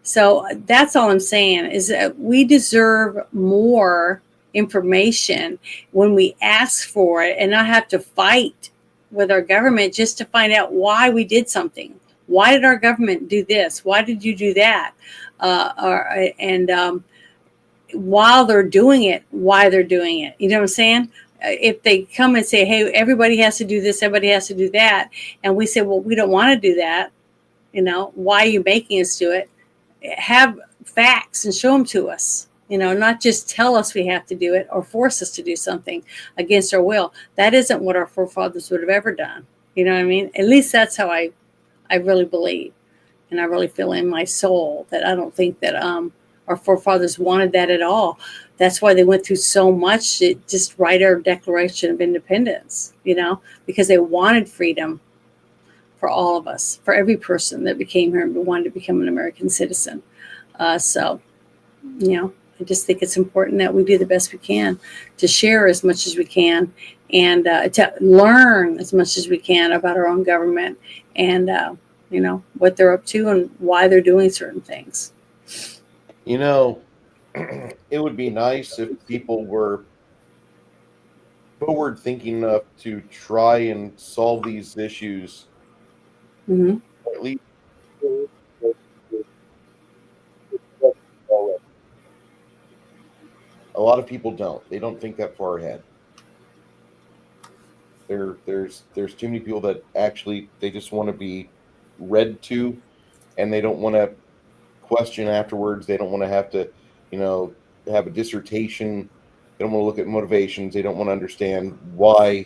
So that's all I'm saying, is that we deserve more information when we ask for it, and not have to fight with our government just to find out why we did something. Why did our government do this? Why did you do that? While they're doing it, why they're doing it. You know what I'm saying? If they come and say, hey, everybody has to do this, everybody has to do that, and we say, well, we don't want to do that, why are you making us do it? Have facts and show them to us, not just tell us we have to do it or force us to do something against our will. That isn't what our forefathers would have ever done. You know what I mean? At least that's how I really believe. And I really feel in my soul that I don't think that our forefathers wanted that at all. That's why they went through so much to just write our Declaration of Independence, because they wanted freedom for all of us, for every person that became here and wanted to become an American citizen. So, I just think it's important that we do the best we can to share as much as we can, and to learn as much as we can about our own government and, what they're up to and why they're doing certain things. It would be nice if people were forward thinking enough to try and solve these issues. Mm-hmm. At least a lot of people don't. They don't think that far ahead. There's too many people that actually they just want to be read to, and they don't want to question afterwards. They don't want to have to, have a dissertation. They don't want to look at motivations. They don't want to understand why.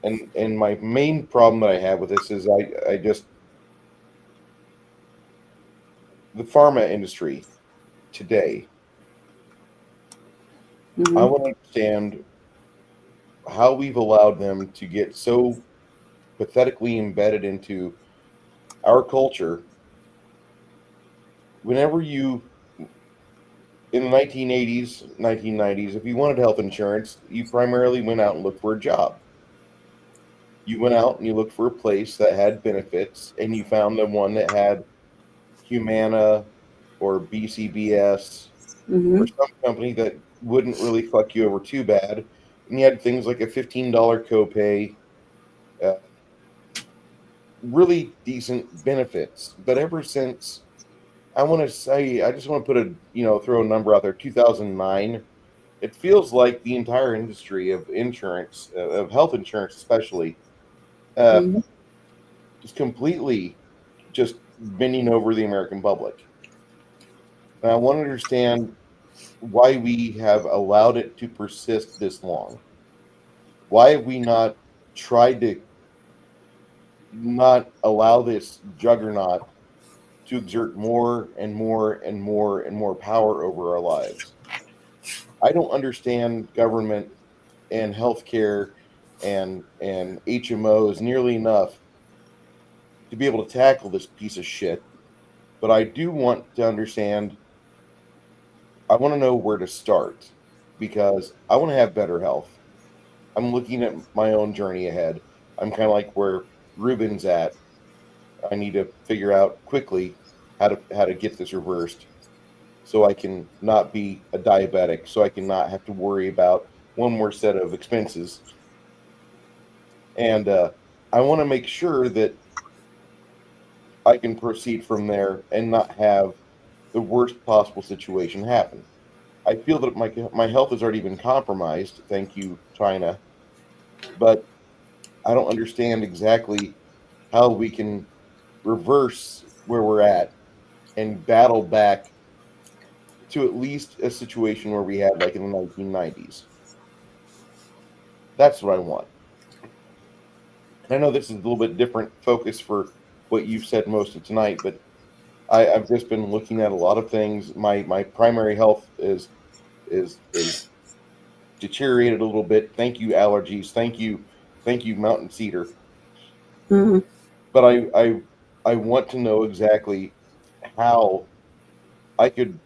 And my main problem that I have with this is I just the pharma industry today. Mm-hmm. I want to understand how we've allowed them to get so pathetically embedded into our culture. Whenever you, in the 1980s, 1990s, if you wanted health insurance, you primarily went out and looked for a job. You went out and you looked for a place that had benefits, and you found the one that had Humana or BCBS Mm-hmm. or some company that wouldn't really fuck you over too bad. And you had things like a $15 copay, really decent benefits. But ever since, I want to say, I just want to put throw a number out there, 2009, it feels like the entire industry of insurance, of health insurance especially, Mm-hmm. is completely just bending over the American public. And I want to understand why we have allowed it to persist this long. Why have we not tried to not allow this juggernaut to exert more and more and more and more power over our lives? I don't understand government and healthcare and HMOs nearly enough to be able to tackle this piece of shit. But I do want to understand. I want to know where to start because I want to have better health. I'm looking at my own journey ahead. I'm kind of like where Ruben's at. I need to figure out quickly how to get this reversed so I can not be a diabetic, so I can not have to worry about one more set of expenses. And I want to make sure that I can proceed from there and not have the worst possible situation happen. I feel that my health has already been compromised. Thank you, China. But I don't understand exactly how we can reverse where we're at and battle back to at least a situation where we had like in the 1990s. That's what I want. And I know this is a little bit different focus for what you've said most of tonight, but I've just been looking at a lot of things. My primary health is deteriorated a little bit. Thank you, allergies. Thank you, mountain cedar. Mhm. But I want to know exactly how I could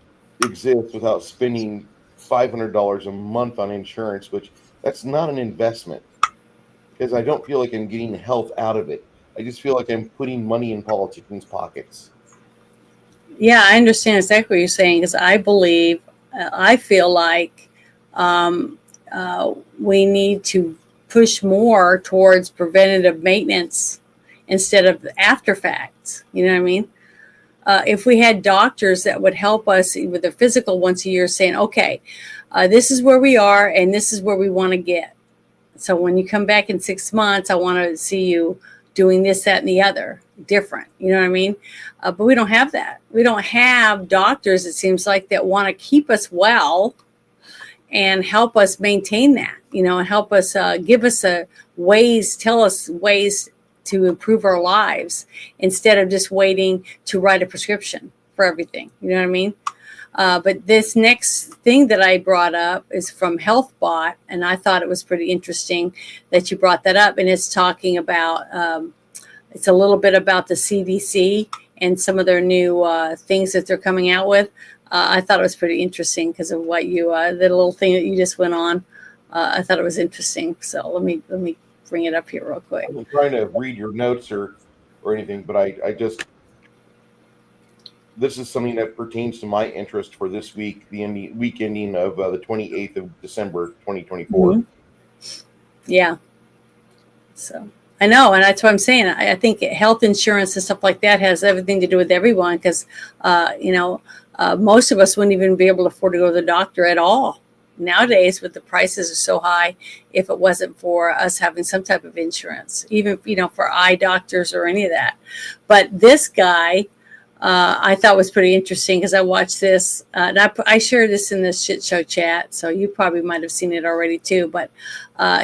exist without spending $500 a month on insurance, which that's not an investment because I don't feel like I'm getting health out of it. I just feel like I'm putting money in politicians' pockets. Yeah, I understand exactly what you're saying because I believe, I feel like um, we need to push more towards preventative maintenance instead of after facts. You know what I mean? If we had doctors that would help us with their physical once a year saying, okay, this is where we are and this is where we want to get. So when you come back in 6 months, I want to see you doing this, that, and the other different. You know what I mean? But we don't have that. We don't have doctors, it seems like, that want to keep us well and help us maintain that, and help us give us tell us ways to improve our lives instead of just waiting to write a prescription for everything. You know what I mean? But this next thing that I brought up is from HealthBot, and I thought it was pretty interesting that you brought that up. And it's talking about, it's a little bit about the CDC and some of their new things that they're coming out with. I thought it was pretty interesting because of what the little thing that you just went on. I thought it was interesting. So let me bring it up here real quick. I'm trying to read your notes or anything, but I just this is something that pertains to my interest for this week, the week ending of the 28th of December, 2024. Mhm. Yeah. So I know, and that's what I'm saying. I think health insurance and stuff like that has everything to do with everyone because, most of us wouldn't even be able to afford to go to the doctor at all nowadays with the prices are so high if it wasn't for us having some type of insurance, even, for eye doctors or any of that. But this guy, I thought was pretty interesting because I watched this, and I shared this in the shit show chat, so you probably might have seen it already too. But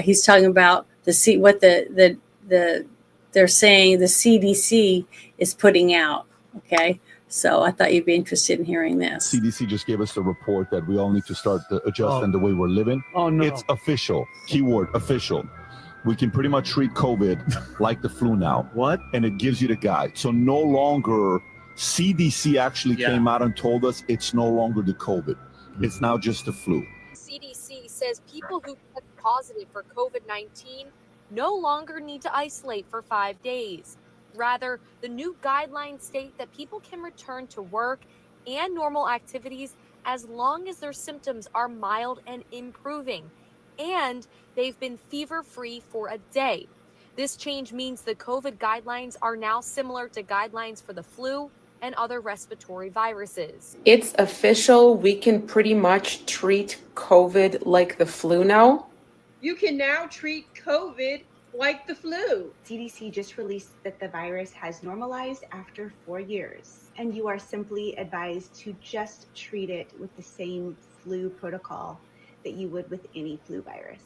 he's talking about what they're saying the CDC is putting out. Okay, so I thought you'd be interested in hearing this. CDC just gave us a report that we all need to start adjusting the way we're living. Oh no! It's official. Keyword official. We can pretty much treat COVID like the flu now. What? And it gives you the guide. So no longer. CDC actually came out and told us it's no longer the COVID. It's now just the flu. CDC says people who test positive for COVID-19 no longer need to isolate for 5 days. Rather, the new guidelines state that people can return to work and normal activities as long as their symptoms are mild and improving, and they've been fever-free for a day. This change means the COVID guidelines are now similar to guidelines for the flu and other respiratory viruses. It's official. We can pretty much treat COVID like the flu now. You can now treat COVID like the flu. CDC just released that the virus has normalized after 4 years, and you are simply advised to just treat it with the same flu protocol that you would with any flu virus.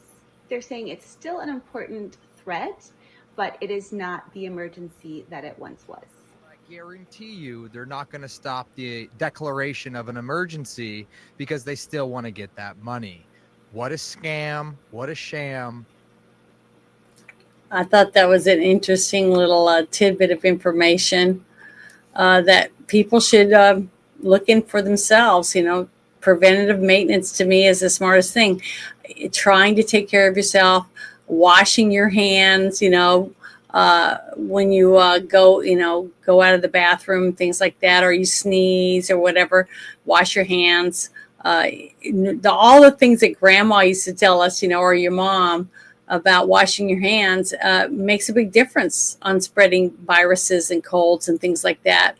They're saying it's still an important threat, but it is not the emergency that it once was. Guarantee you they're not going to stop the declaration of an emergency because they still want to get that money. What a scam. What a sham. I thought that was an interesting little tidbit of information that people should look in for themselves. Preventative maintenance to me is the smartest thing. Trying to take care of yourself, washing your hands, when you go out of the bathroom, things like that, or you sneeze or whatever, wash your hands. All the things that grandma used to tell us, or your mom, about washing your hands makes a big difference on spreading viruses and colds and things like that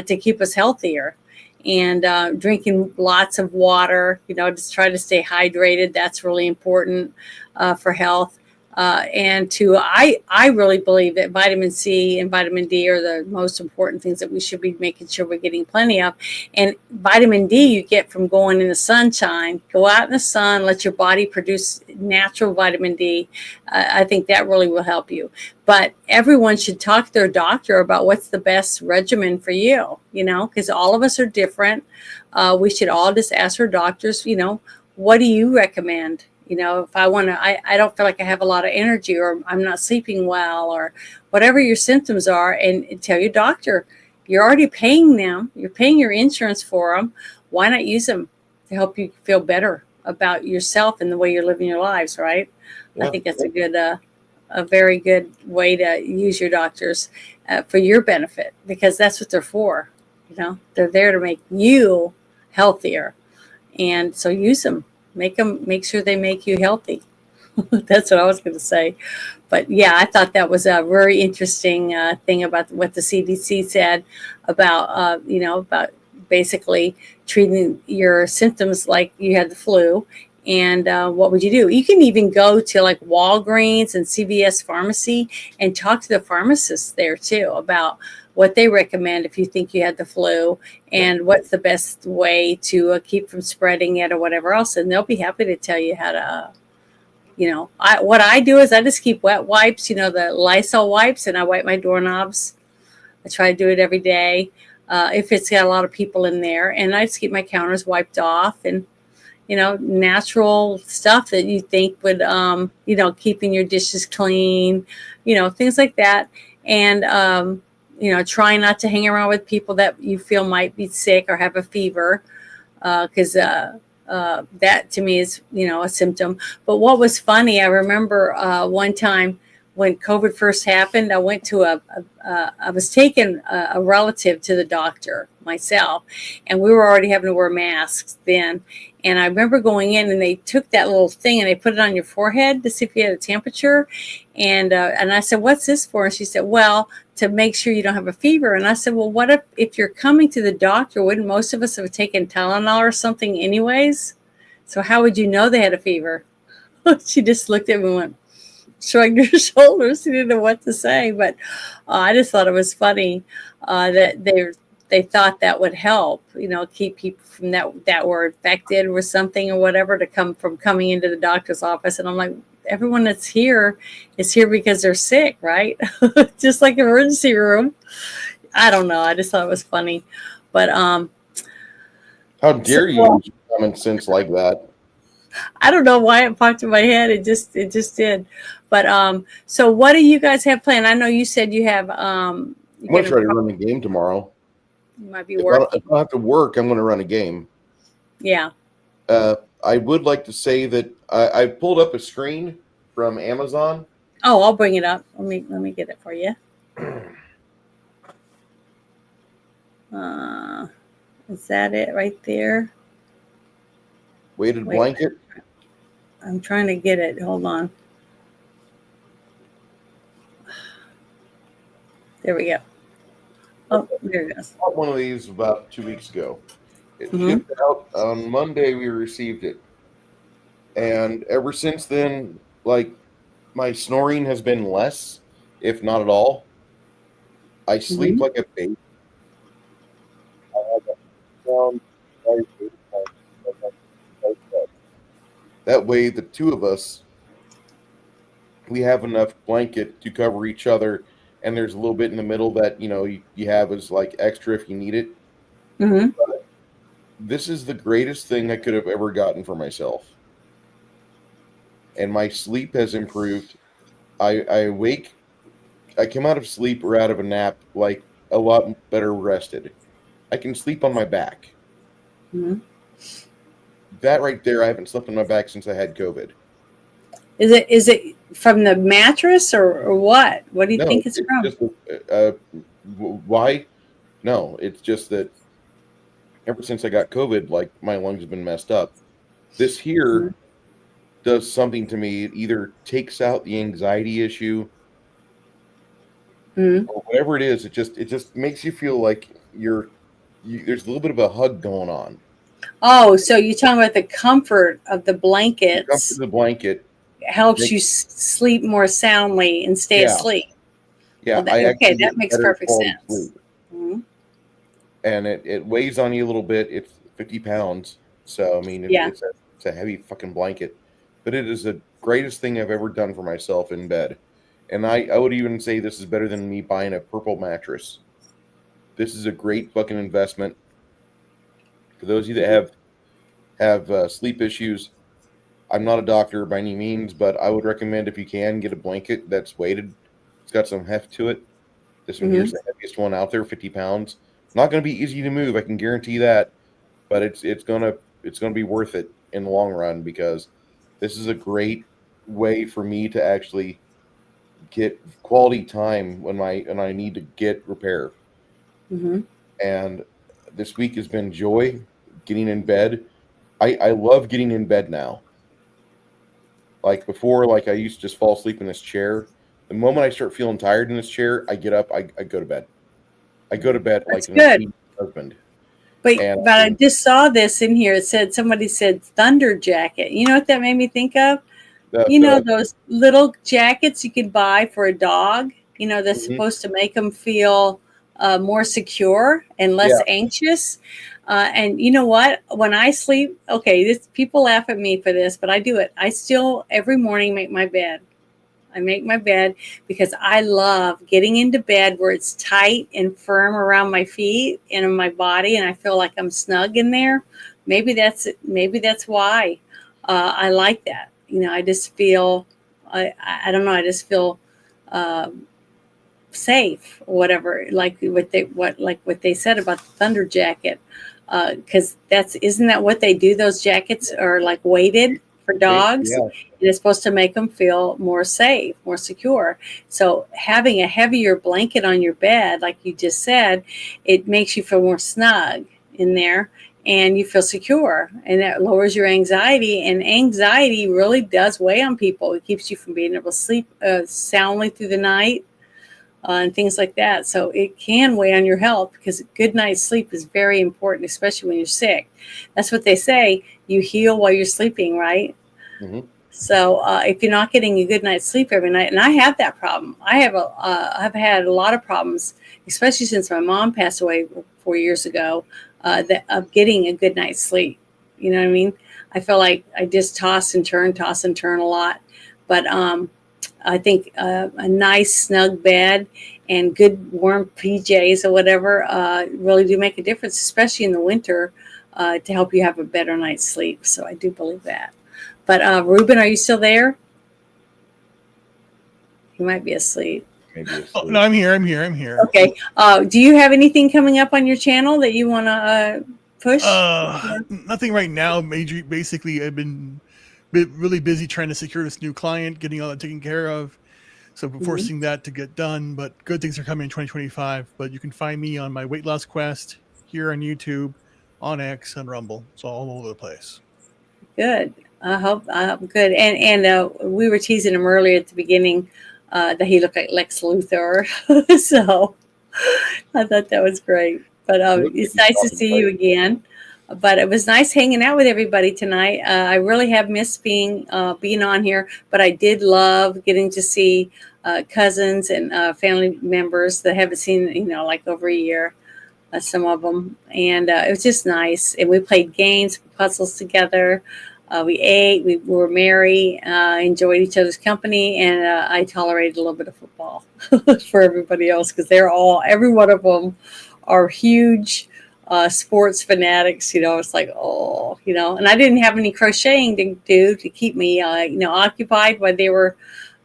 to keep us healthier. And drinking lots of water, just try to stay hydrated. That's really important for health. I really believe that vitamin C and vitamin D are the most important things that we should be making sure we're getting plenty of. And vitamin D you get from going in the sunshine. Go out in the sun, let your body produce natural vitamin D. I think that really will help you. But everyone should talk to their doctor about what's the best regimen for you, because all of us are different. We should all just ask our doctors, what do you recommend? If I want to, I don't feel like I have a lot of energy, or I'm not sleeping well, or whatever your symptoms are, and tell your doctor. You're already paying them. You're paying your insurance for them. Why not use them to help you feel better about yourself and the way you're living your lives, right? Yeah. I think that's a very good way to use your doctors for your benefit, because that's what they're for. They're there to make you healthier. And so use them. Make sure they make you healthy. That's what I was going to say. But yeah, I thought that was a very interesting thing about what the CDC said about, about basically treating your symptoms like you had the flu. And what would you do? You can even go to like Walgreens and CVS Pharmacy and talk to the pharmacists there too about what they recommend if you think you had the flu, and what's the best way to keep from spreading it or whatever else. And they'll be happy to tell you how to, what I do is I just keep wet wipes, the Lysol wipes, and I wipe my doorknobs. I try to do it every day if it's got a lot of people in there. And I just keep my counters wiped off, and natural stuff that you think would, keeping your dishes clean, things like that. And, try not to hang around with people that you feel might be sick or have a fever, because that to me is, a symptom. But what was funny, I remember one time when COVID first happened, I went to I was taking a relative to the doctor myself, and we were already having to wear masks then. And I remember going in, and they took that little thing and they put it on your forehead to see if you had a temperature. And I said, "What's this for?" And she said, "Well, to make sure you don't have a fever." And I said, "Well, what if you're coming to the doctor, wouldn't most of us have taken Tylenol or something anyways? So how would you know they had a fever?" She just looked at me and went, shrugged her shoulders. She didn't know what to say. But I just thought it was funny that they thought that would help, keep people from that were infected with something or whatever to come from coming into the doctor's office. And I'm like, everyone that's here is here because they're sick, right? Just like emergency room. I don't know. I just thought it was funny. But how dare you use common sense like that? I don't know why it popped in my head. It just did. But so what do you guys have planned? I know you said you have I'm gonna try to run the game tomorrow. You might be If working. I don't have to work, I'm gonna run a game. Yeah. I would like to say that I pulled up a screen from Amazon. Oh, I'll bring it up. Let me get it for you. Is that it right there? Weighted Wait. blanket. I'm trying to get it. Hold on. There we go. Oh, there it goes. I bought one of these about 2 weeks ago. It Mhm. shipped out on Monday. We received it, and ever since then, like, my snoring has been less, if not at all. I sleep Mhm. like a baby. I have a sound very good. That way, the two of us, we have enough blanket to cover each other, and there's a little bit in the middle that you have as like extra if you need it. Mhm. But this is the greatest thing I could have ever gotten for myself, and my sleep has improved. I wake, I come out of sleep or out of a nap like a lot better rested. I can sleep on my back. Mhm. That right there, I haven't slept on my back since I had COVID. Is it from the mattress or what? What do you No, think it's it's from? just why? No, it's just that ever since I got COVID, like my lungs have been messed up. This here does something to me. It either takes out the anxiety issue Mhm. or whatever it is. It just makes you feel like there's a little bit of a hug going on. Oh, so you're talking about the comfort of the The comfort of blankets the blanket helps makes, you sleep more soundly and stay yeah, asleep. yeah. Well, I okay, actually that get makes better perfect quality sense. sleep, Mhm. and it weighs on you a little bit. It's 50 pounds, so I mean Yeah. it's a heavy fucking blanket, but it is the greatest thing I've ever done for myself in bed. And I would even say this is better than me buying a purple mattress. This is a great fucking investment for those of you that have sleep issues. I'm not a doctor by any means, but I would recommend if you can get a blanket that's weighted. It's got some heft to it. This one here is Mhm. the heaviest one out there, 50 pounds. Not going to be easy to move, I can guarantee that. But it's gonna be worth it in the long run because this is a great way for me to actually get quality time when I need to get repair. Mhm. And this week has been joy getting in bed. I love getting in bed now. Like before, like I used to just fall asleep in this chair. The moment I start feeling tired in this chair, I get up, I go to bed. I go to bed That's like an good. obedient husband. But And but I just saw this in here. It said somebody said thunder jacket. You know what that made me think of? You know the those little jackets you can buy for a dog. That's Mhm. supposed to make them feel more secure and less Yeah. anxious. And you know what? When I sleep, okay, this people laugh at me for this, but I do it. I still every morning make my bed. I make my bed because I love getting into bed where it's tight and firm around my feet and in my body, and I feel like I'm snug in there. Maybe that's why I like that. I just feel I don't know. I just feel um, safe or whatever. Like what they said about the thunder jacket, because that's isn't that what they do? Those jackets are like weighted for dogs, Yeah. and it's supposed to make them feel more safe, more secure. So having a heavier blanket on your bed, like you just said, it makes you feel more snug in there. And you feel secure, and that lowers your anxiety. And anxiety really does weigh on people. It keeps you from being able to sleep soundly through the night and things like that. So it can weigh on your health because a good night's sleep is very important, especially when you're sick. That's what they say. You heal while you're sleeping, right? Mhm. So if you're not getting a good night's sleep every night, and I have that problem, I've had a lot of problems, especially since my mom passed away 4 years ago, that of getting a good night's sleep. You know what I mean? I feel like I just toss and turn a lot, but I think a nice snug bed and good warm PJs or whatever really do make a difference, especially in the winter, to help you have a better night's sleep. So I do believe that. But Ruben, are you still there? He might be asleep. Maybe Oh, no, I'm here. I'm here. I'm here. Okay. Do you have anything coming up on your channel that you want to push? Nothing right now. Basically, I've been really busy trying to secure this new client, getting all that taken care of. So we're forcing that to get done. But good things are coming in 2025. But you can find me on my weight loss quest here on YouTube, on X, and Rumble. It's all over the place. Good. I hope good. And we were teasing him earlier at the beginning that he looked like Lex Luthor. So I thought that was great. But He looks like it's he's nice to talking see right. you again. But it was nice hanging out with everybody tonight. I really have missed being on here, but I did love getting to see cousins and family members that I haven't seen, like over a year. Some of them, and it was just nice. And we played games, puzzles together. We ate, we were merry, enjoyed each other's company, and I tolerated a little bit of football for everybody else because every one of them are huge sports fanatics. It's like, and I didn't have any crocheting to do to keep me, occupied while they were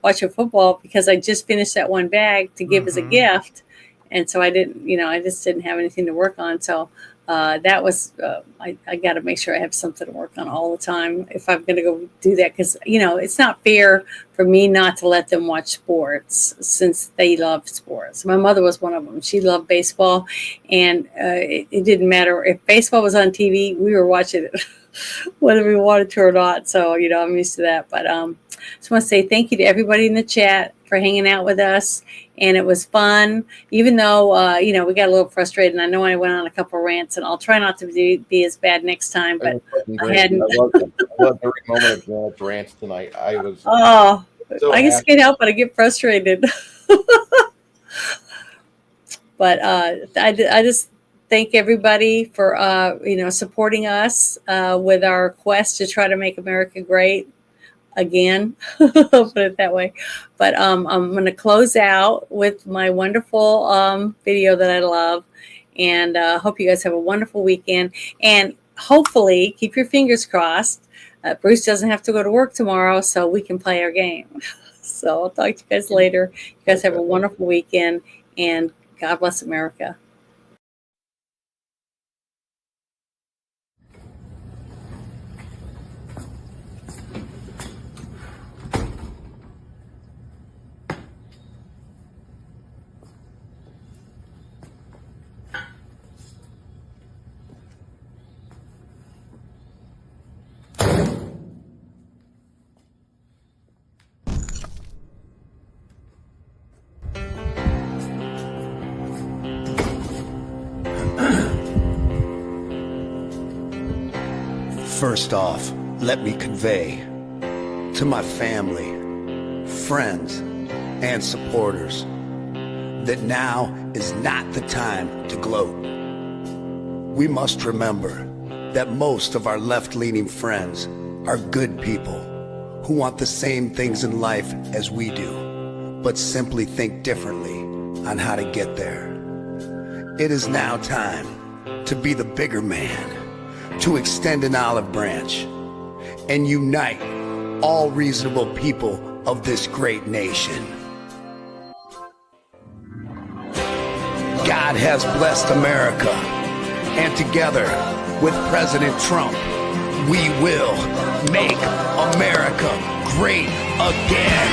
watching football because I just finished that one bag to give as a gift. And so I just didn't have anything to work on. So that was I got to make sure I have something to work on all the time if I'm going to go do that, because it's not fair for me not to let them watch sports since they love sports. My mother was one of them. She loved baseball, and it didn't matter if baseball was on TV, we were watching it whether we wanted to or not. So I'm used to that. But just want to say thank you to everybody in the chat for hanging out with us. And it was fun, even though, we got a little frustrated. And I know I went on a couple of rants, and I'll try not to be as bad next time. But I loved every moment of Janet's rants tonight. I was I just can't help but I get frustrated. But I just thank everybody for, supporting us with our quest to try to make America great again. I'll put it that way. But I'm going to close out with my wonderful video that I love, and hope you guys have a wonderful weekend, and hopefully keep your fingers crossed. Bruce doesn't have to go to work tomorrow, so we can play our game. So I'll talk to you guys later. You guys have a wonderful weekend, and God bless America. First off, let me convey to my family, friends, and supporters that now is not the time to gloat. We must remember that most of our left-leaning friends are good people who want the same things in life as we do, but simply think differently on how to get there. It is now time to be the bigger man, to extend an olive branch and unite all reasonable people of this great nation. God has blessed America, and together with President Trump, we will make America great again.